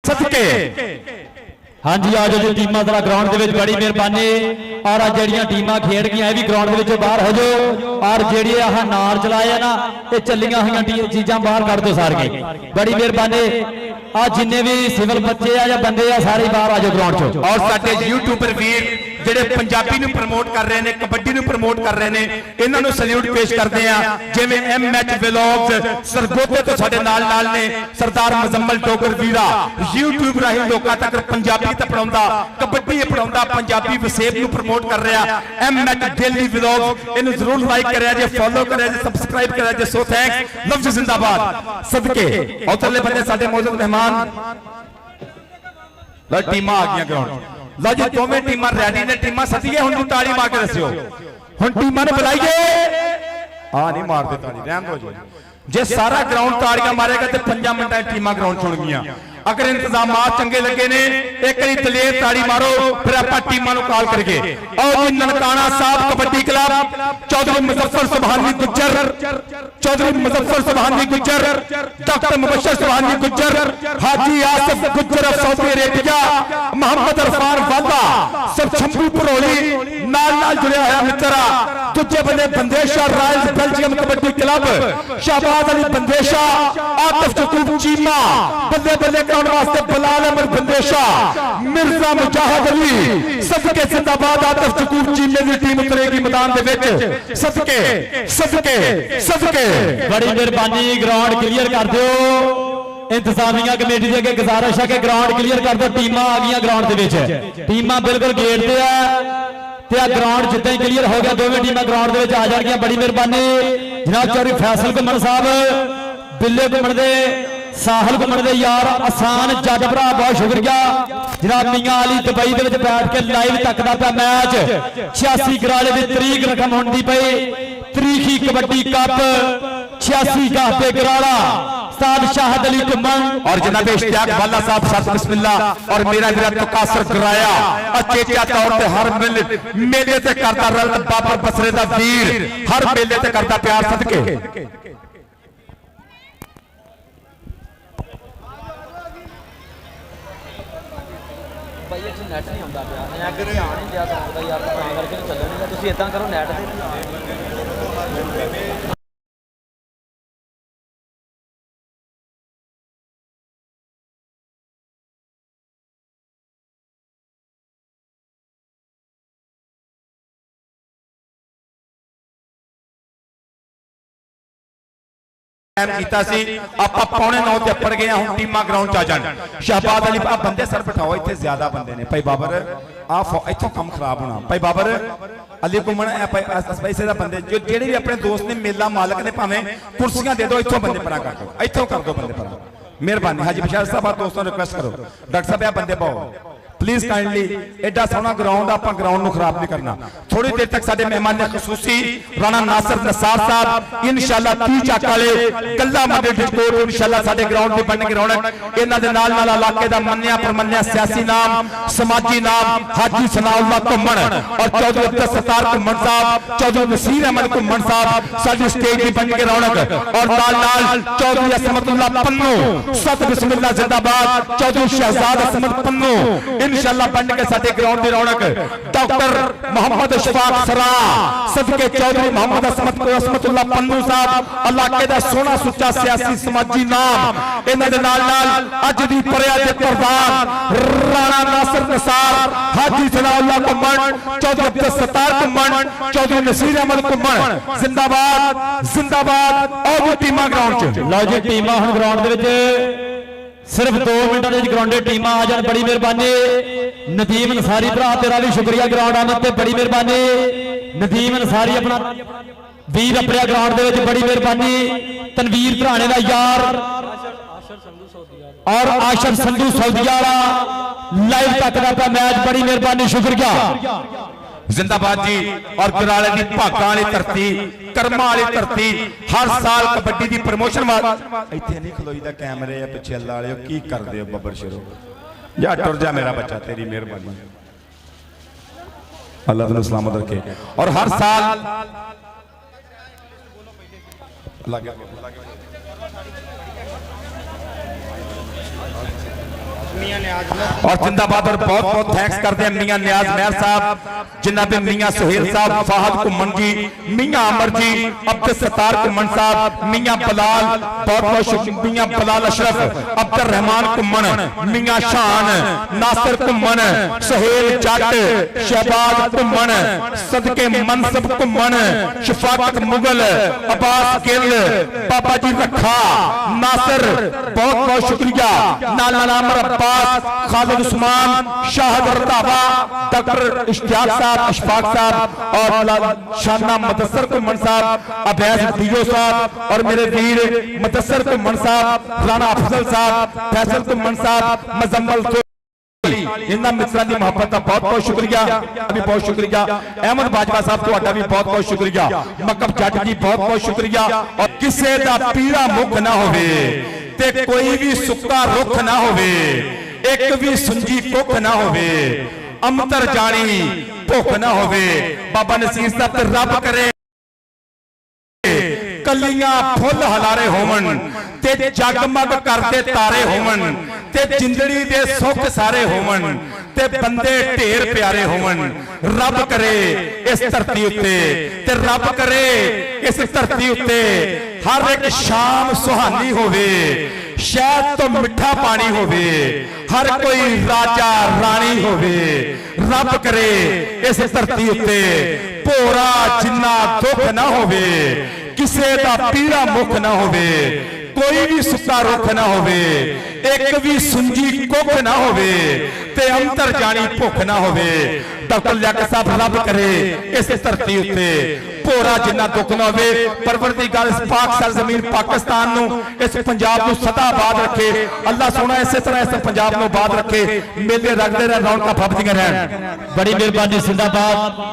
ਸਦਕੇ। ਹਾਂਜੀ ਆ ਜੋ ਟੀਮਾਂ ਜ਼ਰਾ ਗਰਾਊਂਡ ਦੇ ਵਿੱਚ ਬੜੀ ਮਿਹਰਬਾਨੀ। ਔਰ ਆ ਜਿਹੜੀਆਂ ਟੀਮਾਂ ਖੇਡ ਗਈਆਂ ਇਹ ਵੀ ਗਰਾਊਂਡ ਦੇ ਵਿੱਚੋਂ ਬਾਹਰ ਹੋ ਜਾਓ। ਔਰ ਜਿਹੜੇ ਆਹ ਨਾਰ ਚਲਾਏ ਆ ਨਾ ਇਹ ਚੱਲੀਆਂ ਹੋਈਆਂ ਚੀਜ਼ਾਂ ਬਾਹਰ ਕੱਢ ਦਿਓ ਸਾਰੀਆਂ, ਬੜੀ ਮਿਹਰਬਾਨੀ। ਆ ਜਿੰਨੇ ਵੀ ਸਿਵਲ ਬੱਚੇ ਆ ਜਾਂ ਬੰਦੇ ਆ ਸਾਰੇ ਬਾਹਰ ਆ ਜਾਓ ਗਰਾਊਂਡ 'ਚ। ਔਰ ਸਾਡੇ ਯੂਟਿਊਬਰ ਵੀਰ ਜਿਹੜੇ ਪੰਜਾਬੀ ਨੂੰ ਪ੍ਰਮੋਟ ਕਰ ਰਹੇ ਨੇ, ਕਬੱਡੀ ਨੂੰ ਪ੍ਰਮੋਟ ਕਰ ਰਹੇ ਨੇ, ਇਹਨਾਂ ਨੂੰ ਸੈਲੂਟ ਪੇਸ਼ ਕਰਦੇ ਆ। ਜਿਵੇਂ MH ਵਲੌਗਸ ਸਰਗੋਧੇ ਤੋਂ ਸਾਡੇ ਨਾਲ ਨੇ ਸਰਦਾਰ ਮੁਜ਼ੰਮਲ ਟੋਕਰ ਵੀਰਾ, YouTube ਰਾਹੀਂ ਲੋਕਾਂ ਤੱਕ ਪੰਜਾਬੀ ਤਾਂ ਪੜਾਉਂਦਾ, ਕਬੱਡੀ ਪੜਾਉਂਦਾ, ਪੰਜਾਬੀ ਵਸੇਬ ਨੂੰ ਪ੍ਰਮੋਟ ਕਰ ਰਿਹਾ। MH ਡੇਲੀ ਵਲੌਗਸ ਇਹਨੂੰ ਜ਼ਰੂਰ ਲਾਈਕ ਕਰਿਆ ਜੇ, ਫੋਲੋ ਕਰਿਆ ਜੇ, ਸਬਸਕ੍ਰਾਈਬ ਕਰਿਆ ਜੇ। ਸੋ ਥੈਂਕਸ, ਲਫ਼ਜ਼ ਜ਼ਿੰਦਾਬਾਦ ਸਦਕੇ। ਉਤਰਲੇ ਬੰਦੇ ਸਾਡੇ ਮੌਜੂਦ ਮਹਿਮਾਨ ਲਾ ਟੀਮਾਂ ਆ ਗਈਆਂ ਗਰਾਊਂਡ। ਲਓ ਜੀ ਦੋਵੇਂ ਟੀਮਾਂ ਰੈਡੀ ਨੇ। ਟੀਮਾਂ ਸੱਦੀਏ ਹੁਣ, ਨੂੰ ਤਾੜੀ ਮਾਰ ਕੇ ਦੱਸਿਓ ਹੁਣ ਟੀਮਾਂ ਨੂੰ ਬੁਲਾਈਏ। ਆ ਨਹੀਂ ਮਾਰਦੇ ਤਾੜੀ, ਰਹਿਣ ਦਿਓ ਜੀ। ਜੇ ਸਾਰਾ ਗਰਾਊਂਡ ਤਾੜੀਆਂ ਮਾਰੇਗਾ ਤੇ 5 ਮਿੰਟਾਂ 'ਚ ਟੀਮਾਂ ਗਰਾਊਂਡ ਚੁਣ ਗਈਆਂ। ਅਗਰ ਇੰਤਜ਼ਾਮਾਤ ਚੰਗੇ ਲੱਗੇ ਨੇ ਇੱਕ ਵਾਰੀ ਦਲੇਰ ਤਾੜੀ ਮਾਰੋ, ਫਿਰ ਆਪਾਂ ਟੀਮਾਂ ਨੂੰ ਕਾਲ ਕਰੀਏ। ਆਓ ਜੀ ਨਨਕਾਣਾ ਸਾਹਿਬ ਕਬੱਡੀ ਕਲੱਬ, ਚੌਧਰੀ ਮੁਜ਼ੱਫਰ ਸੁਭਾਨੀ ਗੁੱਜਰ, ਚੌਧਰੀ ਮੁਜ਼ੱਫਰ ਸੁਭਾਨੀ ਗੁੱਜਰ, ਡਾਕਟਰ ਮੁਬਸ਼ਰ ਸੁਭਾਨੀ ਗੁੱਜਰ, ਹਾਜੀ ਆਸਿਫ ਗੁੱਜਰ ਸਾਊਦੀ ਅਰੇਬੀਆ, ਮੁਹੰਮਦ ਅਰਫਾਨ ਵਾਦਾ ਸਰਛੰਭੂ ਭਰੋਲੀ ਨਾਲ ਜੁੜਿਆ ਹੋਇਆ ਮਿੱਤਰ ਆ। ਦੂਜੇ ਬੰਦੇ Bandesha royals Belgium kabaddi club, Shahbaz Ali Bandesha, Atif Yaqub Cheema, ਬੱਲੇ ਬੱਲੇ ਕਰਾਉਣ ਵਾਸਤੇ ਬਲਾਲ ਅਹਿਮਦ ਬੰਦੇਸ਼ਾ, ਮਿਰਜ਼ਾ ਮੁਜਾਹਿਦ ਅਲੀ ਸਦਕੇ ਜ਼ਿੰਦਾਬਾਦ। ਆਤਫ ਯਕੂਬ ਚੀਮੇ ਦੀ ਟੀਮ ਉਤਰੇਗੀ ਮੈਦਾਨ ਦੇ ਵਿੱਚ। ਸਦਕੇ ਸਦਕੇ ਸਦਕੇ। ਬੜੀ ਮਿਹਰਬਾਨੀ, ਗਰਾਊਂਡ ਕਲੀਅਰ ਕਰ ਦਿਓ। ਇੰਤਜ਼ਾਮੀਆ ਕਮੇਟੀ ਦੇ ਅੱਗੇ ਗੁਜ਼ਾਰਿਸ਼ ਹੈ ਕਿ ਗਰਾਊਂਡ ਕਲੀਅਰ ਕਰ ਦਿਓ। ਟੀਮਾਂ ਆ ਗਈਆਂ ਗਰਾਊਂਡ ਦੇ ਵਿੱਚ, ਟੀਮਾਂ ਬਿਲਕੁਲ ਗੇਟ ਤੇ ਆ ਤੇ ਆ ਗਰਾਊਂਡ ਜਿੱਦਾਂ ਹੀ ਕਲੀਅਰ ਹੋ ਗਿਆ ਦੋਵੇਂ ਟੀਮਾਂ ਗਰਾਊਂਡ ਦੇ ਵਿੱਚ ਆ ਜਾਣਗੀਆਂ। ਬੜੀ ਮਿਹਰਬਾਨੀ ਜਨਾਬ ਚੌਧਰੀ ਫੈਸਲ ਘੁੰਮਣ ਸਾਹਿਬ, ਬਿੱਲੇ ਘੁੰਮਣ ਦੇ, ਸਾਹਲ ਘੁੰਮਣ ਦੇ ਯਾਰ, ਆਸਾਨ ਜੱਜ ਭਰਾ, ਬਹੁਤ ਸ਼ੁਕਰੀਆ। ਜਨਾਬ ਮੀਆਂ ਅਲੀ ਦੁਬਈ ਦੇ ਵਿੱਚ ਬੈਠ ਕੇ ਲਾਈਵ ਤੱਕਦਾ ਪਿਆ ਮੈਚ। 86 ਗਰਾਲੇ ਦੀ ਤਰੀਕ ਰਕਮ ਹੁੰਦੀ ਪਈ, ਤਰੀਖੀ ਕਬੱਡੀ ਕੱਪ 86 ਗਾਹਤੇ ਗਰਾਲਾ, उस्ताद शाहद अली घुम्मन और जनाब इश्तियाक वाला साहब साथ बिस्मिल्लाह और मेरा मेरा तो कासर कराया अचेचा तौर पे हर मेले ते करता रल बाबर बसरे दा वीर हर मेले ते करता प्यार सदके भाई ये नेट नहीं आंदा पिया मैं अगर ध्यान नहीं दिया तो पता यार ਤਾਂ ਕਰਕੇ ਨਹੀਂ ਚੱਲਣੀ ਤੁਸੀਂ ਇਦਾਂ ਕਰੋ ਨੈਟ ਤੇ ਕੀਤਾ ਸੀ ਆਪਾਂ ਪੌਣੇ 9 ਤੇ ਪੜ ਗਏ ਹੁਣ ਟੀਮਾਂ ਗਰਾਊਂਡ ਚ ਆ ਜਾਣ ਸ਼ਹਬਾਜ਼ ਅਲੀ ਆ ਬੰਦੇ ਸਰ ਬਿਠਾਓ ਇੱਥੇ ਜ਼ਿਆਦਾ ਬੰਦੇ ਨੇ ਭਾਈ ਬਾਬਰ ਆ ਇੱਥੋਂ ਕੰਮ ਖਰਾਬ ਹੋਣਾ ਭਾਈ ਬਾਬਰ ਅਲੀ ਘੁੰਮਣ ਪੈਸੇ ਦਾ ਬੰਦੇ ਜਿਹੜੇ ਵੀ ਆਪਣੇ ਦੋਸਤ ਨੇ ਮੇਲਾ ਮਾਲਕ ਨੇ ਭਾਵੇਂ ਕੁਰਸੀਆਂ ਦੇ ਦਿਓ ਇੱਥੋਂ ਬੰਦੇ ਪਰਾਂ ਕਰ ਦਿਓ ਇੱਥੋਂ ਕਰ ਦਿਓ ਬੰਦੇ ਪਰਾਂ ਮਿਹਰਬਾਨੀ ਹਾਜੀ ਬਸ਼ਾਰ ਸਾਹਿਬ ਆ ਦੋਸਤਾਂ ਨੂੰ ਰਿਕੁਐਸਟ ਕਰੋ ਡਾਕਟਰ ਸਾਹਿਬ ਆ ਬੰਦੇ ਪਾਓ प्लीज काइंडली एडा सोना ग्राउंड आप ग्राउंड को खराब नहीं करना थोड़ी देर तक साडे मेहमान ने खसूसी राणा नासिर नसार साहब इंशाल्लाह 30 ਚੱਕ वाले गल्ला मंडे डिस्कोर इंशाल्लाह साडे ग्राउंड ते बनने रौनक इन्हां दे नाल नाल इलाके दा मन्निया परमन्निया सियासी नाम समाजी नाम हाजी सनाउल्लाह घुम्मण और चौधरी अब्दुल सत्तार घुम्मण साहब चौधरी नसीर अहमद घुम्मण साहब साडी स्टेज दी बन के रौनक और नाल नाल चौधरी असमतुल्लाह पन्नू सत बिस्मिल्लाह जिंदाबाद चौधरी शहजाद असमत पन्नू इंशाअल्लाह बन के साडे ग्राउंड की रौनक डॉक्टर मोहम्मद इशफाक सरा सदके चौधरी मोहम्मद असमतुल्लाह पन्नू साहब इलाके का सोहना सुच्चा सियासी समाजी नाम इन्हां दे नाल अज दी परिया दे प्रधान राणा नासिर निसार हाजी सनाउल्लाह घुम्मण चौधरी अब्दुल सत्तार घुम्मण चौधरी नसीर अहमद घुम्मण जिंदाबाद जिंदाबाद और टीमां ग्राउंड च लो जी टीमां हुण ग्राउंड दे विच सिर्फ 2 मिनटां दे ग्राउंड दी टीमां आ जाण बड़ी मेहरबानी नदीम अंसारी भरा तेरा भी शुक्रिया ग्राउंड आने ते बड़ी मेहरबानी नदीम अंसारी अपना वीर अपने ग्राउंड दे विच बड़ी मेहरबानी तनवीर भराने दा यार और आशर संधू सऊदिया वाला लाइव तकदा पिया मैच बड़ी मेहरबानी शुक्रिया जिंदाबाद जी और गुराले की भागां वाली धरती कर्मां वाली धरती हर साल कबड्डी की प्रमोशन इत्थे नहीं खलोईदा कैमरे आ पिछे अल्लाह वाले की करदे हो बब्बर शेरो जा टुर जा मेरा बच्चा तेरी मेहरबानी अल्लाह तैनूं सलामत रखे और हर साल और जिंदाबाद और बहुत बहुत थैंक्स करते हैं मियां न्याज मेहर साहब जनाब मियां सुहेल साहब फाहद कुमन जी मियां अमर जी अब्दुल सत्तार कुमन साहब मियां बलाल बहुत बहुत शुक्रिया मियां बलाल अशरफ अब्दुल रहमान कुमन मियां शान नासिर कुमन सुहेल जट शहबाज कुमन सदके मनसब कुमन शफाकत मुगल अब्बास गिल बाबा जी रखा नासिर बहुत बहुत शुक्रिया नाना अमर खालिद उस्मान शाहद रतावा डॉक्टर इश्तियाक साहब अशफाक साहब और शाना मुदस्सर कुमन साहब अबैस दियो साहब और मेरे वीर मुदस्सर कुमन साहब राणा अफजल साहब फैसल कुमन साहब मजम्मल इन्हां मित्रों की मोहब्बत का बहुत बहुत शुक्रिया भी बहुत शुक्रिया अहमद बाजवा साहब तुहाडा भी बहुत बहुत शुक्रिया मकब जट जी बहुत बहुत शुक्रिया और किसी का पीड़ा मुख ना होवे ते कोई भी सुक्का रुख ना होवे एक भी सुंजी कुख ना होवे अंतर जानी भुख ना होवे बाबा नसीर साहब ते रब करे कलियां फुल हलारे होवन ते जगमग करते तारे होवन ते जिंदड़ी दे सुख सारे होवन ते बंदे ढेर प्यारे होवन रब करे इस धरती उत्ते ते रब करे इस धरती उत्ते हर एक शाम सुहानी होवे शहद तो मिठा पानी होवे हर कोई राजा रानी होवे रब करे इस धरती उत्ते भोरा जिन्ना दुख ना होवे किसे दा पीड़ा मुख ना होवे कोई भी सुक्का रुख ना होवे एक भी सुंजी कुख ना होवे ते अंतर जानी भुख ना होवे डॉक्टर लियाकत साहब रब करे इस धरती उत्ते भोरा जिन्ना दुख ना होवे परवरदिगार इस पाक सरजमीन पाकिस्तान नू इस पंजाब नू सदा आबाद रखे अल्लाह सोना इसे तरह इस पंजाब नू आबाद रखे मेले रखते रहे रौनकां फपदियां रहन बड़ी मेहरबानी जिंदाबाद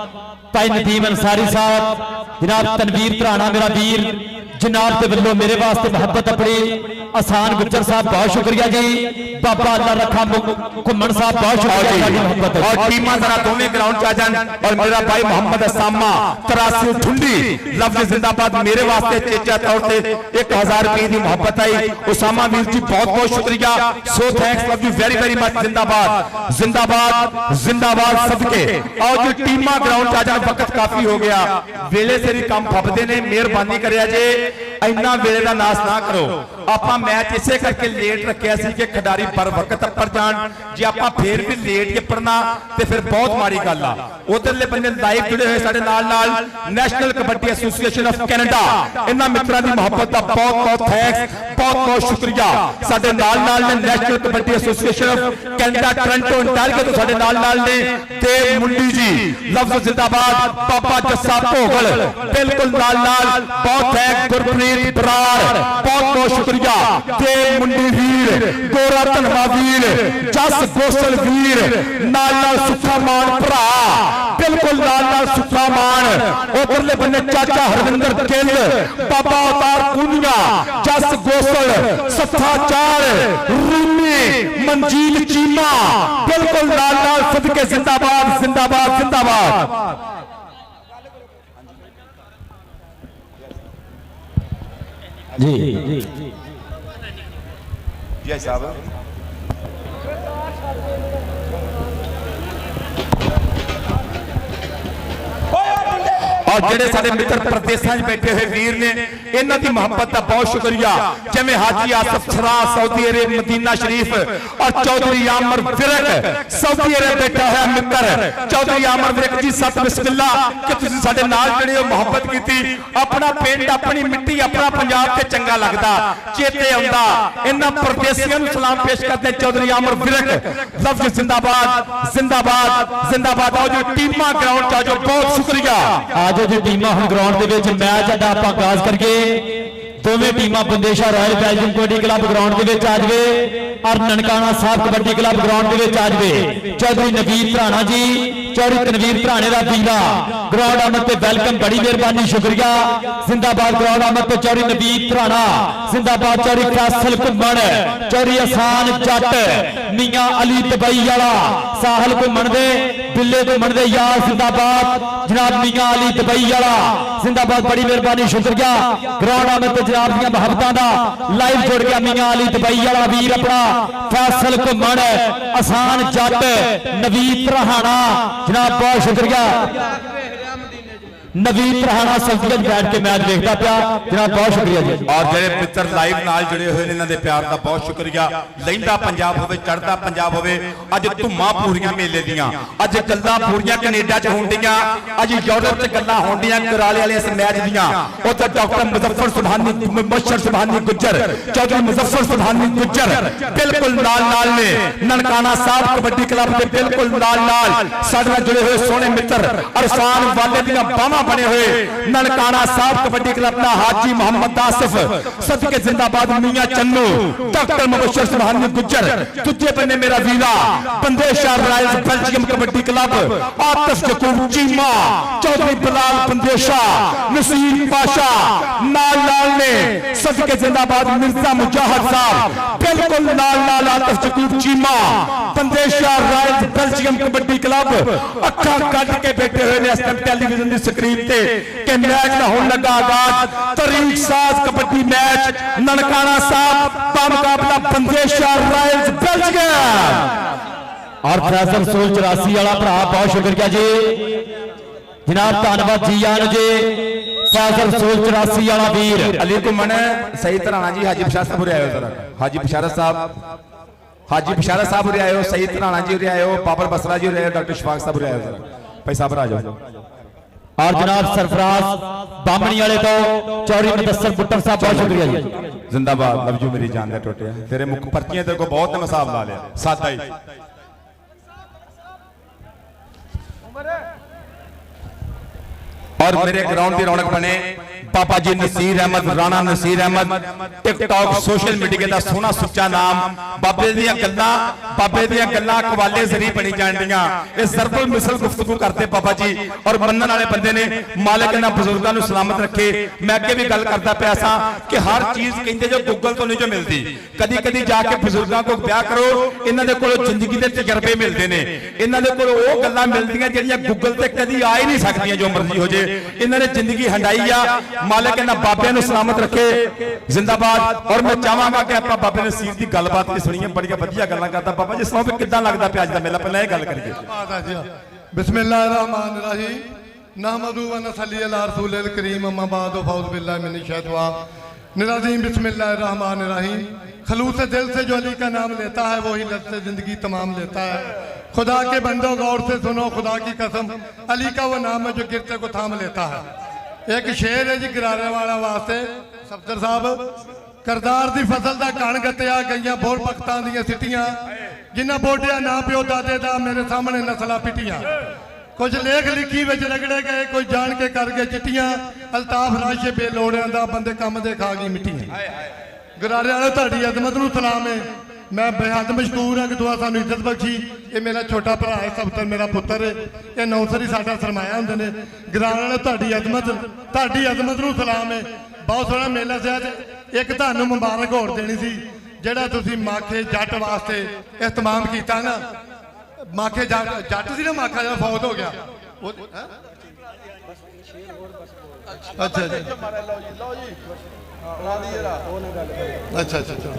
भाई नदीम अंसारी साहब जनाब तनवीर भराना मेरा वीर जनाब के वल्लों मेरे वास्ते मोहब्बत अपनी आसान गुज्जर साहब बहुत शुक्रिया जी बाबा अल्लाह रखा घुम्मण साहब बहुत शुक्रिया मोहब्बत और टीमां जरा दोनों ग्राउंड च आ जान और मेरा भाई मोहम्मद असामा तरासी ठुंडी लफ्ज जिंदाबाद मेरे वास्ते चेचा तौर पे 1000 रुपए की मोहब्बत आई उसामा वीर जी बहुत बहुत शुक्रिया so thanks love you very very much जिंदाबाद जिंदाबाद जिंदाबाद सबके और जो टीमां ग्राउंड च आ जान वक्त काफी हो गया वेले से भी काम फपदे ने मेहरबानी करिया जे इन्ना वेले का नाश ना करो आपां मैच इसे करके लेट रखिया सी कि खिडारी पर वक्त अपर जान जे आपां फिर भी लेट के पढ़ना ते फिर बहुत माड़ी गल आ उधरले बंदे लाइव जुड़े हुए साडे नाल national kabaddi association of Canada इन्हां मित्रों की मोहब्बत का बहुत बहुत थैंक्स बहुत बहुत शुक्रिया साडे नाल ने national kabaddi association of Canada Toronto Ontario तो साडे नाल ने देव मुंडी जी लफ्ज जिंदाबाद पापा जस्सा भोगल बिल्कुल नाल बहुत थैंक्स गुरप्रीत बराड़ बहुत बहुत शुक्रिया देव मुंडी वीर गोरा धनवा वीर जस गोसल वीर नाल सुखा मान भरा बिल्कुल नाल सुखा मान उधरले बन्ने चाचा हरविंदर गिल बाबा अवतार कुनिया जस गोसल सत्था चार रूमी मंजील चीमा बिल्कुल नाल सदके जिंदाबाद जिंदाबाद जिंदाबाद जी जय साहब ਔਰ ਜਿਹੜੇ ਸਾਡੇ ਮਿੱਤਰ ਪ੍ਰਦੇਸ਼ਾਂ 'ਚ ਬੈਠੇ ਹੋਏ ਵੀਰ ਨੇ ਇਹਨਾਂ ਦੀ ਮੁਹੱਬਤ ਦਾ ਬਹੁਤ ਸ਼ੁਕਰੀਆ ਜਿਵੇਂ ਹਾਜੀ ਆਸਫ ਸਰਾ ਸਾਊਦੀ ਅਰਬ ਮਦੀਨਾ ਸ਼ਰੀਫ ਔਰ ਚੌਧਰੀ ਆਮਰ ਵਿਰਕ ਸਾਊਦੀ ਅਰਬ ਬੈਠਾ ਹੋਇਆ ਮਿੱਤਰ ਚੌਧਰੀ ਆਮਰ ਵਿਰਕ ਜੀ ਸਤ ਬਿਸਮਿਲ੍ਲਾ ਕਿ ਤੁਸੀਂ ਸਾਡੇ ਨਾਲ ਜਿਹੜੇ ਹੋ ਮੁਹੱਬਤ ਕੀਤੀ ਆਪਣਾ ਪਿੰਡ ਆਪਣੀ ਮਿੱਟੀ ਆਪਣਾ ਪੰਜਾਬ ਤੇ ਚੰਗਾ ਲੱਗਦਾ ਚੇਤੇ ਆਉਂਦਾ ਇਹਨਾਂ ਪ੍ਰਦੇਸੀਆਂ ਨੂੰ ਸਲਾਮ ਪੇਸ਼ ਕਰਦੇ ਚੌਧਰੀ ਆਮਰ ਵਿਰਕ ਲਫ਼ਜ਼ ਜ਼ਿੰਦਾਬਾਦ ਜ਼ਿੰਦਾਬਾਦ ਜ਼ਿੰਦਾਬਾਦ ਆਓ ਜੋ ਟੀਮਾਂ ਗਰਾਊਂਡ 'ਚ ਆ ਜੋ ਬਹੁਤ ਸ਼ੁਕਰੀਆ ਆਜੋ ਜੀ ਟੀਮਾਂ ਹੁਣ ਗਰਾਊਂਡ ਦੇ ਵਿੱਚ ਮੈਚ ਦਾ ਆਪਾਂ ਆਗਾਜ਼ ਕਰੀਏ ਦੋਵੇਂ ਟੀਮਾਂ Bandesha royal Belgium kabaddi club ground ਦੇ ਵਿੱਚ ਆ ਜਾਵੇ ਔਰ ਨਨਕਾਣਾ ਸਾਹਿਬ ਕਬੱਡੀ ਕਲੱਬ ਗਰਾਊਂਡ ਦੇ ਵਿੱਚ ਆ ਜਾਵੇ ਚੌਧਰੀ ਨਵੀਰ ਧਰਾਣਾ ਜੀ ਚੌਧਰੀ ਤਨਵੀਰ ਧਰਾਣੇ ਦਾ ਵੀਰਾ ਗਰਾਊਂਡ ਆਮਦ ਤੇ ਵੈਲਕਮ ਬੜੀ ਮਿਹਰਬਾਨੀ ਸ਼ੁਕਰੀਆ ਜ਼ਿੰਦਾਬਾਦ ਗਰਾਊਂਡ ਆਮਦ ਤੇ ਚੌਧਰੀ ਨਵੀਰ ਧਰਾਣਾ ਜ਼ਿੰਦਾਬਾਦ ਚੌਧਰੀ ਫੈਸਲ ਘੁੰਮਣ ਚੌਧਰੀ ਆਸਾਨ ਜੱਟ ਮੀਆਂ ਅਲੀ ਦੁਬਈ ਵਾਲਾ ਸਾਹਿਲ ਘੁੰਮਣ ਦੇ ਬਿੱਲੇ ਘੁੰਮਣ ਦੇ ਯਾਰ ਜ਼ਿੰਦਾਬਾਦ ਜਨਾਬ ਮੀਆਂ ਅਲੀ ਦੁਬਈ ਵਾਲਾ ਜ਼ਿੰਦਾਬਾਦ ਬੜੀ ਮਿਹਰਬਾਨੀ ਸ਼ੁਕਰੀਆ ਗਰਾਊਂਡ ਆਮਦ ਤੇ ਜਨਾਬ ਦੀਆਂ ਮੁਹੱਬਤਾਂ ਦਾ ਲਾਈਵ ਜੁੜ ਗਿਆ ਮੀਆਂ ਅਲੀ ਦੁਬਈ ਵਾਲਾ ਵੀਰ ਆਪਣਾ ਫੈਸਲ ਘੁੰਮਣ ਆਸਾਨ ਜੱਟ ਨਵੀਰ ਧਰਾਣਾ जनाब बहुत शुक्रिया नवीन रहाना सल्तनत बैठ के मैच देखता पिया जनाब बहुत शुक्रिया जी और ਜਿਹੜੇ ਮਿੱਤਰ ਲਾਈਵ ਨਾਲ ਜੁੜੇ ਹੋਏ ਨੇ ਇਹਨਾਂ ਦੇ ਪਿਆਰ ਦਾ ਬਹੁਤ ਸ਼ੁਕਰੀਆ ਲਹਿੰਦਾ ਪੰਜਾਬ ਹੋਵੇ ਚੜ੍ਹਦਾ ਪੰਜਾਬ ਹੋਵੇ ਅੱਜ ਧੁੰਮਾਂ ਪੂਰੀਆਂ ਮੇਲੇ ਦੀਆਂ ਅੱਜ ਗੱਲਾਂ ਪੂਰੀਆਂ ਕੈਨੇਡਾ 'ਚ ਹੁੰਦੀਆਂ ਅੱਜ ਯੂਰਪ 'ਚ ਗੱਲਾਂ ਹੁੰਦੀਆਂ ਕਰਾਲੇ ਵਾਲੇ ਇਸ ਮੈਚ ਦੀਆਂ ਉੱਥੇ ਡਾਕਟਰ ਮੁਜ਼ੱਫਰ ਸੁਭਾਨੀ ਮੁਬਸ਼ਰ ਸੁਭਾਨੀ ਗੁੱਜਰ ਚੌਧਰੀ ਮੁਜ਼ੱਫਰ ਸੁਭਾਨੀ ਗੁੱਜਰ ਬਿਲਕੁਲ ਨਾਲ ਨੇ ਨਨਕਾਣਾ ਸਾਹਿਬ ਕਬੱਡੀ ਕਲੱਬ ਦੇ ਬਿਲਕੁਲ ਨਾਲ ਸਾਡੇ ਨਾਲ ਜੁੜੇ ਹੋਏ ਸੋਹਣੇ ਮਿੱਤਰ ਅਰਸਾਨ ਵਾਲੇ ਦੀਆਂ ਬਾਹਾਂ बने हुए ननकाना साहब कबड्डी क्लब का हाजी मोहम्मद आसिफ सदके जिंदाबाद मियां चन्नू डॉक्टर मुबशर सुभानी गुज्जर तुझे बने मेरा वीरा Bandesha royals Belgium kabaddi club Atif Yaqub Cheema Chaudhry Bilal Bandesha Naseer Pasha नाल ने सदके जिंदाबाद मिर्जा मुजाहिद साहब बिल्कुल नाल Atif Yaqub Cheema Bandesha royals Belgium kabaddi club अखा कट के बैठे हुए ने इस टाइम टेलीविजन की स्क्रीन कि मैच का होने लगा आगाज तरीक साज कबड्डी मैच ननकाना साहब का मुकाबला बंदेशा रॉयल्स बेल्जियम और फैसल सोल 84 वाला भरा बहुत शुक्रिया जी जनाब धन्यवाद जी आन जी फैसल सोल 84 वाला वीर अली घुमन सही धराना जी हाजी बशारत साहब आयो जरा हाजी बशारत साहब आयो सही धराना जी आयो बाबर बसरा जी आयो डॉक्टर शफाक साहब आयो जरा भाई साहब आ जाओ और जनाब सरफराज बामणी वाले तो चौधरी मुदस्सर बुट्टर साहब बहुत शुक्रिया जी जिंदाबाद लवजू मेरी जान दे टोटे तेरे मुख पर्चियां तेरे को बहुत मैं हिसाब ला लिया सादा ही और मेरे ग्राउंड की रौनक बने papa ji Naseer Ahmed Rana Naseer Ahmed TikTok social media का सोहना सुच्चा नाम बाबे दी गल्लां कवाले जरी बनी जांदियां इस सरबल मिसल गुफ्तगू करते पापा जी और मनन वाले बंदे ने मालिक इन्हां बुजुर्गां नूं सलामत रखे मैं अगे भी गल करदा पिया सा कि हर चीज कहंदे जो गूगल तो नहीं जो मिलती कदी कदी जाके बुजुर्गां को ब्याह करो इन्हां दे कोलों जिंदगी दे तजर्बे मिलदे ने इन्हां दे कोलों ओह गल्लां मिलदियां जिहड़ियां गूगल ते कदी आ ही नहीं सकदियां जो मर्जी हो जे इन्हां ने जिंदगी हंडाई आ मालिक इन्हां बाबियां नूं सलामत रखे जिंदाबाद और मैं चाहांगा कि आपां बाबे नसीर दी गलबात की सुणीए बड़ियां वधिया गल्लां करदा बाबा जी सुणाओ किदां लगदा पिया अज दा मेला पहले गल करिए बिस्मिल्लाहिर्रहमानिर्रहीम नहमदु व नसल्ली अला रसूलिल करीम अम्मा बाद फौज बिल्लाहि मिनश शैतानिर रजीम बिस्मिल्लाहिर्रहमानिर्रहीम खलूस दिल से जो अली का नाम लेता है वही लफ्ज़ जिंदगी तमाम लेता है खुदा के बंदो गौर से सुनो खुदा की कसम अली का वो नाम है जो गिरते को थाम लेता है एक शेर है जी गिराने वाला वास्ते सफदर साहब करदार दी फसल दा कण गत्या गईयां बोर पख्तां दी सिटियां जिन्हां बोडिया ना प्यो दादे दा मेरे सामने नस्लां पिटियां कुछ लेख लिखी विच रगड़े गए कोई जान के कर गए चिट्टियां अल्ताफ राशे बेलोड़ियां दा बंदे कम दे खा गई मिट्टियां गरारे वाले तुहाडी अजमत नूं सलाम है मैं बेहद मशहूर हाँ कि तुहां सानूं इज्जत बख्शी ये मेरा छोटा भरा है सफदर मेरा पुत्र है ये नौसर ही साडा सरमाया हुंदे ने गरारे वाले तुहाडी अजमत नूं सलाम है बहुत सोहना मेला से एक तुहानूं मुबारक होर देनी सी जिहड़ा तुसीं माखे जट वास्ते इहतमाम कीता ना माखे जट सी ना माखा जिहड़ा फौत हो गया अच्छा अच्छा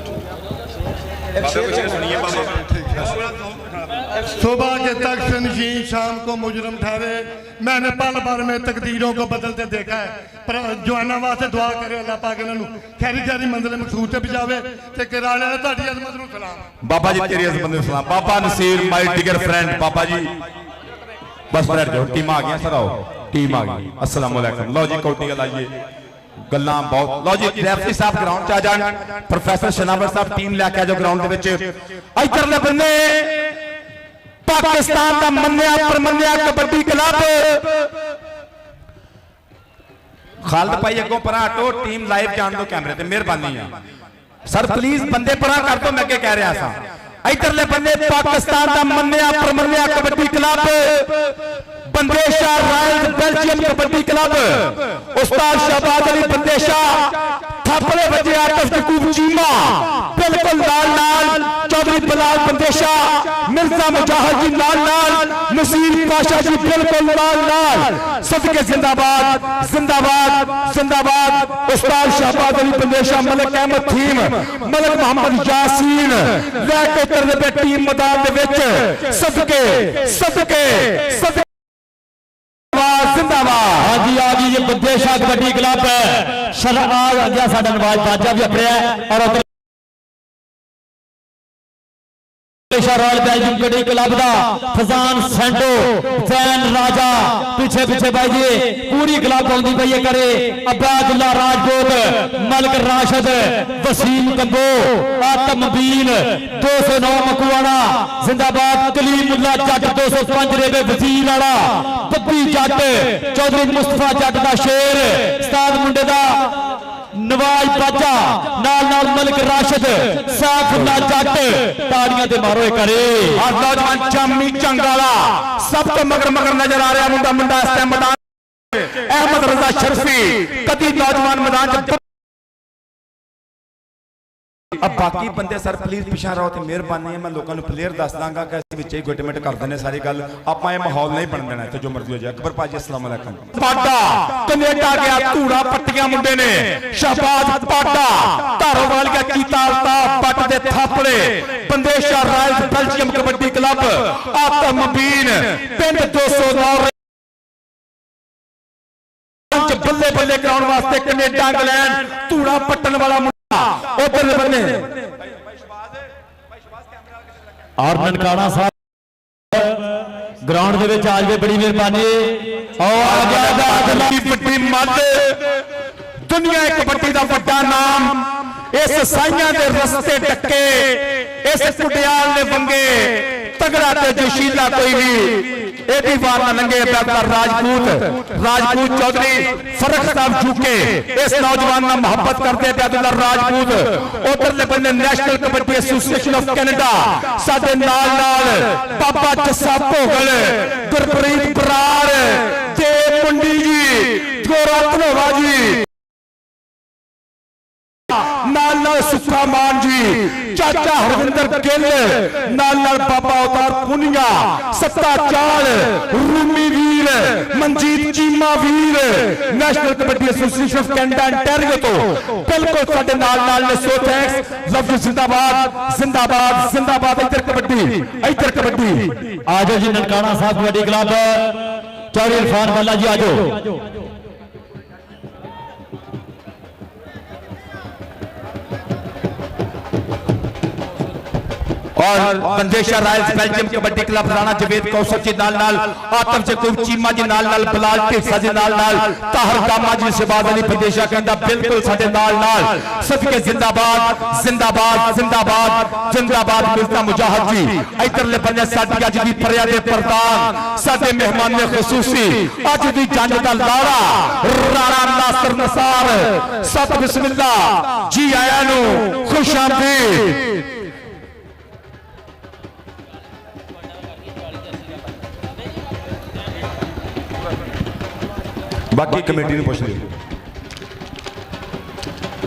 सुबह के तख्त नशीं शाम को मुजरम ठहरे मैंने पल भर में तकदीरों को बदलते देखा है। पर जवानों वास्ते दुआ करे अल्लाह पाक इन्हों खैरी खैरी मंजिल मकसूद ते पहुंचावे ते कराने ने तुहाडी अज़मत नूं सलाम। बाबा जी तेरी अज़मत नूं सलाम। बाबा नसीर माय डिगर फ्रेंड बाबा जी बस बैठ जाओ, टीम आ गई सर, आओ टीम आ गई। अस्सलाम वालेकुम। लो जी कौटी लाइए गल्लां बहुत। लो जी रेफरी साहब ग्राउंड च आ जान, प्रोफेसर शनावर साहब टीम लैके आ जाओ ग्राउंड दे विच। इधरले बन्ने पाकिस्तान का मन्निया परमन्निया कबड्डी क्लब खालिद भाई अगों परा हटो, टीम लाइव जान दो कैमरे ते, मेहरबानी है सर प्लीज बंदे परा कर दो, मैं अगे कह रहा सा। इधरले बन्ने पाकिस्तान का मन्निया परमन्निया kabaddi club Bandesha royal Belgium kabaddi club उस्ताद शहबाज अली बंदेशा थापड़े बजे आतफ यकूब चीमा बिल्कुल लाल लाल चौधरी बिलाल बंदेशा मिर्जा मुजाहिद जी लाल लाल नसीर पाशा जी बिल्कुल लाल लाल सदके जिंदाबाद जिंदाबाद जिंदाबाद। उस्ताद शहबाज अली बंदेशा मलिक अहमद थीम मलिक मोहम्मद यासीन लैके उतरदे पे टीम मैदान दे विच सदके सदके सदके जिंदाबाद। हाँ जी हाँ जी, ये बंदेशा कबड्डी क्लब है। शर आ गया साडा नवाज बाजा भी अपने और रॉयल बेल्जियम कबड्डी क्लब का फजान सेंटो जैन राजा पीछे पीछे भाई जी पूरी क्लब आउंदी पई है करे अब्बादुल्ला Rajput Malak Rashid Wasim combo Atam been 209 मकुआना जिंदाबाद कलीमुल्ला जट 205 रेबे वजीर वाला बब्बी जट चौधरी मुस्तफा जट का शेर उस्ताद मुंडे का नवाज बाजा नाल नाल मलिक राशिद सैफुल्ला जट ताड़ियां ते मारो करे। और नौजवान चामी चंगाला सब तो मगर मगर नजर आ रहा मुंडा मुंडा इस टाइम मैदान अहमद रजा शर्फी कदी नौजवान मैदान च। अब बाकी बंदे सर प्लीज पिछा रहो तो मेहरबानी है, मैं लोगों को प्लेयर दस दांगा कि इस विच ही गुटमिट कर देने सारी गल आपां ये माहौल नहीं बन देना इत्थे जो मर्जी हो जाए। अकबर भाजी अस्सलाम वालेकुम। पाटा कनेडा गया धूड़ा पट्टियां मुंडे ने शहबाज पाटा धारोवाल का कीता अल्ताफ पट दे थापड़े Bandesha royal Belgium kabaddi club आतम बीन पिंड 209 बल्ले बल्ले ग्राउंड वास्ते कनेडा इंग्लैंड धूड़ा पट्टन वाला उधर बने और ननकाना साहब ग्राउंड दे विच आज भी बड़ी मेहरबानी और आ गया बड़ी मद दुनिया कबड्डी का बड़ा नाम इस साइयां दे रस्ते टक्के इस कुटियाल ने वंगे तगड़ा ते जोशीला कोई भी एडी वार ना लंगे राजपूत राजपूत चौधरी फरक साहब झुके इस नौजवान ना मोहब्बत करते अब्दुल्ला राजपूत उधरले बन्ने national kabaddi association of Canada साडे नाल नाल बाबा जस्सा भोगल गुरप्रीत बरार ते मुंडी जी गोरा धनोवा जी नाल नाल सुखा मान जी चाचा हरविंदर गिल नाल नाल बाबा अवतार पुनिया सत्ता चाल रूमी वीर मनजीत चीमा वीर national kabaddi association of Canada Ontario तो बिल्कुल साडे नाल नाल ने सो थैंक्स लव यू जिंदाबाद जिंदाबाद जिंदाबाद। इधर कबड्डी आजो जी ननकाना साहब कबड्डी क्लब चौधरी इरफान वाला जी आजो। और Bandesha royal Belgium kabaddi club Rana Javed Kausar ji नाल नाल आतफ यकूब चीमा जी नाल नाल बिलाल ढेसा जी नाल नाल ताहर गामा जी शहबाज अली बंदेशा कहंदा बिल्कुल साडे नाल नाल सदके जिंदाबाद जिंदाबाद जिंदाबाद जिंदाबाद मिर्जा मुजाहिद जी। इधरले बन्ने साडी अज दी फरिया दे प्रधान साडे मेहमान ने खसूसी अज दी जंग दा लाड़ा राणा नासर नसार सत बिस्मिल्लाह जी आया नु खुश आमदीद। बाकी कमेटी ने पूछ लिया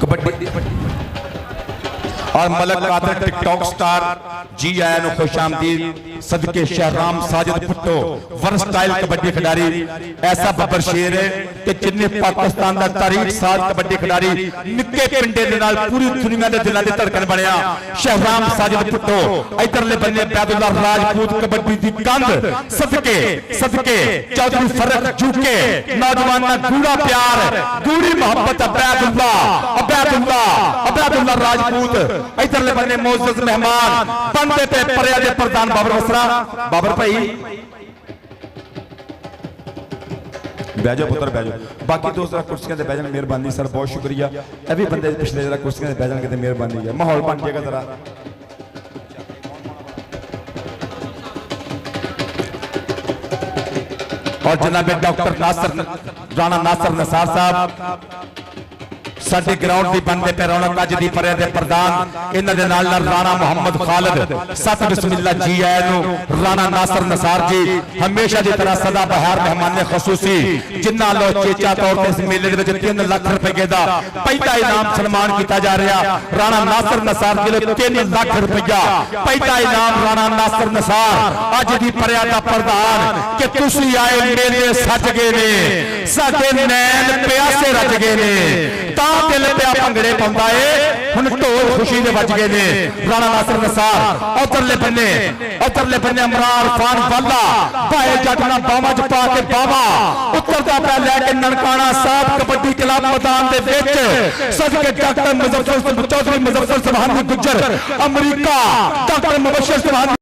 कबड्डी और मलक कादर टिकटॉक स्टार जी आया नु खुश आमदीद सदके शहराम साजिद भुट्टो वर्सटाइल कबड्डी खिडारी ऐसा बब्बर शेर है कि जिन्हें पाकिस्तान का तारीख साज कबड्डी खिडारी निक्के पिंडे दे नाल पूरी दुनिया के दिलों की धड़कन बनया शहराम साजिद भुट्टो इधरले बन्ने बैदुल्ला राजपूत कबड्डी की कंध सदके सदके चौधरी फरक झुके नौजवान का गूढ़ा प्यार गूढ़ी मोहब्बत अबैदुल्ला अबैदुल्ला अबैदुल्ला राजपूत इधरले बन्ने मोअज़्ज़ज़ मेहमान बनते पे परिया दे प्रधान बाबर वसरा बाबर भाई बैजो पुत्र बैजो बाकी दोस्त कुर्सियां ते बैठन मेहरबानी सर बहुत शुक्रिया ए भी बंदे पिछले जरा कुर्सियां ते बैठन के मेहरबानी है माहौल बन जाएगा जरा और जनाब डॉक्टर नासिर राणा नासिर निसार साहब साडे ग्राउंड की बनते पे रौनक अज दी परिया दे प्रधान इन्हां दे नाल राणा मोहम्मद खालिद सत बिस्मिल्लाह जी आए नु राणा नासिर निसार जी हमेशा की तरह सदा बहार मेहमान खसूसी जिन्हां लो चेचा तौर पर इस मेले दे विच 3 लाख रुपए का पहला इनाम सन्मान किया जा रहा राणा नासिर निसार जी लो 3 लाख रुपया पहला इनाम राणा नासिर निसार अज दी परिया दा प्रधान कि तुसी आए मेले सज गए ने साडे नैन प्यासे रज गए ने दिल पिया भंगड़े पाउंदा है हुण ढोल खुशी दे बज गए ने राणा नासिर निसार उधरले बन्ने इमरान खान वाला भाए जट ना बावां च पा के बावा उतरदा पै लैके ननकाना साहब कबड्डी क्लब मैदान दे विच सदके डॉक्टर मुजफ्फर चौधरी मुजफ्फर सुभानी गुज्जर अमरीका डॉक्टर मुबशर सुभानी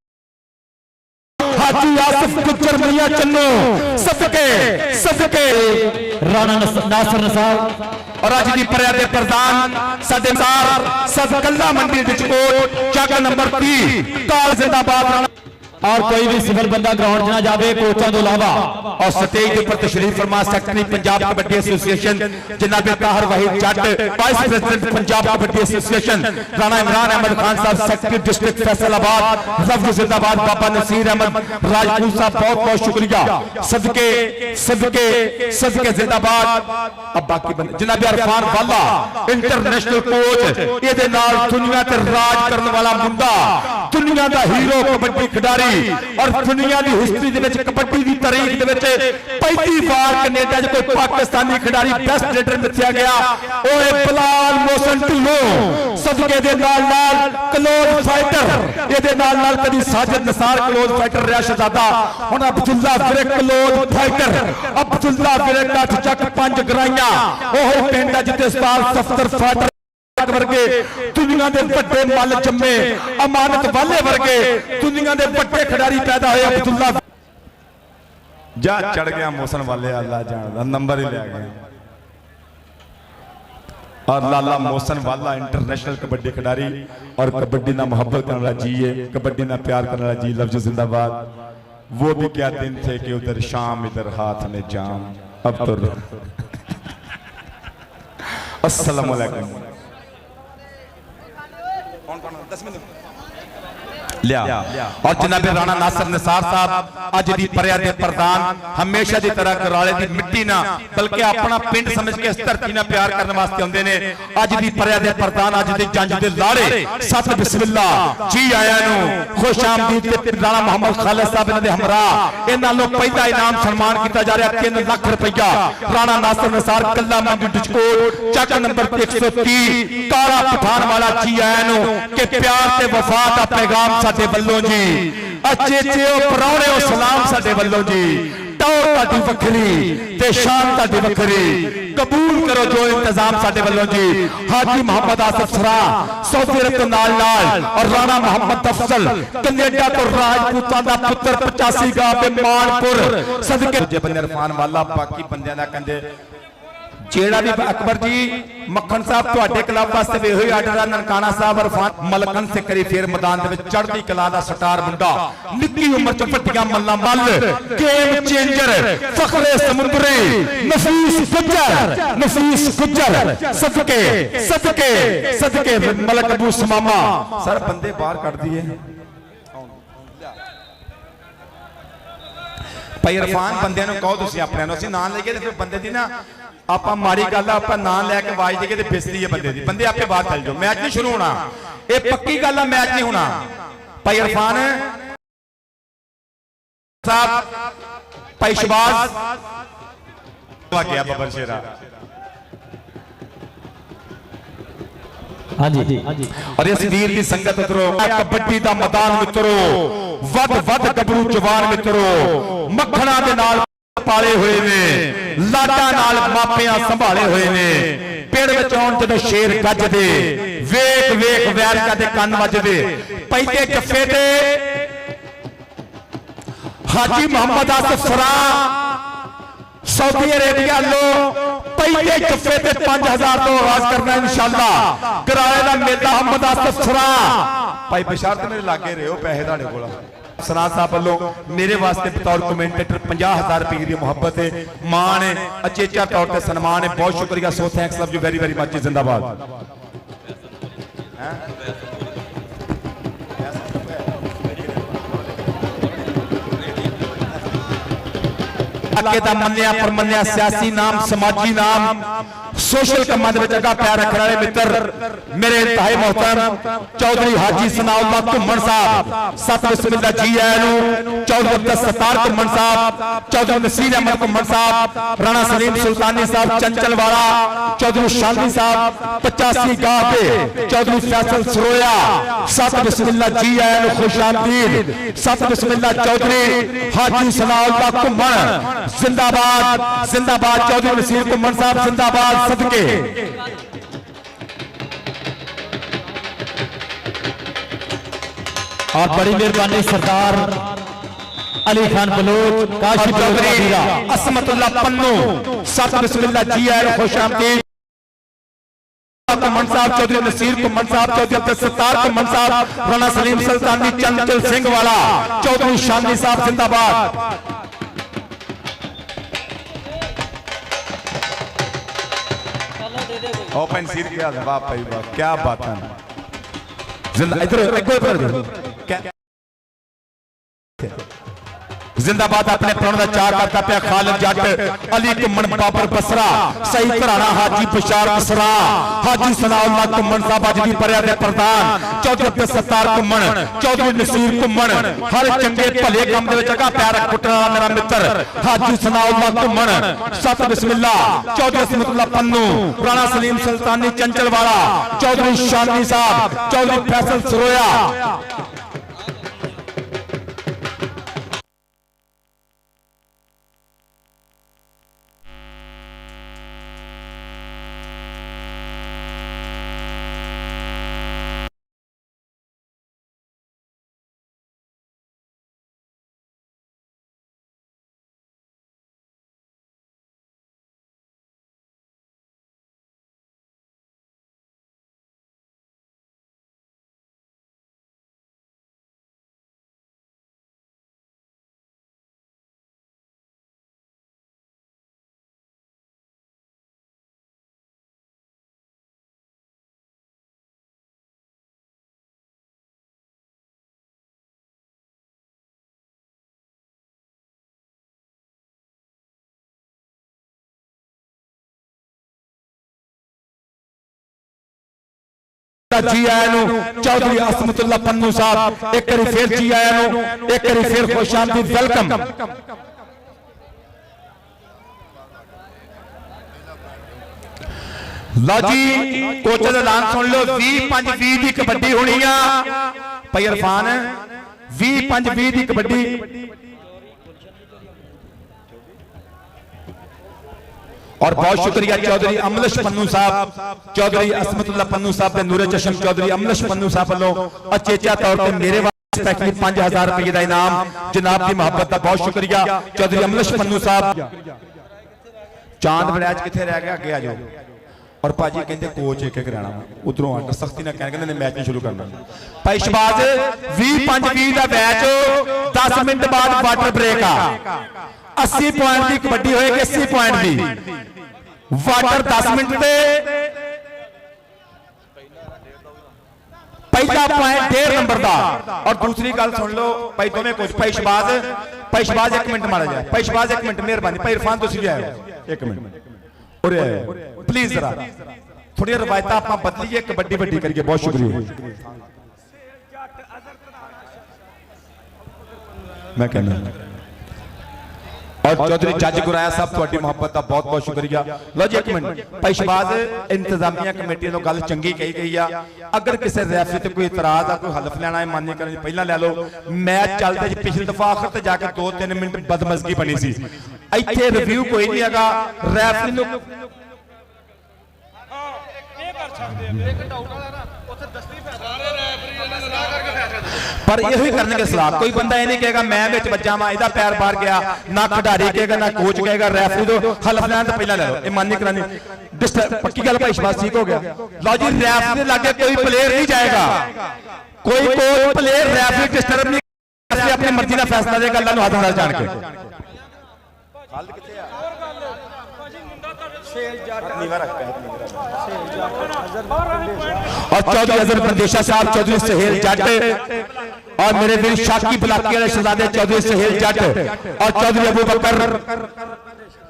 हाजी आसिफ गुज्जर मियां चन्नू सदके सदके राणा नासिर निसार और अज की परिया के प्रधान साडे सदकल्ला मंडी डिचकोट चक नंबर 30 काल जिंदाबाद और कोई भी सिविल बंदा ग्राउंड च ना जावे कोचां तो इलावा और स्टेज के ऊपर तशरीफ फरमा सेक्रेटरी पंजाब कबड्डी एसोसिएशन जनाब Tahir Waheed Jatt vice president Punjab kabaddi association Rana Imran Ahmed Khan Sahab secretary district Faisalabad rough जिंदाबाद बाबा नसीर अहमद राजपूत साहब बहुत बहुत शुक्रिया सदके सदके सदके जिंदाबाद अब बाकी जनाब इरफान वाला इंटरनेशनल कोच ये दुनिया ते राज करने वाला मुंडा दुनिया का हीरो कबड्डी खिडारी और दुनिया की हिस्ट्री दे विच कबड्डी की तारीख दे विच पहली बार कनेडा च कोई पाकिस्तानी खिडारी बेस्ट रेडर मिथिया गया ओए बिलाल मोहसिन ढिल्लों सदके दे नाल क्लोज फाइटर ये दे नाल कदी साजिद निसार क्लोज फाइटर रहा शहजादा हुण अब्दुल्ला फिर क्लोज फाइटर अब्दुल्ला फिर 8 चक 5 गराइयां ओह पिंड जिते उस्ताद सफ्तर फाइटर वर्गे दुनिया के बड़े मल जम्मे अमानत वाले वर्गे दुनिया के बड़े खिडारी पैदा हुए अब्दुल्ला जा चढ़ गया मौसम वाले अल्लाह जानदा नंबर ही ले गया और लाला मोहसन वाला इंटरनेशनल कबड्डी खिडारी और कबड्डी ना मोहब्बत करने वाला जी है कबड्डी ना प्यार करने वाला जी लफ्ज़ जिंदाबाद वो भी क्या दिन थे कि उधर शाम इधर हाथ में जाम अब तो अस्सलाम वालेकुम लिया और जनाब राणा नासिर निसार साहब अज की परिया के प्रधान हमेशा की तरह कराले की मिट्टी ना बल्कि अपना पिंड समझ के इस धरती ना प्यार करने वास्ते आते ने अज की परिया के प्रधान अज के जंज के लाड़े सत बिस्मिल्लाह जी आया खुश आमदीद राणा मोहम्मद खालिद साहब इन्हां दे हमराह इन्हां लो पहला इनाम सन्मान किया जा रहा 3 लाख रुपया राणा नासिर निसार कल्ला मंडी डिचकोट चक नंबर 130 काला पठान वाला जी आया के प्यार ते वफा का पैगाम साडे वल्लों जी अचेचे पराउणे सलाम साडे वल्लों जी टौर ताडी वखरी ते शान ताडी वखरी कबूल करो जो इंतजाम साडे वल्लों जी हाजी मोहम्मद आसिफ सरा सऊदी अरब तो नाल और राणा मोहम्मद अफजल कनेडा तो राजपूतां दा पुत्र 85 गा पे मानपुर सदके जे बंदे इरफान वाला बाकी बंदियां दा कहंदे जेड़ा भी अकबर जी मक्खन साहब तुहाडे क्लब वास्ते वे होई आर्डर ननकाना साहब इरफान मलकन से करी फिर मैदान दे विच चढ़दी कला दा स्टार मुंडा निक्की उम्र च फटिया मल्ला मल गेम चेंजर फखरे समुंदरी नफीस गुज्जर सदके सदके सदके मलक अबू समामा सर बंदे बाहर कट दिए भाई इरफान बंदे कहो तुम अपने नाम लेके फिर बंदे की ना ਆਪਾਂ ਮਾੜੀ ਗੱਲ ਆ ਆਪਾਂ ਨਾਂ ਲੈ ਕੇ ਆਵਾਜ਼ ਦੇ ਕੇ ਤੇ ਬਿਸਤੀ ਹੈ ਬੰਦੇ ਦੀ, ਬੰਦੇ ਆਪੇ ਬਾਹਰ ਚੱਲ ਜਾਓ, ਮੈਚ ਨਹੀਂ ਸ਼ੁਰੂ ਹੋਣਾ, ਇਹ ਪੱਕੀ ਗੱਲ ਆ, ਮੈਚ ਨਹੀਂ ਹੋਣਾ। ਭਾਈ ਇਰਫਾਨ ਸਾਹਿਬ, ਭਾਈ ਸ਼ਬਾਜ਼ ਆ ਗਿਆ ਬੱਬਰ ਸ਼ੇਰਾ। हाँ जी और इस वीर की संगत मित्रों, कबड्डी का मैदान मित्रों, वध वध गबरू जवान मित्रों, मक्खणा दे नाल पाले हुए ने, लाडा नाल मापियां संभाले हुए ने, पेड़ विच आउण जदों शेर गजदे, वेख वेख वैरका दे कंन वजदे, पहले जफ्फे ते हाजी मोहम्मद आसिफ सरा सऊदी अरेबिया लो पहले जफ्फे ते 5000 तो आगाज करना इंशाअल्लाह। किराए का मेला मोहम्मद आसिफ सरा भाई बशारत मेरे लागे रहे हो, पैसे तुहाडे कोल सरा साहब वालों मेरे वास्ते बतौर कमेंटेटर 50,000 रुपए की मुहब्बत है, मान है, अचेचा तौर पर सन्मान है, बहुत शुक्रिया, so thanks love you very very much, जिंदाबाद। मन्निया पर मन्निया सियासी नाम, समाजी नाम, सोशल कमां दे विच अगा पैर रखने वाले मित्र मेरे इंतहाई मोहतरम चौधरी हाजी सनाउल्लाह घुम्मण साहब, सत बिस्मिल्लाह जी आए नु, चौधरी अब्दुल सत्तार घुम्मण साहब, चौधरी नसीर अहमद घुम्मण साहब, राणा सलीम सुल्तानी साहब चंचलवाड़ा, चौधरी शांति साहब 85 गाह पे, चौधरी फैसल सरोया, सत बिस्मिल्लाह जी आए नु, खुश आमदीद, सत बिस्मिल्लाह चौधरी हाजी सनाउल्लाह घुम्मण जिंदाबाद जिंदाबाद, चौधरी नसीर घुम्मण साहब जिंदाबाद, सदके और बड़ी मेहरबानी सरदार अली खान बलोच, काशी चौधरी, असमतुल्लाह पन्नू, सत बिस्मिल्लाह जी आए, खुश आमदीद घुम्मण साहब, चौधरी नसीर घुम्मण साहब, चौधरी अब्दुल सत्तार घुम्मण साहब, राणा सलीम सुल्तानी चंचल सिंह वाला, चौधरी शांति साहब जिंदाबाद। ओपन सीट क्या था, वाह भाई वाह, क्या बात है, इधर जिंदाबाद। अपने प्राण का चार करता पिया खालिद जट, अली घुम्मण बाबर बसरा, सही घराना हाजी बशार बसरा, हाजी सनाउल्लाह घुम्मण साहब अज भी परिया दे प्रधान, चौधरी अब्दुल सत्तार घुम्मण, चौधरी नसीर घुम्मण, हर चंगे भले काम दे विच अगा पैर पुट्टण वाला मेरा मित्र हाजी सनाउल्लाह घुम्मण, सत बिस्मिल्लाह, चौधरी असमतुल्लाह पन्नू, राणा सलीम सुल्तानी चंचलवाड़ा, चौधरी शानी साहब, चौधरी फैसल सरोया। जी आया नु, चौधरी असमतुल्लाह पन्नू साहब एक बार फिर जी आया नु, एक बार फिर खुश आमदीद, वेलकम। लो जी कोच का ऐलान सुन लो, 20-5-20 की कबड्डी होनी है, भाई इरफान 20-5-20 की कबड्डी, और बहुत शुक्रिया चौधरी अमलश पन्नू साहब, चौधरी असमतुल्लाह पन्नू साहब, नूरे चशम चौधरी अमलश पन्नू साहब वालों अचेचा तौर पर मेरे वास्ते स्पेशली 5000 रुपए का इनाम, जनाब की मोहब्बत का बहुत शुक्रिया चौधरी अमलश पन्नू साहब। चांद बड़ैच कितने रह गया, अगे आ जाओ। और भाजी कहते कोच एक एक रहना, उधरों आकर सख्ती ना कहने मैच नहीं शुरू करना। भाई शबाज 20-5-20 का मैच, 10 मिनट बाद वाटर ब्रेक आ, 80 पॉइंट की कबड्डी होएगी, 80 पॉइंट की वाटर 10 मिनट पे, पहला पॉइंट 1.5 नंबर का। और दूसरी गल सुन लो भाई तुम्हें कुछ, भाई शबाज 1 मिनट मारा जाए, भाई शबाज 1 मिनट मेहरबानी, भाई इरफान तुम भी आए 1 मिनट, ਉਰੇ ਪਲੀਜ਼ ਜਰਾ ਥੋੜੀਆਂ ਰਵਾਇਤਾਂ ਆਪਾਂ ਬਦਲੀਏ, ਕਬੱਡੀ ਵੱਡੀ ਕਰੀਏ। ਬਹੁਤ ਸ਼ੁਕਰੀਆ। ਮੈਂ ਕਹਿੰਦਾ ਔਰ ਚੌਧਰੀ ਜੱਜ ਗੁਰਾਇਆ ਸਾਹਿਬ ਤੁਹਾਡੀ ਮੁਹੱਬਤ ਦਾ ਬਹੁਤ ਬਹੁਤ ਸ਼ੁਕਰੀਆ। ਲਓ ਜੀ ਇੱਕ ਮਿੰਟ, ਭਾਈ ਸ਼ਬਾਜ਼ ਇੰਤਜ਼ਾਮੀਆ ਕਮੇਟੀ ਨੂੰ ਗੱਲ ਚੰਗੀ ਕਹੀ ਗਈ ਆ। ਅਗਰ ਕਿਸੇ ਰੈਫਰੀ ਤੇ ਕੋਈ ਇਤਰਾਜ਼ ਆ, ਕੋਈ ਹਲਫ ਲੈਣਾ ਹੈ ਮਾਨਯ ਕਰਨ ਜੀ ਪਹਿਲਾਂ ਲੈ ਲਓ। ਮੈਚ ਚੱਲਦਾ ਜੀ, ਪਿਛਲੇ ਦਫਾ ਆਖਰ ਤੇ ਜਾ ਕੇ 2-3 ਮਿੰਟ ਬਦਮਜ਼ਗੀ ਬਣੀ ਸੀ। ਇੱਥੇ ਰਿਵਿਊ ਕੋਈ ਨਹੀਂ ਹੈਗਾ, ਰੈਫਰੀ ਨੂੰ ਪਰ ਇਹੋ ਹੀ ਕਰਨਗੇ ਸਲਾਹ। ਕੋਈ ਬੰਦਾ ਇਹ ਨਹੀਂ ਕਹੇਗਾ ਮੈਂ ਵਿੱਚ ਵੱਜਾ ਵਾਂ, ਇਹਦਾ ਪੈਰ ਬਾਹਰ ਗਿਆ, ਨਾ ਖਿਡਾਰੀ ਕਹੇਗਾ ਨਾ ਕੋਚ ਕਹੇਗਾ। ਰੈਫਰੀ ਤੋਂ ਹਲਫ ਲੈਣ ਤੋਂ ਪਹਿਲਾਂ ਲੈ ਲਓ, ਇਹ ਮਾਨਯ ਕਰਾਨੀ ਪੱਕੀ ਗੱਲ। ਭਾਈ ਸ਼ਬਾਜ਼ ਠੀਕ ਹੋ ਗਿਆ। ਲਓ ਜੀ ਰੈਫਰੀ ਦੇ ਲਾਗੇ ਕੋਈ ਪਲੇਅਰ ਨਹੀਂ ਜਾਏਗਾ, ਕੋਈ ਪਲੇਅਰ ਰੈਫਰੀ ਡਿਸਟਰਬ ਨਹੀਂ ਕਰਦਾ, ਆਪਣੀ ਮਰਜ਼ੀ ਦਾ ਫੈਸਲਾ ਦੇਗਾ ਗੱਲਾਂ ਨੂੰ ਹੱਥ ਨਾਲ ਜਾਣ ਕੇ। और चौधरी अजहर बंदेशा साहब, चौधरी सुहेल जट और मेरे वीर शाकी बलाकी वाले शहजादे चौधरी सुहेल जट और चौधरी अबू बकर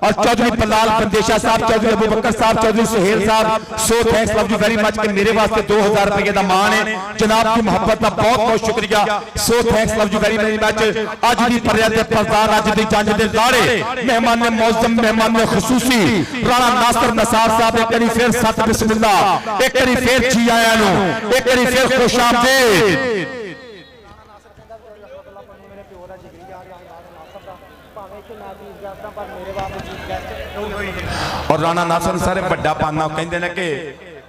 और चौधरी पलाल बंदेशा साहब, चौधरी अबू बकर साहब, चौधरी सुहेल साहब। सो thanks love you very much कि मेरे वास्ते 2000 रुपए का मान है। जनाब की मोहब्बत का बहुत बहुत शुक्रिया। So thanks love you very very much. अज दी पर्या दे परदार, अज दी जंज दे लाड़े, मेहमान ने मौजम, मेहमान ने खुसूसी राणा नासिर नसार साहब। एक बारी फिर सत बिस्मिल्लाह, एक बारी फिर जी आया नु, एक बारी फिर खुश आमदीद। और राणा नासिर सारे बड़ा पाना कहते हैं कि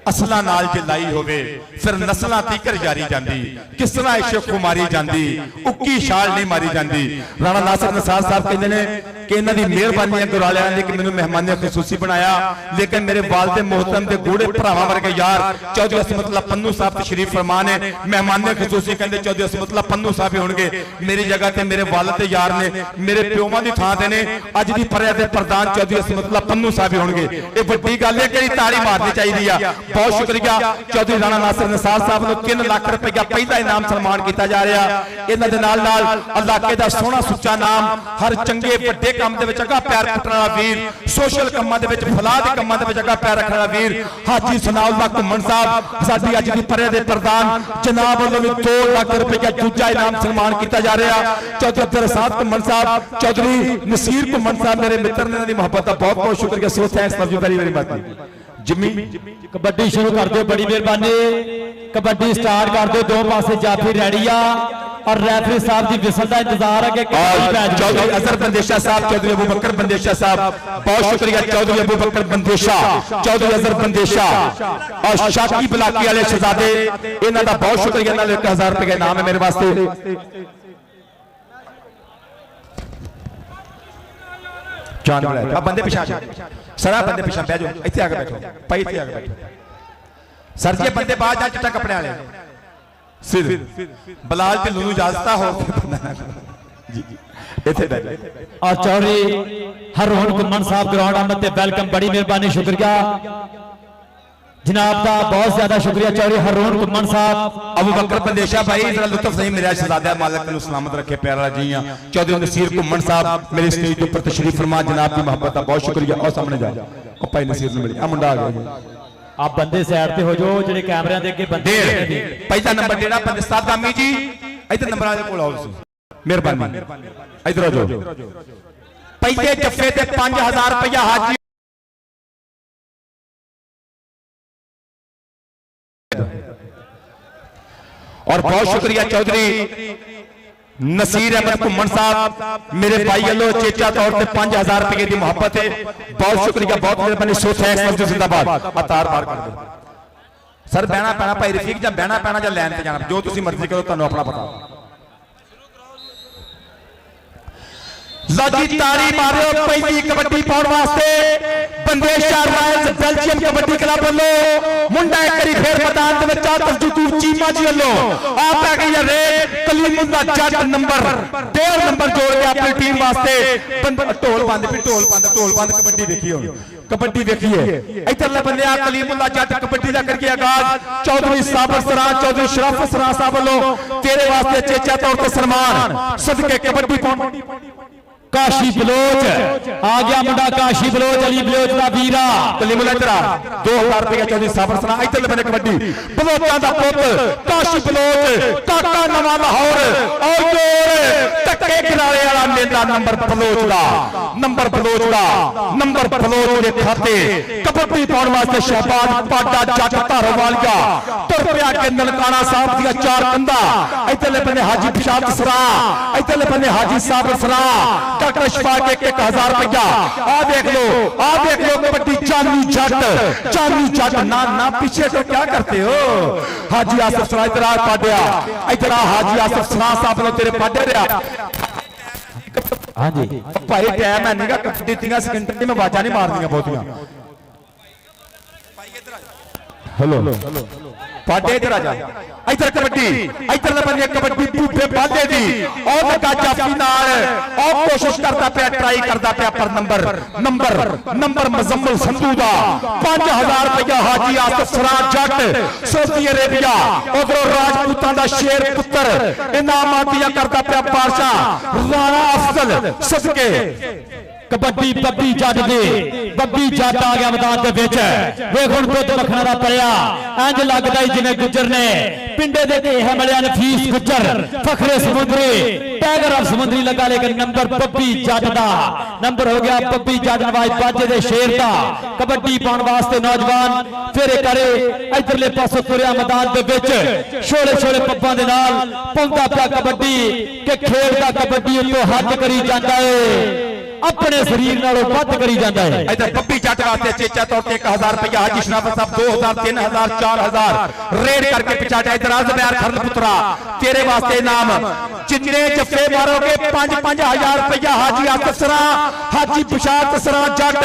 असलां नाल जे लाई होवे फिर नस्लां तीकर जारी जांदी, किस तरह इश्क मारी जांदी, उक्की छाल नहीं मारी जांदी। राणा नासिर नसार साहब कहते हैं कि इन्हां दी मेहरबानी गुरालियां ने कि मैनूं मेहमाने खुसूसी बनाया, लेकिन मेरे वालिद मोहतरम दे गूढ़े भरावां वर्गे यार चौधरी असमतुल्लाह पन्नू साहब तशरीफ फरमा ने। मेहमाने खुसूसी कहते चौधरी असमतुल्लाह पन्नू साहब ही होणगे। मेरी जगह ते मेरे वालिद दे यार ने, मेरे प्योवां दी थां ते ने अज दी पर्या दे प्रधान चौधरी असमतुल्लाह पन्नू साहब ही होणगे। ये वड्डी गल है कि ताड़ी मारनी चाहिदी आ। बहुत शुक्रिया चौधरी राणा नासिर नसार साहब नूं 3 लाख रुपया पहला इनाम सन्मान किया जा रहा। इन्हां दे नाल नाल इलाके दा सोहना सुच्चा नाम, हर चंगे वड्डे काम दे विच अगा पैर पुट्टण वाला वीर, सोशल कामां दे विच फलाह दे कामां दे विच अगा पैर रखण वाला वीर हाजी सनाउल्लाह घुम्मण साहब, साडी अज दी पर्या दे प्रधान जनाब वल्लों भी 2 लाख रुपया दूजा इनाम सन्मान किया जा रहा। चौधरी अब्दुल रसाक घुम्मण साहब, चौधरी नसीर घुम्मण साहब मेरे मित्र ने, इन्हां दी मुहब्बत दा बहुत बहुत शुक्रिया। So thanks love you very very much. Jimmy kabaddi शुरू कर दो, बड़ी मेहरबानी। कबड्डी स्टार्ट कर दो, दो पासे जाफी रेडी आ और रेफरी साहब की विसल का इंतजार है कि चौधरी अजहर बंदेशा साहब, चौधरी अबू बकर बंदेशा साहब, बहुत शुक्रिया। चौधरी अबू बकर बंदेशा, चौधरी अजहर बंदेशा और शाकी बलाकी वाले शहजादे, इन्हां दा बहुत शुक्रिया। इन्हां 1000 रुपए का इनाम है मेरे वास्ते। जान अब बंदे पिछा सरा बंदे पिछा बह जाओ, इत्थे आके बैठो भाई, इत्थे आके बैठो सर जी। बंदे बाहर जा, चिट्टा कपड़े वाले सिर बलाल ते लूनू इजाजत हो जी जी इत्थे बैठ जाओ। और चौधरी हररोन घुम्मण साहब ग्राउंड आमद ते वेलकम, बड़ी मेहरबानी शुक्रिया जनाब का, बहुत ज्यादा शुक्रिया चौधरी हररोन घुम्मण साहब। अबू बकर बंदेशा भाई जरा लुत्फ सही मेरा शहजादा, मालिक तेनू सलामत रखे प्यारा जी। चौधरी नसीर घुम्मण साहब मेरे स्टेज के ऊपर तशरीफ फरमा, जनाब की मोहब्बत का बहुत शुक्रिया। और सामने जा और भाई नसीर ने मिली आ मुंडा आ गया। आप बंदे साइड पे हो जाओ, जेडे कैमरे दे अगे बंदे पहला नंबर डेरा बंदे साहब दामी जी इधर नंबर आले कोल आओ तुसी, मेहरबानी इधर आ जाओ। पहले जफ्फे ते 5000 रुपया हाजी और बहुत शुक्रिया चौधरी नसीर अहमद घुम्मण साहब, मेरे भाई वालों चेचा तौर पर 5000 रुपए की मोहब्बत है, बहुत शुक्रिया, बहुत मेहरबानी। सो थैंक्स जिंदाबाद। अतार पार कर दो सर, बहना पैना भाई रफीक, या बहना पैना या लैन पे जाना, जो तुसी मर्जी करो, तुहानू अपना पता। लाजी ताड़ी मारो पहली कबड्डी पाउण वास्ते Bandesha royals Belgium kabaddi club वालों मुंडा एक बारी फिर मैदान दे विच तर्जुतूर चीमा जी वालों आप आ गई रेड कलीमुल्ला जट नंबर 1.5 नंबर जोड़ के अपनी टीम वास्ते। ढोल बंद भी ढोल बंद कबड्डी देखी हो, कबड्डी देखिए इधरले बंदे आ कलीमुल्ला जट कबड्डी दा करके आगाज। चौधरी साबर सरां, चौधरी शराफत सरां साहब वालों तेरे वास्ते चेचा तौर ते सन्मान सदके कबड्डी काशी बलोच आ गया मुंडा काशी बलोच अली बलोच का वीरा कलीमुल्ला इधर 2000 रुपया चौधरी साबर सना इधर बने कबड्डी बलोचा दा पुत काशी बलोच काका नवा लाहौर और जोर टक्के किनारे वाला मेला नंबर बलोच दे खाते कबड्डी पाउण वास्ते शहबाज पाटा जट धारोवालिया तुर पिया के ननकाना साहब दिया 4 कंधा इधरले बने हाजी पिशाब सरा इधरले बने हाजी साबर सरा डॉक्टर इशफाक 1000 रुपया आ देख लो कबड्डी चांदी जट ना पीछे तो क्या करते हो हाजी आसिफ सरा इधर आ पाडिया इधर आ हाजी आसिफ सरा साहब ने तेरे पाडे रहा हाँ जी भाई टाइम है नहीं कबड्डी 3 सेकंड में आवाजा नहीं मारनियां बहुतियां हेलो पाडे इधर आ जा इधर कबड्डी इधर बनी कबड्डी बूटे पाडे दी और लगा जाफी नाल और कोशिश करता पे ट्राई करता पे पर नंबर मुजम्मल संधू दा 5000 रुपया हाजी आसिफ सरा जट सऊदी अरेबिया उधरों राजपूतां दा शेर पुत्र इनामात दिया करता पे बादशाह राणा अफजल सदके कबड्डी बब्बी जट आ गया मैदान के विच वेख हुण दुध मखना दा परिया इंज लगदा ही जिवें गुज्जर ने पिंडे दे ढेह मिलिया नफीस गुज्जर फखरे समुद्री टाइगर ऑफ समुद्री लगा लेकिन नंबर बब्बी जट दा नंबर हो गया बब्बी जट नवाज बाजे दे शेर दा कबड्डी पाउण वास्ते नौजवान फेरे करे इधरले पासों तुरिया मैदान दे विच छोले पप्पां दे नाल पाउंदा पिया कबड्डी के खेलदा कबड्डी उत्तों हद करी जांदा है अपने शरीर नालों वध करी जाता है इधर बब्बी जट वास्ते चेचा तौर पे 1000 रुपया हाजी शराफत साहब 2000 3000 4000 रेड करके पिछाड़ा इधर आजमयार खरल पुत्रा तेरे वास्ते इनाम जितने जफ्फे मारोगे 5-5000 रुपया हाजी आसिफ सरा हाजी बिशारत सरा जट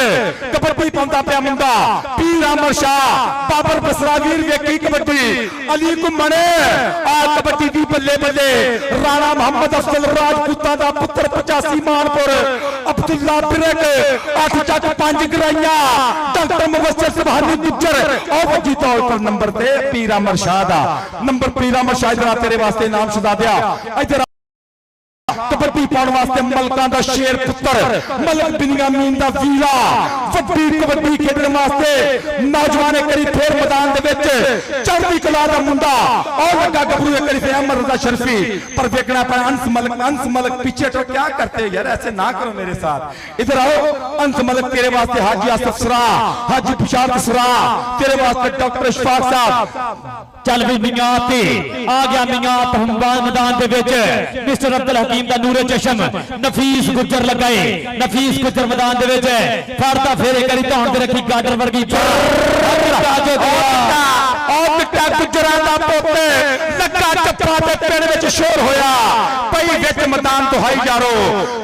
कबड्डी पाउंदा पिया मुंडा पीर अमर शाह बाबर बसरा वीर वेखी कबड्डी अली घुम्मण आ कबड्डी दी बल्ले राणा मोहम्मद अफजल राजपूतां दा पुत्र 85 मानपुर अब्दुल्ला बिरक 8 चक 5 गराइया डॉक्टर मुबस्सिर सुभानी गुज्जर और वजी तौर पर नंबर ते पीर अमर शाह दा नंबर पीर अमर शाह इधर तेरे वास्ते नाम सदा दिया इधर कबड्डी पाउण वास्ते मलकां दा शेर पुत्र मलक बिन्यामीन दा वीरा वड्डी कबड्डी खेडण वास्ते नौजवान करी फेर मैदान दे विच चढ़दी कला दा मुंडा और लगा गबरू करी फे अमर रजा शरीफी पर देखना पर अंस मलक पीछे तो क्या करते यार ऐसे ना करो मेरे साथ इधर आओ अंस मलक तेरे वास्ते हाजी आसिफ सरा हाजी बिशारत सरा तेरे वास्ते डॉक्टर इशफाक साहब चल भी मियां ते आ गया मियां हमबान मैदान दे विच मिस्टर अब्दुल हकीम दा नूरे चशम नफीस गुज्जर लगाए नफीस गुज्जर मैदान दे विच फरदा फेरे करी धौन ते रखी गाडर वर्गी मिट्टा गुजरां दा पुत लगा चप्पा ते पिंड विच शोर होया पई विच मैदान दुहाई जारो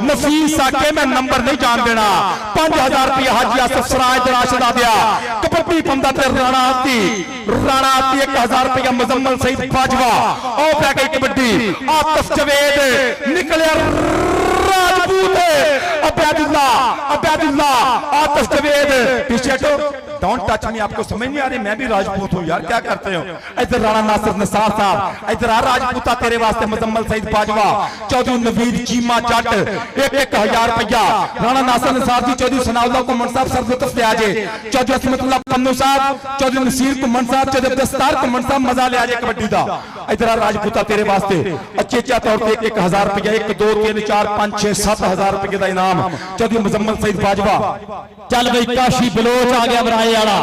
नफीस आके मैं नंबर नहीं जान देना 5000 रुपया हाजी आसिफ सराज राशिद आ गया कबड्डी पंदा ते राणा आती 1000 रुपया मुजम्मल सईद बाजवा और पै गई कबड्डी आतिफ जवेद निकलिया राजपूत अब्यादुल्ला आतिफ जवेद पीछे हटो डोंट टच मी आपको समझ नहीं आ रही मैं भी राजपूत हूं यार क्या करते हो इधर राणा नासिर निसार साहब इधर आ राजपूता तेरे वास्ते मुजम्मल सईद बाजवा चौधरी नवीद चीमा जट 1000 रुपया राणा नासिर निसार जी चौधरी सनाउल्लाह कुमन साहब सरदुतफ ते आजे चौधरी असमतुल्लाह पन्नू साहब चौधरी नसीर कुमन साहब चौधरी दस्तार कुमन साहब मजा ले आजे कबड्डी दा इधर आ राजपूता तेरे वास्ते अचेचा तौर पे 1000 रुपया 1 2 3 4 5 6 7000 रुपये का इनाम चौधरी मुजम्मल सईद बाजवा चल भाई काशी बलोच आ गया मराए वाला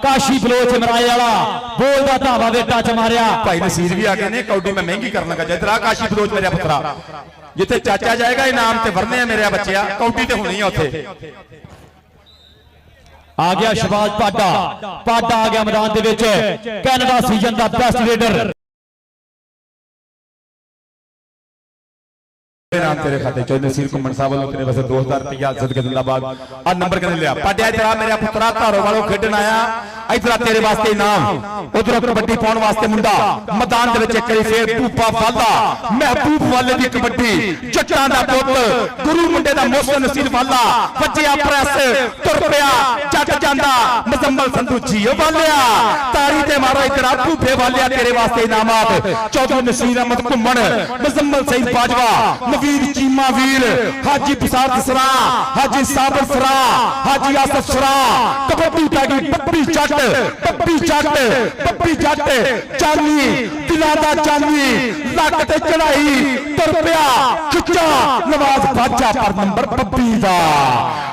काशी बलोच मराए वाला बोलदा धावा वे टच मारिया भाई नसीर भी आ गए ने कौडी में महंगी करना का इधर आ काशी बलोच मेरा पुत्रा जिथे चाचा जाएगा इनाम ते वरने मेरे बच्चिया कौडी ते होनी है उथे आ गया शहबाज पाडा आ गया मैदान दे विच कैनेडा सीजन दा बेस्ट रेडर नाम तेरे खाते चौधरी नसीर कुमन साहब वालों तेरे वैसे 2000 रुपया सदके जिंदाबाद आ नंबर कने लिया पाटिया तेरा मेरा पुत्रा धारो वालों खेडन आया इधर तेरे वास्ते इनाम उधर कबड्डी पाउण वास्ते मुंडा मैदान दे विच करी फेर भूपा वाला महबूब वाले दी कबड्डी जट्टां दा पुत गुरु मुंडे दा मोहसिन नसीर वाला बच्चिया प्रेस तुर पिया जट जांदा मुजम्मल संधू जीओ वालिया तारी ते मारो इधर भूपे वालिया तेरे वास्ते इनामात चौधरी नसीर अहमद घुम्मण मुजम्मल सईद बाजवा नवीद चीमा वीर, हाजी बसारत सरा, हाजी साबर सरा, हाजी आसफ सरा। कबड्डी पैगी पप्पी जट, पप्पी जट, पप्पी जट, चानी दिलादा चानी, लक ते चढ़ाई तुर पिया खिच्चा नवाज बादशाह पर नंबर पप्पी दा।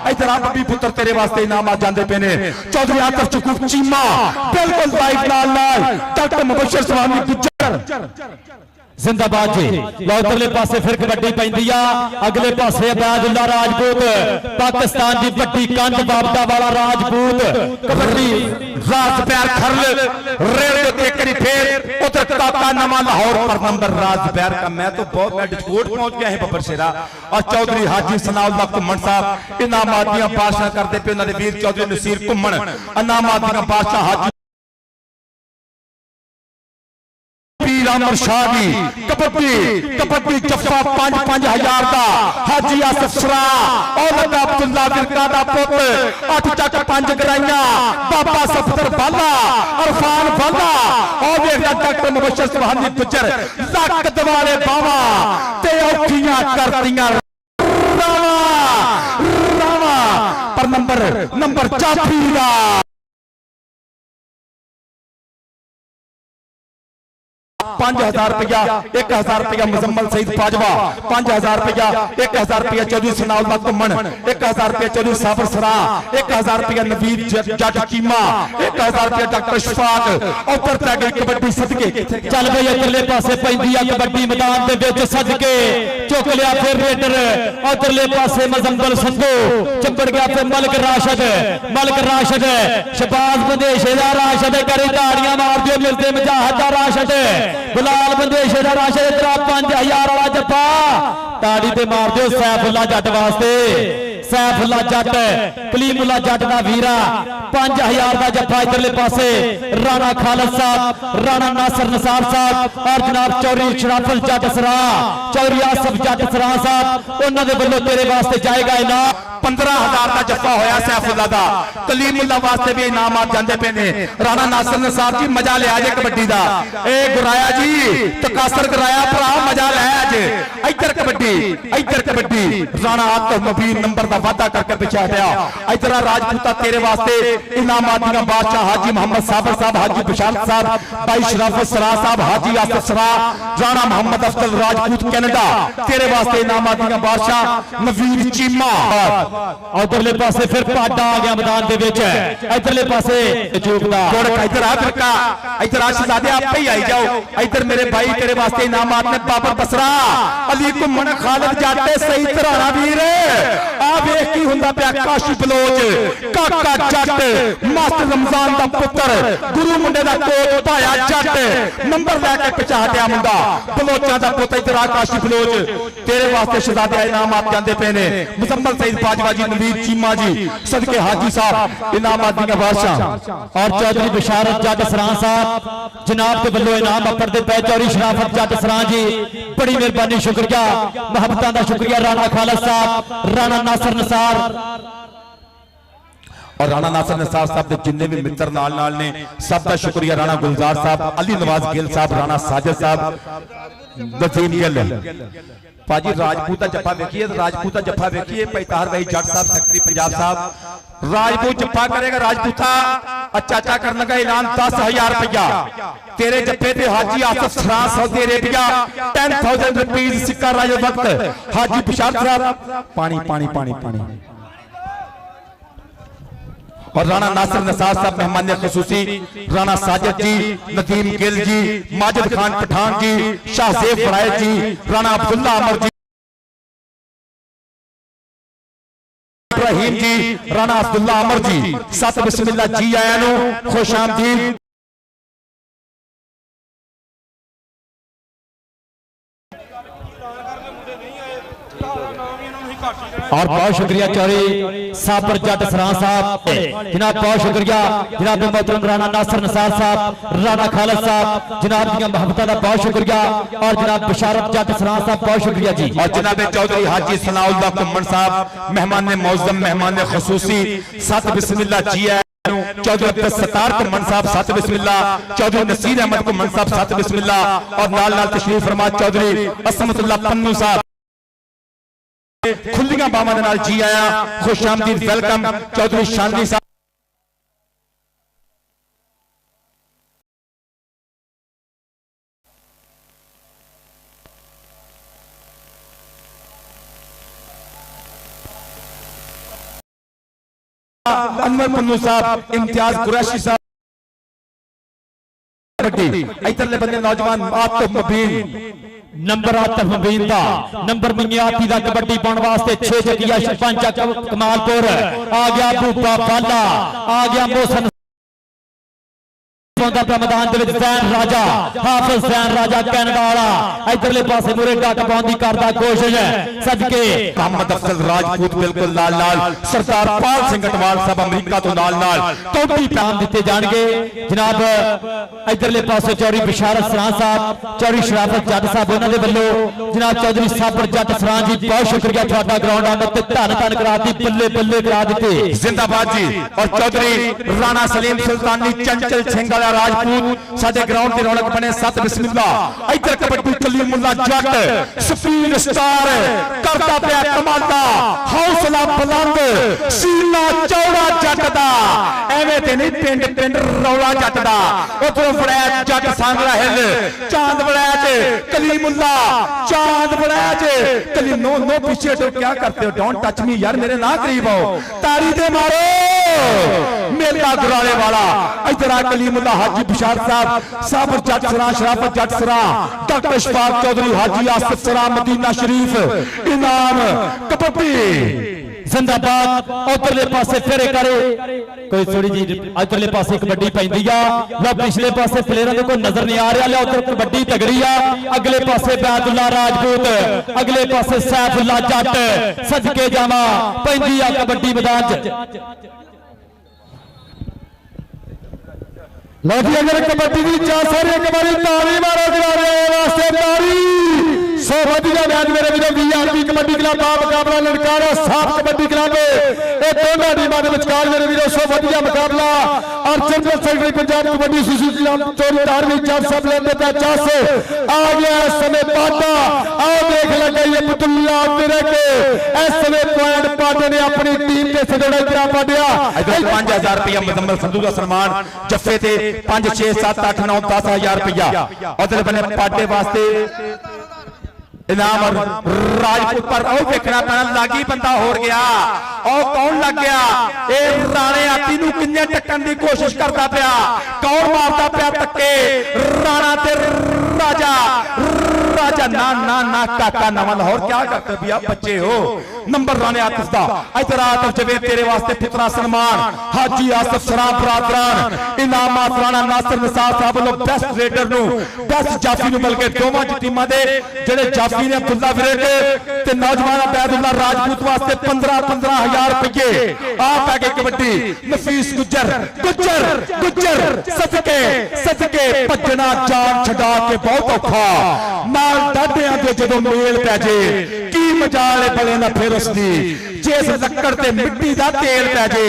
इधर आ पप्पी पुत्र तेरे वास्ते इनाम आ जांदे पे ने। चौधरी आतिफ चकूक चीमा बिल्कुल लाइव नाल डॉक्टर मुबशर सुभानी गुज्जर जिंदाबाद जी। लो उधरले पासे फिर कबड्डी पैंदी आ, अगले पासे अबैदुल्ला राजपूत, पाकिस्तान की बड़ी कंध बाबदा वाला राजपूत। कबड्डी राज प्यार खरल रेल के करी फेर उधर काका नमा लाहौर पर नंबर राज प्यार का। मैं तो बहुत मैं डिस्कोट पहुंच गया है बब्बर शेरा। और चौधरी हाजी सनाउल्लाह घुम्मन साहब इनामात दियां बादशाह करते पे। उन्होंने वीर चौधरी नसीर घुम्मन इनामात दियां बादशाह हाजी अमर शाह दी। कबड्डी कबड्डी जफ्फा 5-5 का हाजी आसिफ सरा औलद अब्दुल्ला विरका दा पुत्र 8 चक 5 गराइयां बाबा सफदर बाला अरफान बाला और देखदा डॉक्टर मुबशर सुभानी गुज्जर लक दवाले बावा ते औखियां करतियां रावा पर नंबर जाफी दा। 5000 रुपया 1000 रुपया मुजम्मल सईद बाजवा, 5000 रुपया 1000 रुपया चौधरी सनाउल्लाह घुम्मन, 1000 रुपया चौधरी साबर सरा, 1000 रुपया नवीद जट चीमा, 1000 रुपया डॉक्टर शफाक। उधर तक गई कबड्डी सदके चल गई अगले पासे पैंदी आ कबड्डी मैदान दे विच सदके चुक लिया फिर रेडर। उधरले पासे मजम्बल संधू चिपड़ गया फिर मलक राशिद शबाज बंदेशे दा राशिद करी ताड़ियां मार दियो मिलते मुजाहिद दा राशिद गुलाल बंदेशे दा राशिद। इधर 5000 वाला जप्पा ताड़ी ते मार दियो सैफुल्ला जट वास्ते। सैफुल्ला जट कलीमुल्ला जट दा वीरा 5000 का जफ्फा। इधरले पासे राणा खालिद साहब, राणा नासिर निसार साहब और जनाब चौधरी शराफत जट सरा, चौधरी आसफ जट सरा साहब उन्होंने वालों तेरे वास्ते जाएगा इनाम। 15000 का जफ्फा होया सैफुल्ला दा। कलीमुल्ला वास्ते भी इनामात जांदे पे ने। राणा नासिर निसार जी मजा ले आज कबड्डी दा। ए गुराया जी तकासर कराया भरा मजा ले आज। इधर कबड्डी राणा आतिफ मुबीन नंबर का वादा करके पीछे हटया। इधर राजपूता तेरे वास्ते इनामात दियां बादशाह हाजी मोहम्मद साबर साहब, हाजी बशारत साहब, भाई शराफत सरा साहब, हाजी आसिफ सरा, राणा मोहम्मद अफजल राजपूत कनाडा तेरे वास्ते इनामात दियां बादशाह नवीद चीमा। उधरले पासे फिर पाडा आ गया मैदान दे विच। इधरले पासे चूकदा गोड़क इधर आ फिरका, इधर आ शहजादे आप ही आई जाओ। इधर मेरे भाई तेरे वास्ते इनामात ने बाबर बसरा, अली घुम्मन, खालिद जाटे, सही तराना वीर। आ वेख की हुंदा पिया काशी बलोच काका जट मास्टर रमजान दा पुत्र गुरु मुंडे दा कोट भाया जट नंबर लैके पिछा हटिया मुंडा बलोचा दा पुत्र। इधर आ काशी बलोच तेरे वास्ते शहजादे इनामात जांदे पे ने। मुजम्मल सईद बाजवा जी, नवीद चीमा जी सदके हाजी साहब इनामात दियां बादशाह और चौधरी बशारत जट सरा साहब जनाब के बल्लो इनाम अपरदे पे। चौधरी शराफत जट सरा जी बड़ी मेहरबानी, शुक्रिया मोहब्बतां दा शुक्रिया। राणा खालिद साहब, राणा नासिर निसार और राणा नासिर निसार साहब के जिन्ने भी मित्र नाल ने सब का शुक्रिया। राणा गुलजार साहब, अली नवाज गिल साहब, राणा साजिद साहब, नजीम गिल पाजी। राजपूता जफ्फा देखिए, राजपूता जफ्फा देखिए। पैतार भाई जट साहब, सेक्रेटरी पंजाब साहब राजपूत जफ्फा करेगा। राजपूता चाचा करने का ऐलान 10000 रुपया तेरे जफ्फे पे। हाजी आसिफ सरा सऊदी अरेबिया 10,000 रुपीज सिक्का राज वक्त। हाजी बशारत साहब पानी पानी पानी पानी। और राणा नासिर निसार साहब मेहमान खसूसी, राणा साजिद जी, नदीम गिल जी, माजिद खान पठान जी, शाहजेब फरायद जी, राणा अब्दुल्ला अमर जी, इब्राहिम जी, राणा अब्दुल्ला अमर जी। सत बिस्मिल्लाह जी आया नु खुश आमदीद। और बहुत शुक्रिया चौधरी साबर जट सरा साहब जनाब, बहुत शुक्रिया जनाब मोहतरम राणा नासिर निसार साहब, राणा खालिद साहब जनाब दी मोहब्बत का बहुत शुक्रिया। और जनाब बशारत जट सरा साहब बहुत शुक्रिया जी। और जनाब चौधरी हाजी सनाउल्लाह घुम्मन साहब मेहमान मौजम, मेहमान खसूसी सत बिस्मिल्लाह जी है। चौधरी अब्दुल सत्तार घुम्मन साहब सत बिस्मिल्लाह, चौधरी नसीर अहमद घुम्मन साहब सत बिस्मिल्लाह और नाल नाल तशरीफ फरमा चौधरी असमतुल्लाह पन्नू साहब। ਖੁੱਲੀਆਂ ਬਾਵਾਂ ਦੇ ਨਾਲ ਜੀ ਆਇਆ, ਖੁਸ਼ ਆਮਦੀਦ, ਵੈਲਕਮ ਚੌਧਰੀ ਸ਼ਾਨਵੀ ਸਾਹਿਬ। अनवर पन्नू साहब, इम्तियाज कुरैशी साहब, इधरले बंदे नौजवान आतिफ मुबीन, नंबर आतिफ मुबीन दा नंबर मियाती दा कबड्डी पाउण वास्ते 6 जगिया सरपंच कमालपुर आ गया, भूपा बाला आ गया, मोहसन मैदान जैन राजा, हाफिज जैन राजा कैनेडा वाला इधरले पासे मुरे डट पाउण दी करदा कोशिश सदके मोहम्मद अफजल राजपूत बिल्कुल नाल नाल, सरदार पाल सिंह अटवाल साहब अमरीका तो नाल नाल कौटी पैम दिते जाणगे जनाब। इधरले पासे चौधरी बिशारत सरां साहब, चौधरी शराफत जट साहब उन्हां दे वल्लों जनाब चौधरी साबर जट सरां जी बहुत शुक्रिया तुहाडा ग्राउंड आने ते धन धन करा दी, बल्ले बल्ले करा दिते, जिंदाबाद जी। और चौधरी राणा सलीम सुल्तानी चंचल सिंह वाला राजपूत साडे ग्राउंड की रौनक बने। सत बिस्मिल्लाह, इधर कबड्डी कलीमुल्ला जट स्पीड स्टार करता पिया कमांडा, हौसला बुलंद, सीना चौड़ा जट दा, एवें ते नहीं पिंड पिंड रौला जट दा, उधरों वड़ैच जट सांगला हिल, चांद वड़ैच कलीमुल्ला, चांद वड़ैच कली नो नो पीछे हटो, क्या करते हो, डोंट टच मी यार, मेरे ना करीब आओ, तारी दे मारो मेला गुराले वाला। इधर आ कलीमुल्ला हाजी बिशार साहब, साबर जट सरा, शराफत जट सरा, डॉक्टर शफाक चौधरी, हाजी आसिफ सरा, मदीना शरीफ, इनाम कबड्डी जिंदाबाद। उधरले पासे फेरे करे कोई थोड़ी जी, इधरले पासे कबड्डी पैंदी आ, लो पिछले पासे प्लेयरां दे कोई नजर नहीं आ रहा, लो उधर कबड्डी तगड़ी आ, अगले पासे बैदुल्ला राजपूत, अगले पासे सैफुल्ला जट, सदके जावा पैंदी आ कबड्डी मैदान च। लोधी अगर कबड्डी की जा सारी कबड्डी ताली मारो दिवारे वास्ते ताली। सो बढ़िया मैच मेरे वीरों, वीआईपी कबड्डी क्लब का मुकाबला लड़कारा साफ कबड्डी क्लब, ये दोनों टीमों के विचकार मेरे वीरों सो बढ़िया मुकाबला। और जनरल सेक्रेटरी पंजाब कबड्डी चोरी धार्मिक जज सब लेते पहचान से आ गया इस समय पाटा, आओ देख लगे ये पुतला तेरे के इस समय पॉइंट पाटे ने अपनी टीम के सदोड़ा इतना पाटिया 5000 रुपया मुजम्मल संधू का सम्मान, जफ्फे थे 5 6 7 8 9 10,000 रुपया। उधर बने पाटे वास्ते इनाम और राजपूत पर देखना पैना, लागी बंदा हो गया, और कौन लग गया, ए राणे आती नूं किन्ने टक्कन की कोशिश करता पिया, कौन मारता पिया टक्के, राणा ते राजा, राजा ना ना ना काका नवा लाहौर, क्या करते भैया बच्चे हो। नंबर राणे आतिफ दा, इधर आतिफ जवेद तेरे वास्ते पुत्रा सलमान, हाजी आसिफ सरा बरादरान, इनामात राणा नासिर निसार साहब लो बेस्ट रेडर नु, बेस्ट जाफी नु मिल के दोवां टीमां दे जेड़े जाफी ने अब्दुल्ला विरेटे ते नौजवान बैदुल्ला राजपूत वास्ते 15,000 रुपये। आ पै गई कबड्डी, नफीस गुज्जर गुज्जर गुज्जर सदके सदके भजना जान छड़ा के बहुत औखा, नाल डाडियां दे जदों मेल पै जे की मजाल बले ना फिर उसदी, जिस लक्कड़ ते मिट्टी दा तेल पै जे।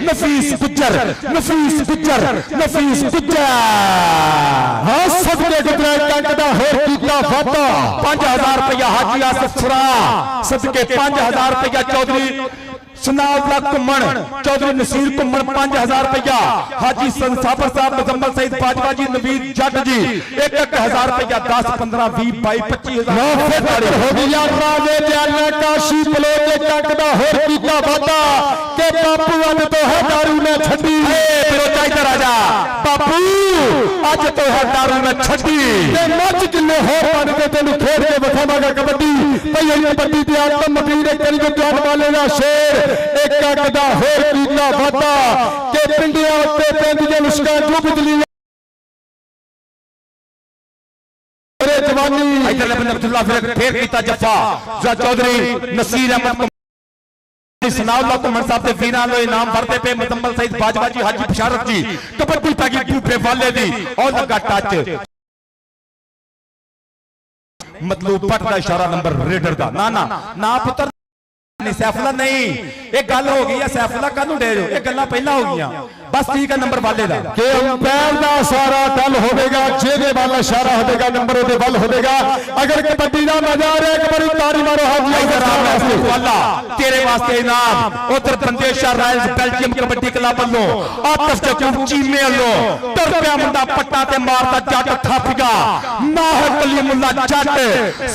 नफीस गुज्जर नफीस गुज्जर नफीस गुज्जर, हां सदके गुजरा टंक दा होर कीता फाटा, 5000 रुपया हाजी आसिफ सरा, सदके 5000 रुपया चौधरी सनाउल्ला घुम्मण, चौधरी नसीर घुम्मण 5000 रुपया, हाजी साबर साहब मुजम्मल सईद बाजवा जी, नवीद जट जी 1,000 रुपया, 10 15 20 22 25,000 हो गया। राजे जाना काशी बले के टंक दा होर कीता वादा के बापू अज तो है दारू ने छड्डी, विरोधा इधर आजा बापू अज तो है दारू ने छड्डी, ते मच किले हो बन के तेनु खेड के बखावांगा कबड्डी, भई ये कबड्डी दी आदम मकीन करी को जान वाले दा शेर, एक दा होर कीता वादा के पिंडियां उत्ते पैंदियां मुस्कां जो बिजली जवानी। इधर अब्दुल्ला फिर कीता जफा, चौधरी नसीर अहमद सनाउल्ला घुम्मण साहब के वीरां लो इनाम भरते पे, मुजम्मल सईद बाजवा जी, हाजी बिशारत जी, कबड्डी पै गई बूफे वाले दी, और लगा टच मतलूब पट का इशारा नंबर रेडर का, ना ना ना पुत्र नहीं सैफुल्ला नहीं, एक गल हो गई है, सैफुल्ला कानू डे जो, एक गल्लां पहला हो गई, ਬਸ ਠੀਕ ਹੈ ਨੰਬਰ ਵਾਲੇ ਦਾ ਕਿ ਅੰਪਾਇਰ ਦਾ ਸਾਰਾ ਗੱਲ ਹੋਵੇਗਾ, ਜਿਹਦੇ ਵੱਲ ਇਸ਼ਾਰਾ ਹੋਵੇਗਾ ਨੰਬਰ ਉਹਦੇ ਵੱਲ ਹੋਵੇਗਾ। ਅਗਰ ਕਬੱਡੀ ਦਾ ਮਜ਼ਾ ਆ ਰਿਹਾ, ਇੱਕ ਵਾਰੀ ਤਾੜੀ ਮਾਰੋ ਹਾਜੀ ਵਾਲਾ ਤੇਰੇ ਵਾਸਤੇ ਇਨਾਮ। ਉਧਰ Bandesha royals Belgium kabaddi club ਵੱਲੋਂ ਆਤਫ ਜੱਗੂ ਚੀਮੇ ਵੱਲੋਂ ਤੁਰ ਪਿਆ ਮੁੰਡਾ ਪੱਟਾ ਤੇ ਮਾਰਦਾ ਜੱਟ ਥਾਪੀਗਾ ਮਾਹਰ ਕਲੀਮੁੱਲਾ ਜੱਟ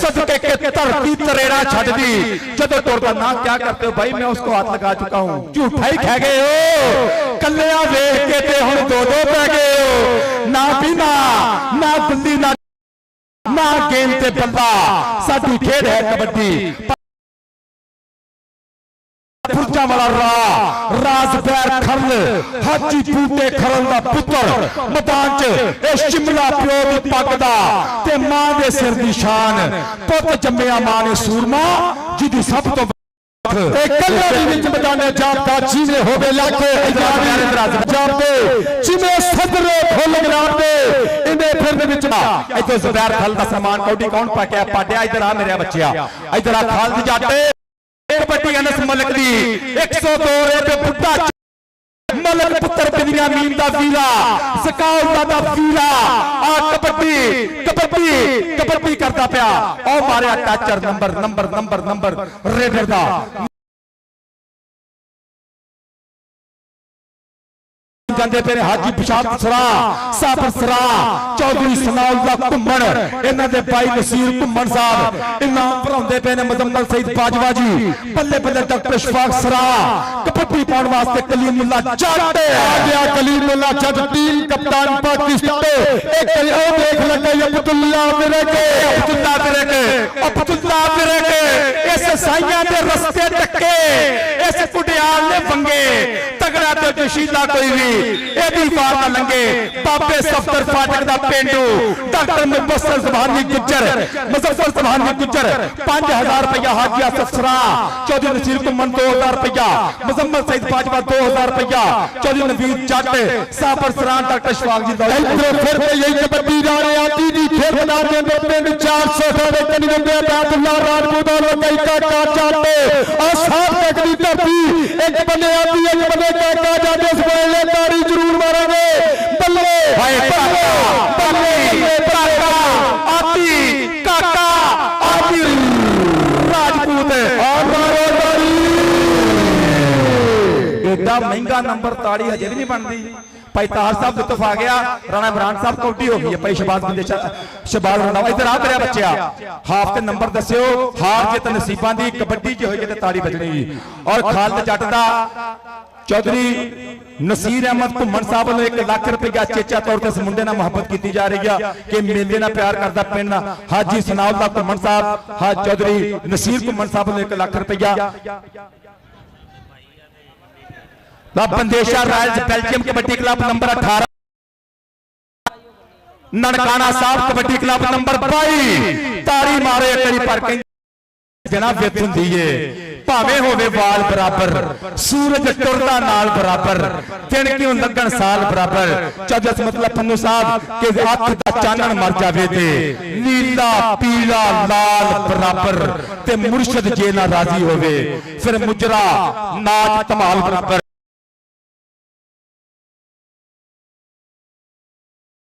ਸਦਕੇ ਕੇ ਧਰਤੀ ਤਰੇੜਾ ਛੱਡਦੀ ਜਦੋਂ ਤੁਰਦਾ ਨਾ क्या करते हो भाई, मैं उसको हाथ लगा चुका हूं। झूठा ही खा गए हो, कलिया वेख के ते हुण दो दो पै गए हो। ना पीना ना गुल्ली ना गेंद ते बल्ला, साडी खेड है कबड्डी। पुरजा वाला राज पैर खरल हाजी बूटे खरल दा पुत्र मैदान च ए शिमला प्यो दी पग दा ते मां दे सिर दी शान, पुत जम्मिया मां ने सूरमा जिदी सब तो मैदान जापता चीजे हो गए लाखे जापते चिमे सदरे फुल गराते इन्हें फिर दे विच इधर जुबैर खल दा सामान कौडी कौन पाके पाड्या इधर आ मेरे बच्चिया इधर आ खालद जाटे कबड्डी अनस मलिक दी 102 ते बुड्ढा मलिक पुत्र बिन्यामीन दा वीरा सकाउल दा वीरा आ कबड्डी कबड्डी कबड्डी करदा पिया ओ मारिया टचर number number number number raider दा ਜਾਂਦੇ ਪਏ ਹਾਜੀ ਬਿਸ਼ਾਰਤ ਸਰਾ ਸਾਬਰ ਸਰਾ ਚੌਧਰੀ ਸਨਾਉल्ला ਘੁੰਮਣ ਇਹਨਾਂ ਦੇ ਭਾਈ ਨਸੀਰ ਘੁੰਮਣ ਸਾਹਿਬ ਇਨਾਮ ਭਰਾਉਂਦੇ ਪਏ ਨੇ ਮੁਜ਼ੰਮਲ ਸਈਦ ਬਾਜਵਾ ਜੀ ਬੱਲੇ ਬੱਲੇ ਡਾਕਟਰ ਸ਼ਫਾਕ ਸਰਾ ਕਬੱਡੀ ਪਾਉਣ ਵਾਸਤੇ ਕਲੀਮੁੱਲਾ ਜੱਟ आ गया कलीमुल्ला जट टीम कप्तान पाकिस्तान एक ओ देख लगे अब्दुल्ला बिरक इस साइयां दे रस्ते टक्के इस कुटियाल ने वंगे तगड़ा ते जशीला कोई भी एदी पार ना लंगे बाबे सफदर फाटक दा पेंडू डॉक्टर मुबस्सर सुभानी गुज्जर 5000 रुपया हाजी आसफ सरा चौधरी नसीर कुमन 2000 रुपया मुजम्मल सईद बाजवा 2000 रुपया चौधरी नवीद जट साबर सरा डॉक्टर शफाक जी फिर यही कबड्डी जाने आती जी फिर बना देंगे पिंड 400 दे कनी दे अब्दुल्ला राजपूत और कई का जाते और साथ तक दी धरती एक बने आती एक बने का जाते इस बल्ले ताड़ी जरूर मारेंगे बल्ले हाय काका आती काका आती राजपूत और मारो ताड़ी एडा महंगा नंबर ताड़ी हजे भी नहीं बनती भाई तार साहब लुत्फ आ गया राणा इमरान साहब कौडी हो गई है भाई शहबाज बंदे शहबाज रंधावा इधर आ मेरा बच्चा हाफ ते नंबर दस्यो हार जित नसीबां दी कबड्डी च होई ते ताड़ी बजनी और खालद जट दा चौधरी नसीर अहमद घुम्मन साहब वालों 1 लाख रुपया चेचा तौर पर इस मुंडे नाल मुहब्बत की जा रही है कि मेले नाल प्यार करता पिंड हाजी सनाउल्ला घुम्मन साहब हाज चौधरी नसीर घुम्मन साहब वालों 1 लाख रुपया Bandesha Royals Belgium kabaddi club number 18 Nankana Sahib kabaddi club number 22 ताड़ी मारे करी पर जना वित हुंदी है भावें होवे वाल बराबर सूरज टुरदा नाल बराबर दिन क्यों लगन साल बराबर चौधरी मतलब पन्नू साहब के अख दा चानन मर जावे ते नीला पीला लाल बराबर ते मुर्शद जे ना राजी होवे फिर मुजरा नाच धमाल बराबर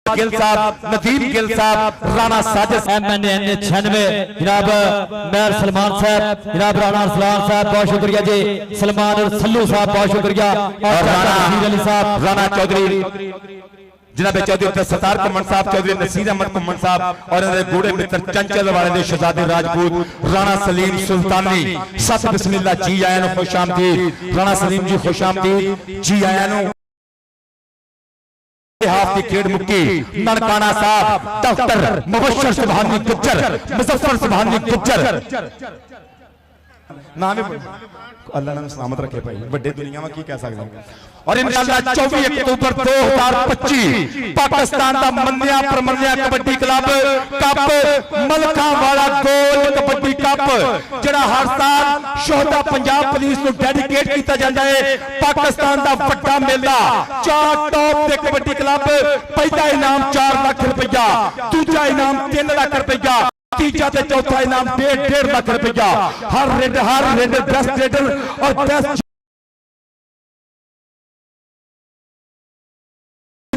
गिल साहब नदीम गिल साहब राणा साजिद MNN 96 जनाब मेयर सलमान साहब जनाब राणा सलाम साहब बहुत शुक्रिया जी सलमान और सल्लू साहब बहुत शुक्रिया और राणा अली साहब राणा चौधरी जनाब चौधरी सतार घुम्मन साहब चौधरी नसीर अहमद घुम्मन साहब और गूढ़े मित्र चंचल वाले दे शहजादे राजपूत राणा सलीम सुल्तानी सत बिस्मिल्लाह जी आया नु खुश आमदीद राणा सलीम जी खुश आमदीद जी आया नु हाफ की खेड़ मुक्की ननकाना साहब डॉक्टर मुबश्शर सुभानी गुज्जर मुजफ्फर सुभानी गुज्जर नाम अल्लाह ने सलामत रखे भाई बड़े दुनिया में की कह सकते हैं और इंशाअल्लाह 24 अक्टूबर 2025 पाकिस्तान का मन्निया परमन्निया कबड्डी क्लब कप मलका वाला गोल कबड्डी कप जड़ा हर साल शोहदा पंजाब पुलिस को डेडिकेट किया जाता है पाकिस्तान का बड़ा मेला 4 टॉप के कबड्डी क्लब पहला इनाम 4 लाख रुपया दूसरा इनाम 3 लाख रुपया तीसरा ते चौथा इनाम 1.5 लाख रुपया हर रेडर बेस्ट रेडर और बेस्ट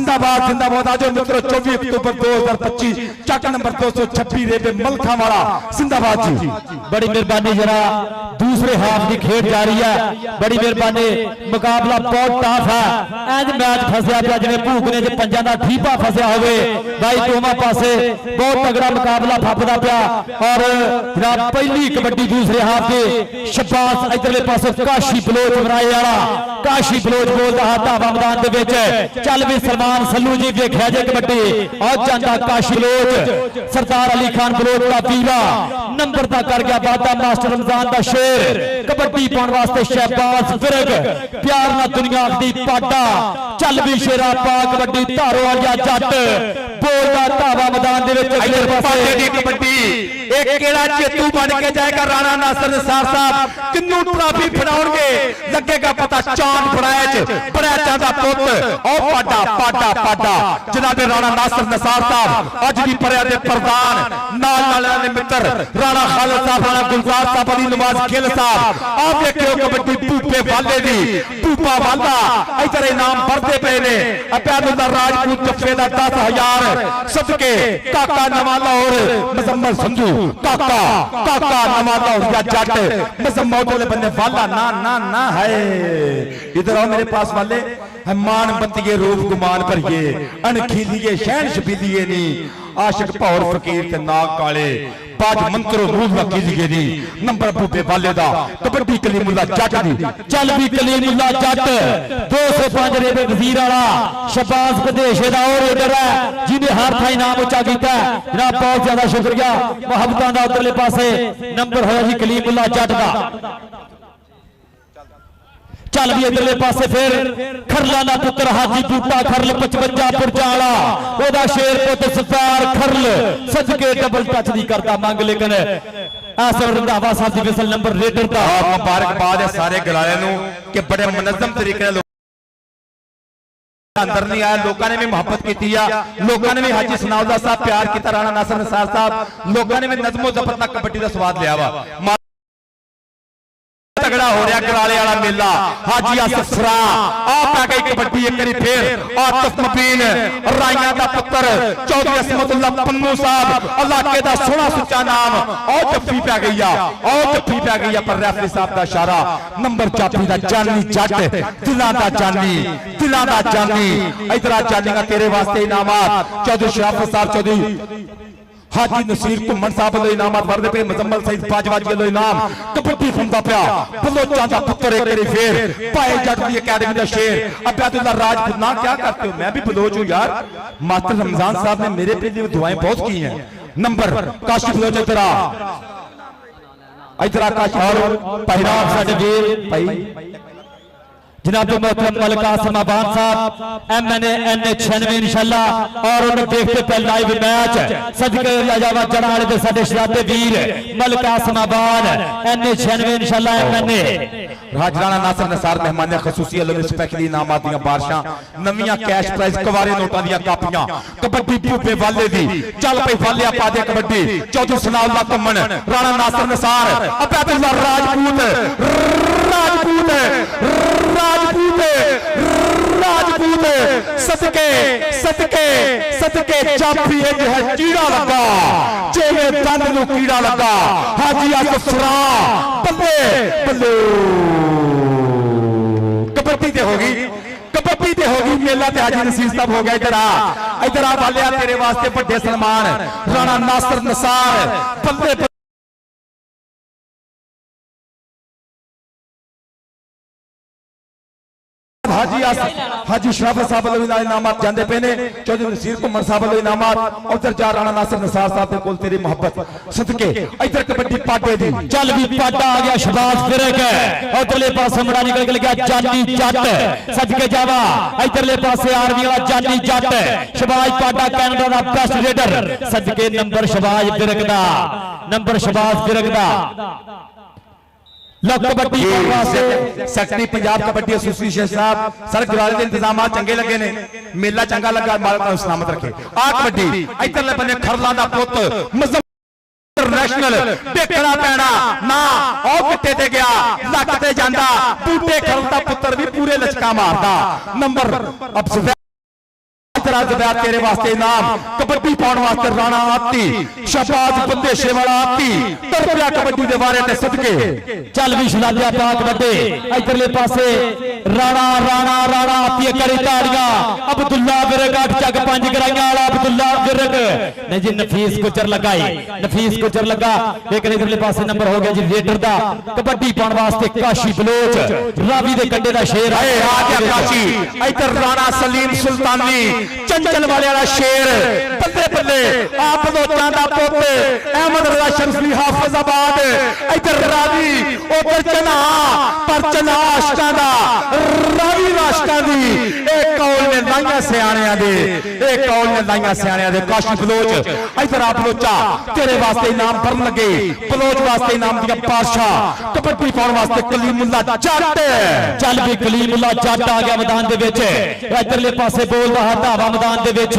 जिंदाबाद जिंदाबाद। आज मित्रों 24 अक्टूबर 2025 चक नंबर 226 रेबे मलखा वाला जिंदाबाद जी। बड़ी मेहरबानी जरा दूसरे हाफ की खेड जारी है, बड़ी मेहरबानी। मुकाबला बहुत टफ है, इंज मैच फसया पिया जिवें भूखने च पंजां दा ठीपा फसया होवे। भाई दोवां पासे बहुत तगड़ा मुकाबला फपदा पिया। और जनाब पहली कबड्डी दूसरे हाफ के शबाश इधरले पासों काशी बलोच बनाए वाला काशी बलोच बोलदा हा धावा मैदान दे विच चल भी सलमान सल्लू जी देखिया जे कबड्डी और जांदा काशी बलोच सरदार अली खान बलोच का वीरा नंबर दा कर गया बादा मास्टर रमजान दा शेर कबड्डी पाउण वास्ते शहबाज फिरक प्यार ना दुनिया दी पाटा चल भी शेरा पा कबड्डी धारो वालिया जट बोलदा धावा मैदान दे विच अगले पासे दी कबड्डी एक केड़ा चेतू बन के जाएगा राणा नासिर निसार साहब किन्नू ट्रॉफी फड़ाउणगे लगेगा पता चांद फड़ाएच बड़ैचा दा पुत ओ पाटा पाटा पाटा जनाब राणा नासिर निसार साहब अज दी परिया दे प्रधान नाल नाल दे मित्र राणा खालिद साहब राणा गुलजार साहब अली नवाज खिल साहब आप देखियो कबड्डी भूपे वाले दी भूपा वाला इधर इनाम भरते पे ने अब्यादुल्ला राजपूत जफे दा 10,000 सदके काका नवाला और मुजम्मल संधू काका काका नवाला और या जट मुजम्मल वाले बंदे वाला ना ना ना है। इधर आओ मेरे पास वाले मान बंदिए रूप गुमान भरिए अनखीलिए शहन शबीलिए नी आशिक भौर फकीर ते नाग काले बाज मंत्रो रूह वकीलिए नी नंबर भूपे वाले दा कबड्डी कलीमुल्ला जट दी चल भी कलीमुल्ला जट 205 रेबे वजीर वाला शबाज विदेशे दा और इधर है जिन्हें हर था इनाम उच्चा किया जनाब बहुत ज्यादा शुक्रिया मोहब्बतां दा उधरले पासे नंबर होया जी कलीमुल्ला जट दा। चल भी इधरले पासे फिर खरला ना पुत्र हाजी बूटा खरल 55 पुरजाला ओदा शेर पुत सफार खरल सदके डबल टच नहीं करता मंग लेकिन आसर रंधावा साहब दी विसल नंबर रेडर दा मुबारकबाद है सारे गलाले नु कि बड़े मुनज़्ज़म तरीके नाल अंदर नहीं आया लोगों ने भी मोहब्बत की लोगों ने भी हाजी सनाउल्लाह साहब प्यार किया राणा नासिर निसार साहब लोगों ने भी नज़्मो ज़ब्त नाल कबड्डी का स्वाद लिया वा तगड़ा हो रहा कराले वाला मेला हाजी आसिफ सरा आप आ गई कबड्डी एक बारी फिर आतिफ मबीन राइयां दा पुत्र चौधरी असमतुल्लाह पन्नू साहब इलाके दा सोहना सुच्चा नाम और जफ्फी पै गई और जफ्फी पै गई पर रेफरी साहब दा इशारा नंबर जाफी दा जानी जट दिलां दा जानी इधर आ जानी तेरे वास्ते इनामात चौधरी शराफत साहब चौधरी हाजी नसीर घुमन साहब वालों इनामात वर्दे पे मुजम्मल सईद बाजवाजी वालों इनाम कबड्डी फंदा पिया बलोचा दा पुत्र एक बारी फिर पाए जट दी एकेडमी दा शेर अब्यादुल्ला राजपूत ना क्या करते हो मैं भी बलोच हूं यार मास्टर रमजान साहब ने मेरे पे दुआएं बहुत की हैं नंबर काशी बलोच इधर काशी और पहराव साडे वीर भाई जनाब मोहतरम मलिक कासिम आबाद साहब MNA NA 96 इंशाल्लाह और उन्हें देखते पे लाइव मैच सदके लाजवाब जड़ा वाले दे साडे शराबे वीर मलिक कासिम आबाद NA 96 इंशाल्लाह MNA राजराणा नासिर निसार मेहमान खसूसी अल स्पेशली इनामात दी बारिशां नवीं कैश प्राइज कवारे नोटां दी कापियां कबड्डी भूपे वाले दी चल पई वालिया पा दे कबड्डी चौधरी सनाउल्लाह घुमन राणा नासिर निसार अब्यादुल्ला राजपूत सदके सदके सदके जाफी है कीड़ा लगा जेवे दंद नु कीड़ा लगा हाजी आसिफ सरा बल्ले बल्ले कबड्डी ते होगी मेला ते हाजी नसीर साहब हो गया इधर आ वालिया तेरे वास्ते बड़े सलमान राणा नासिर निसार बल्ले हाजी शराफत साहब वालों इनामात जांदे पे ने चौधरी नसीर घुमन साहब वालों इनामात उधर जा राणा नासिर निसार साहब दे कोल तेरी मोहब्बत सदके इधर कबड्डी पाटे दी चल भी पाटा आ गया शबाज फिरक और उधरले पासे मुंडा निकल गया जानी जट सदके जावा इधरले पासे आर्मी वाला जानी जट शबाज पाटा कैनेडा दा बेस्ट रेडर सदके नंबर शबाज फिरक दा लग कबड्डी सेक्रेटरी पंजाब कबड्डी एसोसिएशन साहब सर गुराले के इंतजाम चंगे लगे ने मेला चंगा लगा मालक सलामत रखे आ कबड्डी इधरले बने खरला दा पुत इंटरनेशनल देखना पैना ना और किट्टे ते गया लक ते जांदा बूटे खरल दा पुत्र भी पूरे लचका मारदा नंबर अब इधर जुबैर तेरे वास्ते इनाम कबड्डी पाउण वास्ते राणा आती शहबाज बंदेशे वाला आती तरपिया कबड्डी दे बारे ते सदके चल भी शलादिया पाक बटे इधरले पासे राणा राणा राणा आती करी ताड़ियां अब्दुल्ला विरक 8 चक 5 कराइयां वाला अब्दुल्ला विरक नहीं जी नफीस गुजर लगाई नफीस गुजर लगा लेकिन इधरले पासे नंबर हो गया जी रेडर दा कबड्डी पाउण वास्ते काशी बलोच रावी दे कंडे दा शेर आए आ गया काशी इधर राणा सलीम सुल्तानी चंचल वाले वाला शेर बल्ले बल्ले आप बलोचां दा पुत अहमद रजा शरफी हाफिजाबाद इधर रावी उधर चना पर चना आशकां दा रावी आशकां दी एक कौल ने लाइयां सियाणियां दे एक कौल ने लाइयां सियाणियां दे काशी बलोच इधर आप बलोचा तेरे वास्ते इनाम भरन लगे बलोच वास्ते इनाम दिया पातशाह कबड्डी पाउण वास्ते कलीमुल्ला जट चल भी कलीमुल्ला जट आ गया मैदान दे विच इधरले पासे बोलदा हटावा मैदान दे विच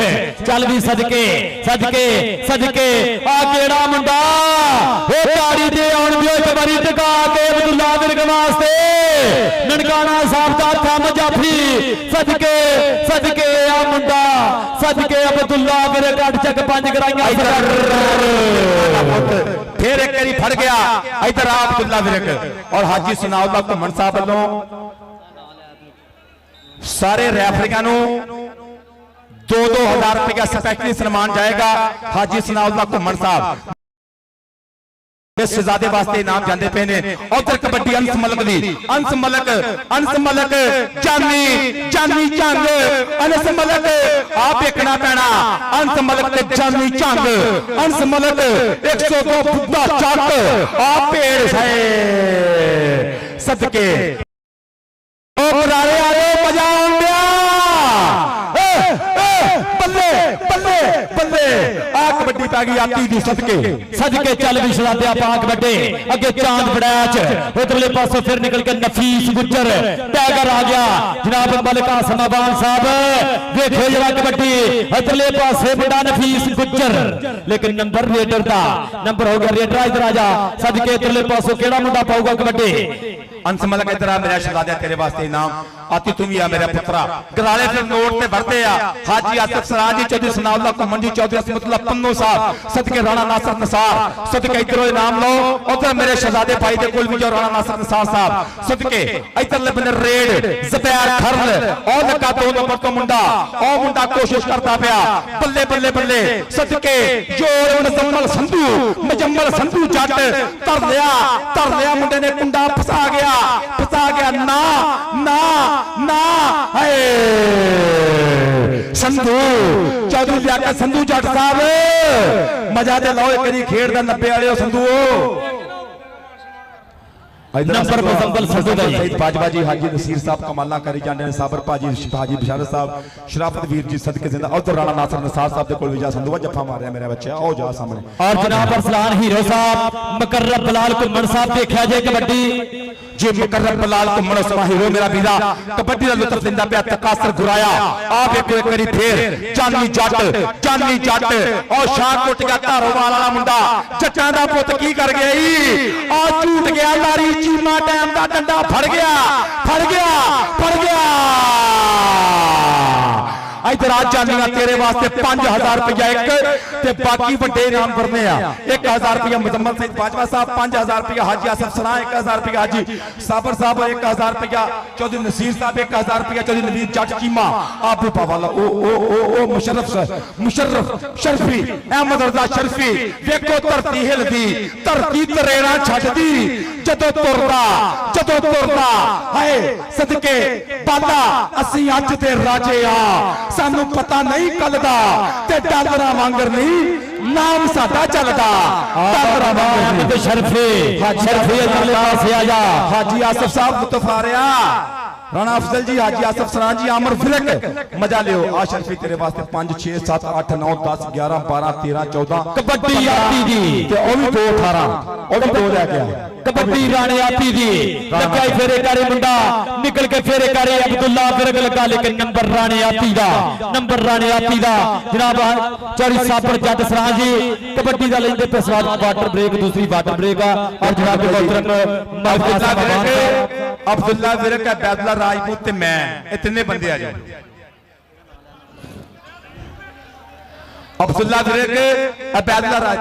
चल भी सदके सदके सदके आ केड़ा मुंडा ओ ताड़ी दे आउण दियो एक बारी टका के अब्दुल्ला विरक वास्ते ननकाना साहब दा थम जाफी सदके सदके आ मुंडा सदके अब्दुल्ला विरक 8 चक 5 कराइयां फिर एक बारी फड़ गया इधर आप अब्दुल्ला विरक और हाजी सनाउल्लाह घुम्मन साहब वालों सारे रैफरियां नूं 2-2 हज़ार रुपया स्पेशली सम्मान जाएगा हाजी सनाउल्लाह घुम्मन साहब शहजादे वास्ते इनाम जाते पे ने उधर कबड्डी अंस मलक जानी जानी झंग अंस मलक आप देखना पैना अंस मलक ते जानी झंग अंस मलक 102 बुद्धा चट आप पेड़ है सदके ओ बरारे आए मजा आंदिया बल्ले बल्ले बल्ले आ कबड्डी पै गई आती दी सदके सदके चल भी शलादिया पाक बटे अगे चांद बड़ैच उधरले पासों फिर निकल के नफीस गुज्जर टाइगर आ गया जनाब मलिक आसमाबान साहब देखो जरा कबड्डी उधरले पासे बड़ा नफीस गुज्जर लेकिन नंबर रेडर दा नंबर हो गया रेडर इधर आ जा सदके उधरले पासों केड़ा मुंडा पाऊगा कबड्डी अंस मलक इधर आ मेरा शहजादा तेरे वास्ते इनाम आती तुम ही आ मेरा पुत्रा गराले फिर नोट ते भरते आ हाजी आसिफ सराज जी चौधरी सनाउल्लाह घुम्मन जी चौधरी असमतुल्लाह पन्नू साहब सदके राणा नासिर निसार सदके इधरों इनाम लो उधर मेरे शहजादे भाई दे कोल भी जो राणा नासिर निसार साहब सदके इधरले बने रेड ज़ुबैर खरल और लगा 2 नंबर तो मुंडा ओ मुंडा कोशिश करता पिया बल्ले बल्ले बल्ले सदके जोर मुजम्मल संधू जट तर लिया मुंडे ने कुंडा फसा गया ना ना ना हाय संधू चौधरी लियाकत संधू जट साहब मजा दे लो एक खेड दा 90 वाले संधू नंबर मुजम्मल संधू दा सईद बाजवा जी हाजी नसीर साहब कमाला करी जांदे ने साबर पाजी हाजी बशारत साहब शराफत वीर जी सदके जिंदा उधर राणा नासिर निसार साहब दे कोल विजा संधू जफा मारिया मेरा बच्चा आओ जा सामने और जनाब अरसलान हीरो साहब मुकर्रम बिलाल घुम्मन साहब देखा जे कबड्डी जी मुकर्रम बिलाल घुम्मन उस्मा हीरो मेरा वीरा कबड्डी दा लुत्फ दिंदा पिया तकासर गुराया आप एक बारी फिर चांदी जट और शाह कुट गया धारोवाल वाला मुंडा जट्टां दा पुੱਤ की कर गया ई आ झूठ गया लारी चीमा टाइम दा डंडा फड़ गया इधर आज जानिया तेरे वास्ते 5000 रुपया एक ते बाकी बड़े इनाम भरने आ 1000 रुपया मुजम्मल सईद बाजवा साहब 5000 रुपया हाजी आसिफ सरा 1000 रुपया हाजी साबर साहब 1000 रुपया चौधरी नसीर साहब 1000 रुपया चौधरी नवीद जट चीमा आपू पावाला ओ मुशर्रफ शर्फी अहमद रजा शर्फी देखो धरती हिलदी धरती तरेड़ा छड्डदी जदों तुरदा हाय सदके बाला असी अज दे राजे आ सानू पता नहीं कल दा ते डॉलरां वांगर नहीं नाम साडा चलदा डॉलरां वांगर ते शर्फी अगले पासे आ जा हाजी आसिफ साहब लुत्फ आ रहा राणा अफजल जी हाजी आसिफ सरान जी आमर फिरक मजा लियो आ शर्फी तेरे वास्ते 5 6 7 8 9 10 11 12 13 14 कबड्डी आती दी ते ओ भी 2 18 ओ भी 2 ले गया कबड्डी राणे आती दी लगाई फेरे करे मुंडा निकल के फेरे करे अब्दुल्ला फिरक लगा लेकिन नंबर राणे आती दा जनाब चौरी सापर जट सराज जी कबड्डी दा लेंदे पे स्वाद वाटर ब्रेक दूसरी वाटर ब्रेक और जनाब मोहतरम अब्दुल्ला फिरक बैदुल्ला राजपूत ते मैं ये तिन्ने बंदे आ जाए अब्दुल्ला विरक अबैदुल्ला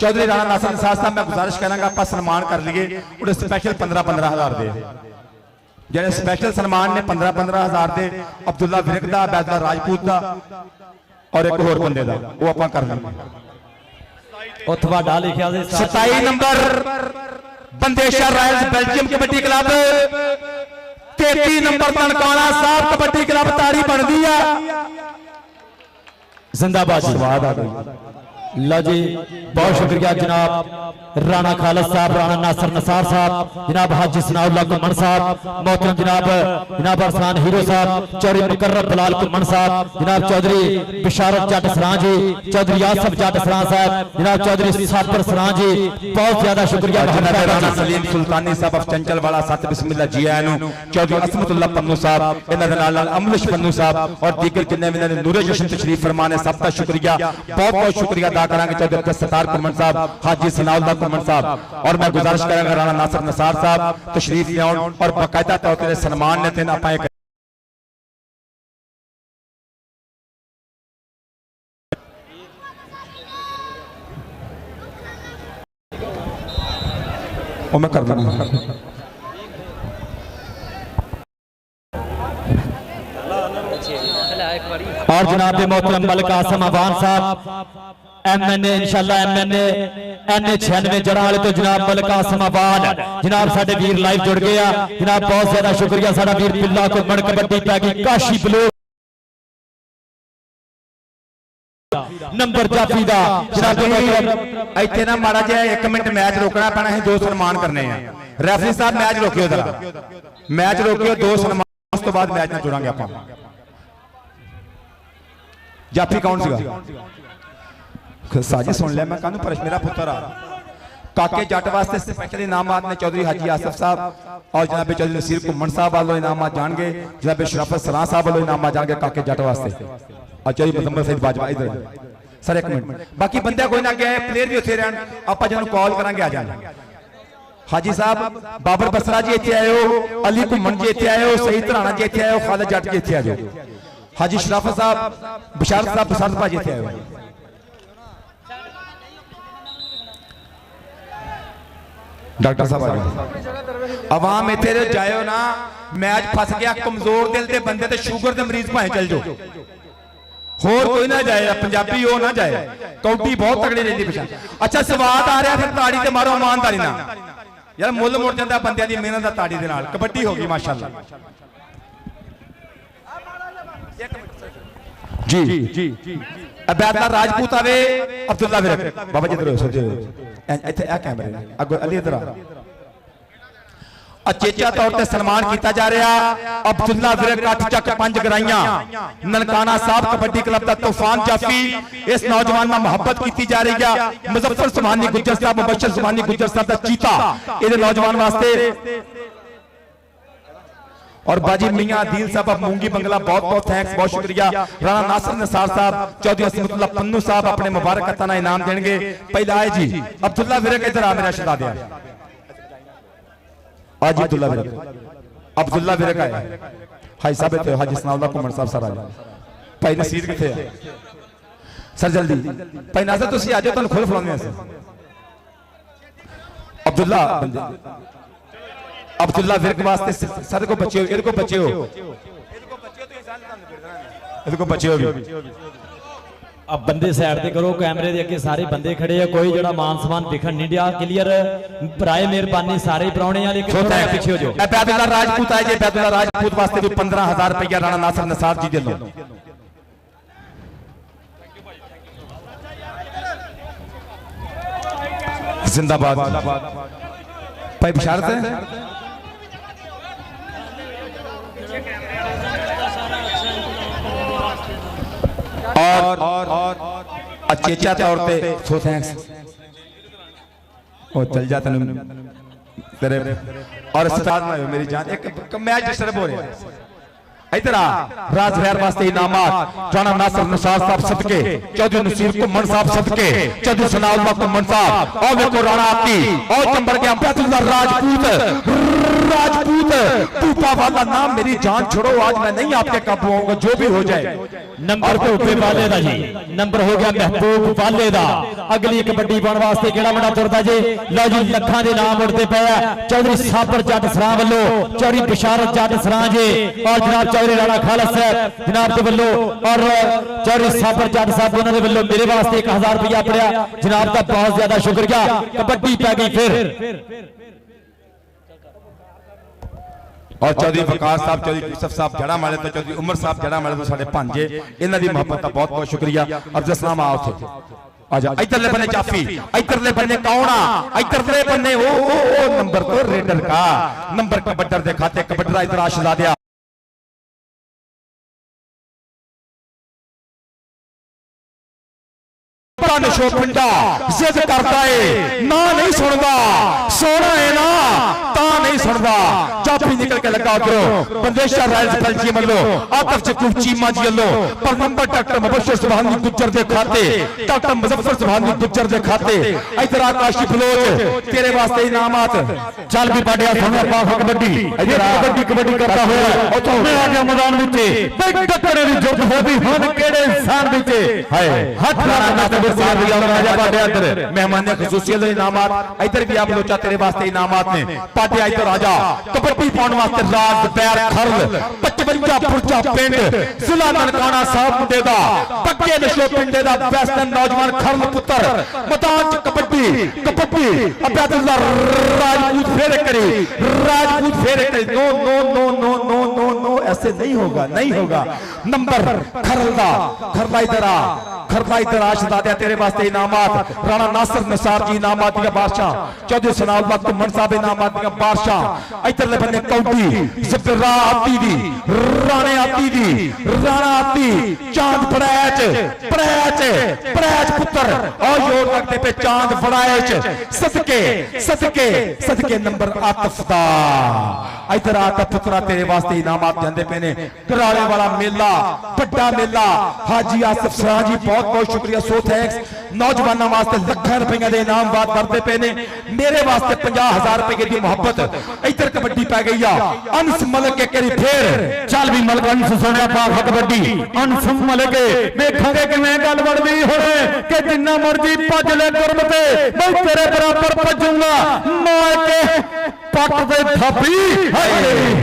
चौधरी राणा नासिर निसार साहब मैं गुजारिश करांगा आप सन्मान कर लिए उन्हें स्पेशल 15-15 हज़ार दे ਜਿਹੜੇ स्पेशल सन्मान ने 15-15 हज़ार दे अब्दुल्ला विरक दा अबैदुल्ला राजपूत दा और एक होर बंदे दा वो ਆਪਾਂ ਕਰ ਲਾਂਗੇ ਉਹ ਤੁਹਾਡਾ ਲਿਖਿਆ ਸੀ 27 number Bandesha royals Belgium kabaddi club 33 number Nankana Sahib kabaddi club तारी बनदी है जिंदाबाद स्वाद आ गई लो जी बहुत शुक्रिया जनाब राणा खालिद साहब राणा नासिर निसार साहब जनाब हाजी सनाउल्लाह कुमन साहब मोहतरम जनाब अरसान हीरो साहब चौधरी मुकर्रम बिलाल कुमन साहब जनाब चौधरी बिशारत जट सरां जी चौधरी आसफ जट सरां साहब जनाब चौधरी साबर सरां जी बहुत ज्यादा शुक्रिया राणा सलीम सुल्तानी साहब अफ चंचल वाला सत बिस्मिल्लाह जी आया नु चौधरी असमतुल्लाह पन्नू साहब इन्हां दे नाल अमलिश पन्नू साहब और दीगर जिन्ने भी इन्हां नूरे जशन तशरीफ फरमाने सब दा शुक्रिया बहुत बहुत शुक्रिया अदा करांगे चौधरी अब्दुल सत्तार कुमन साहब हाजी सनाउल्लाह कुमन साहब और मैं गुजारिश करांगा राणा नासिर निसार साहब तशरीफ ले आउण और बाकायदा तौर ते सन्मान ने तेन आपां ओ मैं कर दूंगा और जनाब मोहतरम मलिक आसम अवान साहब MNA इंशाल्लाह MNA NA 96 जड़ा वाले तो जनाब मलिक आसम अवान जनाब साडे वीर लाइव जुड़ गए जनाब बहुत ज्यादा शुक्रिया साडा वीर पिल्ला को मण कबड्डी पै गई काशी बलो नंबर जाफी दा जनाब इत्थे ना माड़ा जिहा 1 मिनट मैच रोकना पैना है दो सन्मान करने हैं रेफरी साहब मैच रोकियो जरा मैच रोकियो दो सन्मान उस तो बाद मैच ना जुड़ांगे आपां जाफी कौन सीगा साजी सुन लिया मैं कहूं परश मेरा पुत्र आ काके जट वास्ते स्पेशल इनामात ने चौधरी हाजी आसिफ साहब और जनाब चौधरी नसीर कुमन साहब वालों इनामात जाएंगे जनाब शराफत सलाह साहब वालों इनामात जाएंगे काके जट वास्ते और चौधरी मुजम्मल सईद बाजवा इधर सर एक मिनट बाकी बंदे कोई ना गए प्लेयर भी उत्थे रहन आपां जिन्हों कॉल करांगे आ जाए हाजी साहब बाबर बसरा जी इत्थे आए हो अली कुमन जी इत्थे आए हो सईद राणा जी इत्थे आए हो खालिद जट जी इत्थे आ जाओ हाजी शराफत साहब बिशारत साहब बिशारत भाजी इत्थे आए हो डॉक्टर साहब आवाम इत्थे जाओ ना मैच फस गया कमजोर दिल के बंदे ते शुगर के मरीज भाए चल जाओ होर कोई ना जाए पंजाबी हो ना जाए कौडी बहुत तगड़ी रही पिछा अच्छा स्वाद आ रहा फिर ताड़ी ते मारो ईमानदारी ना यार मुल मुड़ जाता बंदे की मेहनत का ताड़ी दे नाल कबड्डी हो गई माशाअल्लाह जी जी अबैदुल्ला राजपूत आवे अब्दुल्ला विरक बाबा जी इधर सोचे इत्थे आ कैमरे अगो अली इधर आ अचेचा तौर पर सन्मान किया जा रहा अब्दुल्ला विरक 8 चक 5 गराइयां ननकाना साहब कबड्डी क्लब का तूफान जाफी इस नौजवान में मुहब्बत की जा रही है मुजफ्फर सुभानी गुज्जर साहब मुबशर सुभानी गुज्जर साहब का चीता ये नौजवान वास्ते और बाजी मियां आदिल साहब अब मूंगी बंगला बहुत बहुत थैंक्स बहुत शुक्रिया राणा नासिर निसार साहब चौधरी असमतुल्लाह पन्नू साहब अपने मुबारक कताना इनाम देंगे पहला है जी अब्दुल्ला विरक इधर आ मेरा शहजादा आज अब्दुल्ला विरक आया हाई साहब इत्थे हाजी सनाउल्लाह कुमन साहब सर आ भाई नसीर किथे है सर जल्दी भाई नासिर तुसी आ जाओ तुहानू खुद फलाने अब्दुल्ला विरक वास्ते सर को बच्चे हो इधर को बच्चे हो इधर को बच्चे हो अब बंदे साइड ते करो कैमरे दे अगे सारे बंदे खड़े हैं कोई जड़ा मान सम्मान दिखन नहीं दिया क्लियर भराए मेहरबानी सारे प्राहुणे वाले पीछे हो जाओ अबैदुल्ला राजपूत आए जे अबैदुल्ला राजपूत वास्ते भी 15000 रुपया राणा नासिर निसार जी दे लो जिंदाबाद भाई बिशारत है और अचेचा तौर पे सो थैंक्स ओ चल जा तेरे और उस्ताद ना मेरी जान एक मैच डिस्टर्ब हो रहा है इधर आ राजहर वास्ते इनामात जाना नासर निसार साहब सदके चौधरी नसीर घुमन साहब सदके चौधरी सनाउल्लाह घुमन साहब और देखो राणा आती और चंबर के अब्दुल्ला राजपूत तूफा वाला नाम मेरी जान छोड़ो आज मैं नहीं आपके काबू आऊंगा जो भी हो जाए। नंबर तो उठे वाले दा जी नंबर हो गया महबूब वाले दा अगली कबड्डी पाने वास्ते केड़ा बड़ा तुरदा जी लो जी लखां दे नाम उड़ते पे चौधरी साबर जट सरां वल्लों चौधरी बशारत जट सरां जी और जनाब चौधरी राणा खालस साहब जनाब दे वल्लों और चौधरी साबर जट साहब उन्हां दे वल्लों मेरे वास्ते 1000 रुपया पड़िया जनाब दा बहुत ज्यादा शुक्रिया। कबड्डी पै गई फिर और चौधरी वकार साहब चौधरी यूसुफ साहब जड़ा माले तो चौधरी उमर साहब जड़ा माले तो साडे भांजे इन्हां दी मोहब्बत दा बहुत बहुत शुक्रिया। अब जसलाम आओ थे आजा इधरले बन्ने जाफी इधरले बन्ने कौन आ इधरले बन्ने ओ नंबर तो रेडर का नंबर कबड्डर दे खाते कबड्डरा इधर आशजादिया नशो पिंडा जिद करता है ना नहीं सुनता सोना है ना ता नहीं सुनता चापी निकल के लगा उधरों बंदेशा राइल्स फलची मल्लो आतफ चकूफ चीमा जी अल्लो पर नंबर डॉक्टर मुबशर सुभानी गुज्जर दे खाते डॉक्टर मुजफ्फर सुभानी गुज्जर दे खाते इधर आकाशी बलोच तेरे वास्ते इनामात चल भी पाटिया सोने पास कबड्डी इधर कबड्डी करता हुआ उतो मैं आ गया मैदान विच बे टक्करे दी जुट होदी हुन केड़े इंसान विच हाय हथ लाना ते राजा पाटे अंदर मेहमान खसूसियत इनामात इधर भी आप लोचा तेरे वास्ते इनामात ने पाटे इधर राजा कबड्डी पाउन वास्ते राज पैर खरल 55 पुरचा पिंड जिला ननकाना साहब मुंडे दा पक्के नशो पिंडे दा बेस्ट नौजवान खरल पुत्र मैदान च कबड्डी अब्दुल्ला राजपूत फेरे करी no no no no no no no ऐसे नहीं होगा नंबर खरला इधर आशदादिया तेरे वास्ते इनामात राणा नासिर निसार जी इनामात दिया बादशाह चौधरी सनाउल्लाह घुमन साहब इनामात दिया बादशाह इधरले बन्ने कौडी ज़फरा आती दी राणे आती दी राणा आती चांद पड़ैच पुत्र और योर लगते पे चांद पड़ैच सदके नंबर आतफ दा इधर आतफ पुत्रा तेरे वास्ते इनामात देंदे पे ने कराले वाला मेला बड़ा मेला हाजी आसिफ सरां जी बहुत शुक्रिया सो थैंक्स नौजवानों वास्ते लाखां रुपए दे इनाम बात करते पे ने मेरे वास्ते 50,000 रुपए की मोहब्बत इधर कबड्डी पै गई आ अंस मलक के करी फिर चल भी मलक अंस सोने पास कबड्डी अंस मलक देखांगे किवें गल बनदी होवे कि जिन्ना मर्जी भज ले गुरब ते मैं तेरे बराबर भजूंगा मार के पट दे थपी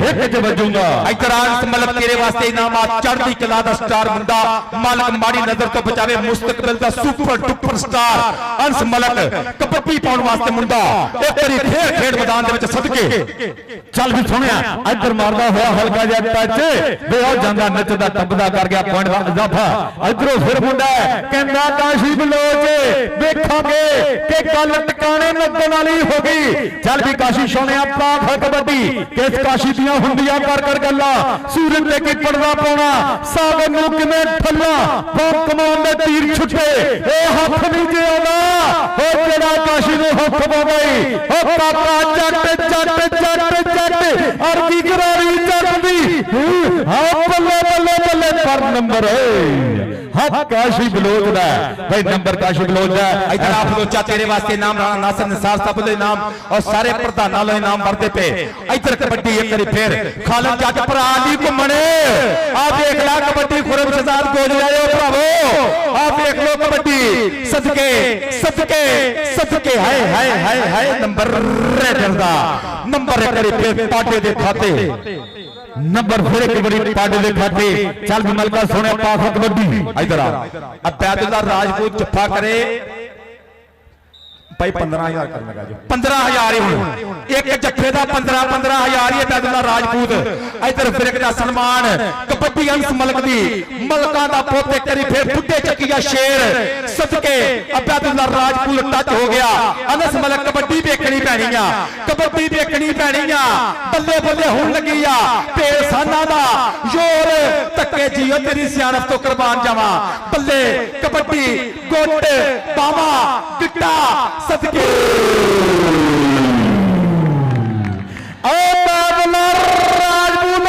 हिट च वजूंगा इधर अंस मलक तेरे वास्ते इनामात चढ़दी कला दा स्टार मुंडा मालक माड़ी नजर तो बचावे मुस्तकबिल दा सुपर डुपर स्टार अंस मलक कबड्डी पाउन वास्ते मुंडा एक बारी फिर खेड मैदान दे विच सदके चल भी सुनिया इधर मारदा होया हल्का जिहा टच वे ओ जांदा नचदा टपदा कर गया पॉइंट दा इजाफा इधरों फिर मुंडा कहंदा काशी बलोच देखांगे कि गल टकाने लगन वाली हो गई। चल भी काशी सोने पाक कबड्डी किस काशी दियां हुंदियां कर गल्ला सूरज ते की पड़दा पाउणा सागर नूं किवें ठल्ला बम कमान दे तीर छुट्टे ए हथ नहीं जे आउंदा ओ जेड़ा काशी नूं हथ पावई ओ काका जट और की करारी चढ़दी हां बल्ले पर नंबर हथ काशी बलोच दा भाई नंबर काशी बलोच दा इधर आप लोचा तेरे वास्ते नाम राणा नासिर निसार साहब दे नाम और सारे प्रधानां लो नाम भरते पे इधर कबड्डी एक करी फिर खालद जट भरा दी घुमणे आ देख ला कबड्डी खुरम शहजाद गोज आयो भरावो आ देख लो कबड्डी सदके हाय नंबर रेडर दा नंबर एक करी फिर पाटे दे खाते नंबर फिर एक बड़ी पाटे दे खाते चल भी मलका सोने पास कबड्डी इधर अब्दुल्ला राजपूत जफ्फा करे भाई 15,000 कर लगा जो 15,000 ही एक जफ्फे दा 15,000 ही अब्दुल्ला राजपूत इधर फिर एक दा सन्मान कबड्डी अंस मलक दी मलका दा पोते करी फिर बुड्ढे चकिया शेर सदके अब्दुल्ला राजपूत टच हो गया अनस मलक कबड्डी देखनी पैनी आ बल्ले होण लगी आ पेसाना दा जोर तक्के जियो तेरी सियानत तो कुर्बान जावा बल्ले कबड्डी गोट बावा गिट्टा सदके राजपूत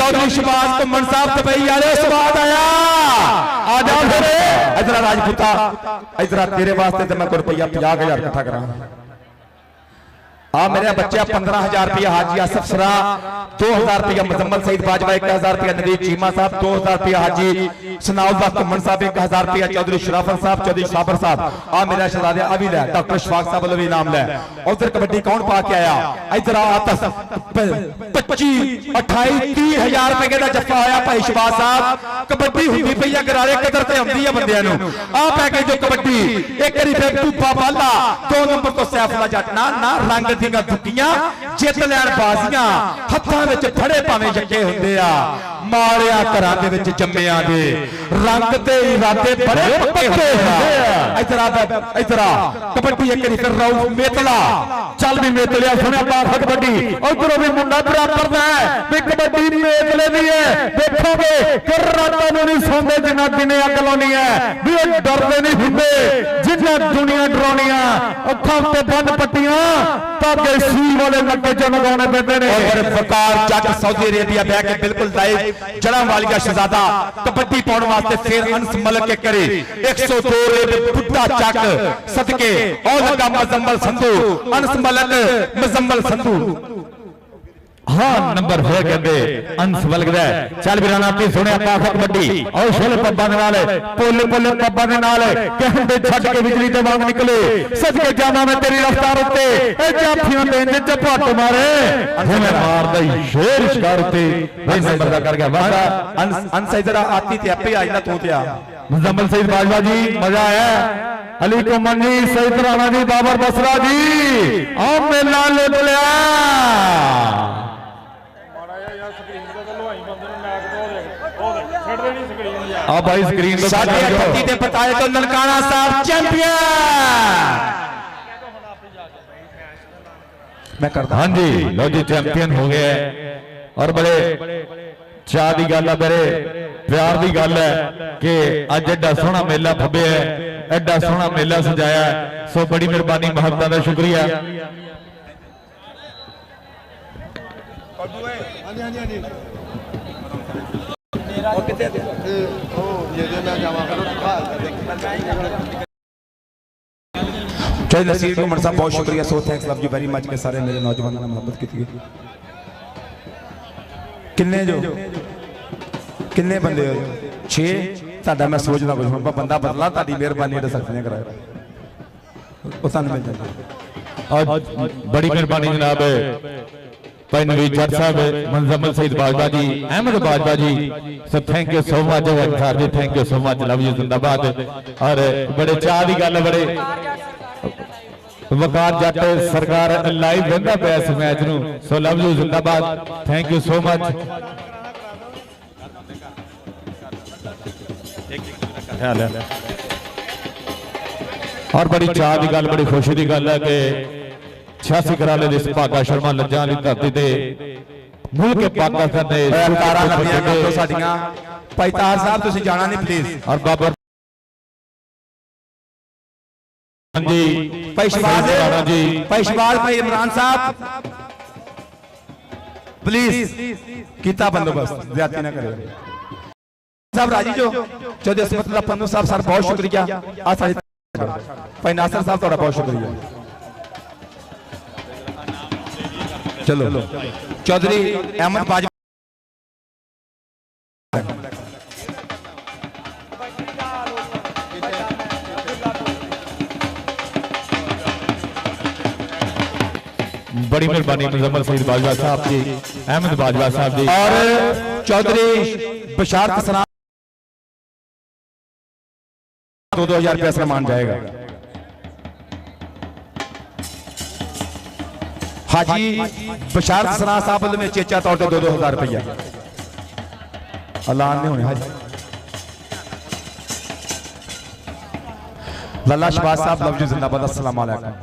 चौधरी शहबाज घुम्मन साहब दुबई वाले स्वाद आया आ जा फिर इधर राजपूता इधर तेरे वास्ते तो मैं कोई रुपया 50,000 इकट्ठा करा आ मेरे बच्चे 15,000 रुपया हाजी आसफ सरा 2,000 रुपया मुजम्मल सईद बाजवा 1,000 रुपया नदीर चीमा साहब 2,000 रुपया हाजी सनाउल्लाह घुम्मन साहब 1,000 रुपया चौधरी शराफत साहब चौधरी साबर साहब आ मेरा शहजादे अभी ले डॉक्टर शफाक साहब वालों भी नाम ले उधर कबड्डी कौन पा के आया इधर आतस 25 28 30,000 रुपए का जफ्फा होया भाई शहबाज साहब कबड्डी हुंदी पई है गरारे कदर ते आंदी है बंदियां नु आ पैकेज जो कबड्डी एक करी फिर टूपा बाला 2 नंबर तो सैफुल्ला जट ना रंग दुखियां जित लैन बाजियां हत्थां विच फड़े भावें जੱਗੇ ਹੁੰਦੇ ਆ ਮਾਰਿਆ ਘਰਾਂ ਦੇ ਵਿੱਚ ਜੰਮਿਆਂ ਦੇ ਰੰਗ ਤੇ ਇਰਾਦੇ ਬੜੇ ਪੱਕੇ ਹੁੰਦੇ ਆ ਇਧਰ ਆ ਕਬੱਡੀ ਇੱਕ ਵਾਰੀ ਫਿਰ ਰਾਉ ਮੇਤਲਾ ਚੱਲ ਵੀ ਮੇਤਲਿਆ ਸੁਣਿਆ ਬਾਤ ਕਬੱਡੀ ਉਧਰੋਂ ਵੀ ਮੁੰਡਾ ਬਰਾਬਰ ਦਾ ਹੈ ਵੀ ਕਬੱਡੀ ਮੇਤਲੇ ਦੀ ਹੈ ਦੇਖੋਗੇ ਕਿ ਰਾਤਾਂ ਨੂੰ ਨਹੀਂ ਸੌਂਦੇ ਜਿੰਨਾ ਦਿਨੇ ਅੱਗ ਲਾਉਣੀ ਹੈ ਵੀ ਉਹ ਡਰਦੇ ਨਹੀਂ ਹੁੰਦੇ ਜਿੰਨਾ ਦੁਨੀਆ ਡਰਾਉਣੀਆਂ ਅੱਖਾਂ ਉੱਤੇ ਬੰਦ ਪੱਟੀਆਂ ਤਾਂ देसी वाले नक्के चो लगाने पैंदे ने और वकार जट सऊदी अरेबिया बह के बिल्कुल लाइव जड़ा वालिया शहजादा कबड्डी पाउण वास्ते फिर अंस मलक के करे 102 रेब बुड्ढा चक सदके और लगा मुजम्मल संधू अंस मलक मुजम्मल संधू हाँ नंबर फिर कहते अंश बलगदा चल वीराना ती सुने पास कबड्डी और छोले पब्बा दे नाल पोले पोले पब्बा दे नाल कहंदे छड्ड के बिजली ते वांग निकले सदके जाना मैं तेरी रफ्तार उत्ते ए जाफियां दे इंज झपट मारे मैं मारदा शेर शिकार उत्ते भाई नंबर दा कर गया वादा अंस इधर आती ते आपे आ जाना तू ते आ मुजम्मल सईद बाजवा जी मजा आया अली कुमन जी सईद राणा जी बाबर बसरा जी आ मेला लुट लिया आ भाई स्क्रीन तो साढ़े 38 ते बताए तो ननकाना साहब चैंपियन मैं करता हाँ जी लो जी चैंपियन हो गया और बड़े चाह की गल है मेरे प्यार की गल है कि अज एडा सोहना मेला फब्बे है एडा सोहना मेला सजाया है सो बड़ी मेहरबानी महंता का शुक्रिया चाहे नसीर उमर साहब बहुत शुक्रिया so thanks love you very much के सारे मेरे नौजवानों ने मोहब्बत की थी किन्ने बंदे हो 6 ਤੁਹਾਡਾ ਮੈਂ ਸੋਚਦਾ ਕੁਝ ਹੁਣ ਬੰਦਾ ਬਦਲਾ ਤੁਹਾਡੀ ਮਿਹਰਬਾਨੀ ਦੇ ਸਕਦੇ ਕਰਾਇਆ ਉਹ ਸਾਨੂੰ ਮਿਲ ਜਾਂਦਾ और बड़ी मेहरबानी जनाब भाई नवीद जट साहब मुजम्मल सईद बाजवा जी अहमद बाजवा जी सब thank you so much sir ji thank you so much love you जिंदाबाद और बड़े चाह की गल बड़े वकार जट सरकार लाइव वेंदा पे इस मैच नू सो लव यू जिंदाबाद थैंक यू सो मच और बड़ी चाह की गल बड़ी खुशी की गल है कि 86 कराले दे भागा शर्मा लज्जा वाली धरती ते मुल्क पाकिस्तान दे तारा लंबियां कर दो साडियां भाई तार साहब तुसी जाना नहीं प्लीज और बाबर जी भाई शहबाज जी भाई शहबाज भाई इमरान साहब प्लीज कीता बंदोबस्त ज्यादती ना करे साहब राजी जो चौधरी असमतुल्लाह पन्नू साहब सर बहुत शुक्रिया आ सारे भाई नासिर साहब ਤੁਹਾਡਾ बहुत शुक्रिया चलो चौधरी अहमद बाजवा बड़ी मेहरबानी मुजम्मल सईद बाजवा साहब जी अहमद बाजवा साहब जी और चौधरी बशारत सना 2,000 रुपया सम्मान जाएगा हाजी बशारत सना साहब में चेचा तौर पर 2,000 रुपया ऐलान नहीं होने हाजी लल्ला शहबाज साहब लव यू जिंदाबाद अस्सलाम वालेकुम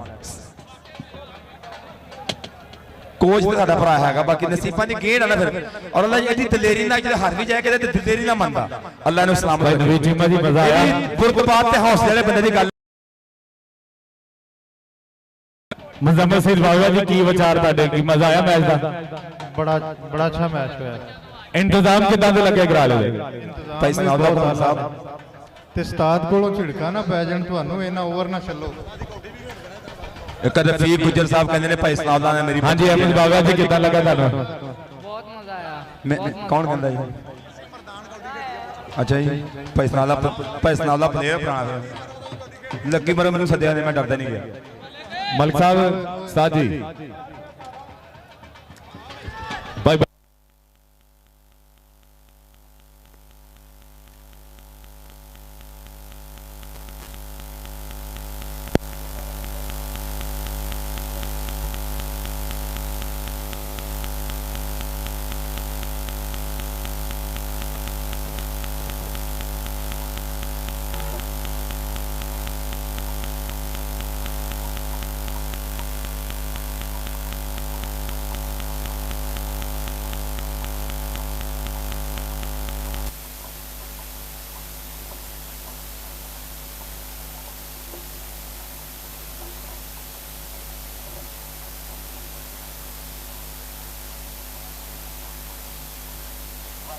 कोच तो साडा भरा हैगा बाकी नसीबां दी गेड़ है ना फिर और अल्लाह जी दलेरी ना जे हार भी जाए कदे ते दलेरी ना मनदा अल्लाह ने सलाम भाई नवीद जी मजी मजा आया गुरबात ते हौसले वाले बंदे दी गल मुजम्मल सईद बाजवा जी की विचार ਤੁਹਾਡੇ की मजा आया मैच दा बड़ा अच्छा मैच हुआ ਇੰਤਜ਼ਾਮ ਕਿਦਾਂ ਦੇ ਲੱਗੇ ਕਰਾ ਲਏ ਭਾਈ ਸਨਾਉਦਾ ਪ੍ਰਧਾਨ ਸਾਹਿਬ ਤੇ ਉਸਤਾਦ ਕੋਲੋਂ ਝਿੜਕਾ ਨਾ ਪੈ ਜਾਣ ਤੁਹਾਨੂੰ, ਇਹਨਾਂ ਓਵਰ ਨਾ ਚੱਲੋ। ਇੱਕ ਰਫੀਕ ਗੁੱਜਰ ਸਾਹਿਬ ਕਹਿੰਦੇ ਨੇ ਭਾਈ ਸਨਾਉਦਾ ਨੇ ਮੇਰੀ ਹਾਂਜੀ ਅਹਿਮਦ ਬਾਗਾ ਜੀ ਕਿਦਾਂ ਲੱਗਾ ਤੁਹਾਨੂੰ? ਬਹੁਤ ਮਜ਼ਾ ਆਇਆ। ਕੌਣ ਕਹਿੰਦਾ ਜੀ? ਅੱਛਾ ਜੀ, ਭਾਈ ਸਨਾਉਦਾ ਪਲੇਅਰ ਬਣਾ ਲੱਗੀ ਮਰ ਮੈਨੂੰ ਸੱਦਿਆ ਨੇ, ਮੈਂ ਡਰਦਾ ਨਹੀਂ ਗਿਆ। ਮਲਕ ਸਾਹਿਬ ਉਸਤਾਦ ਜੀ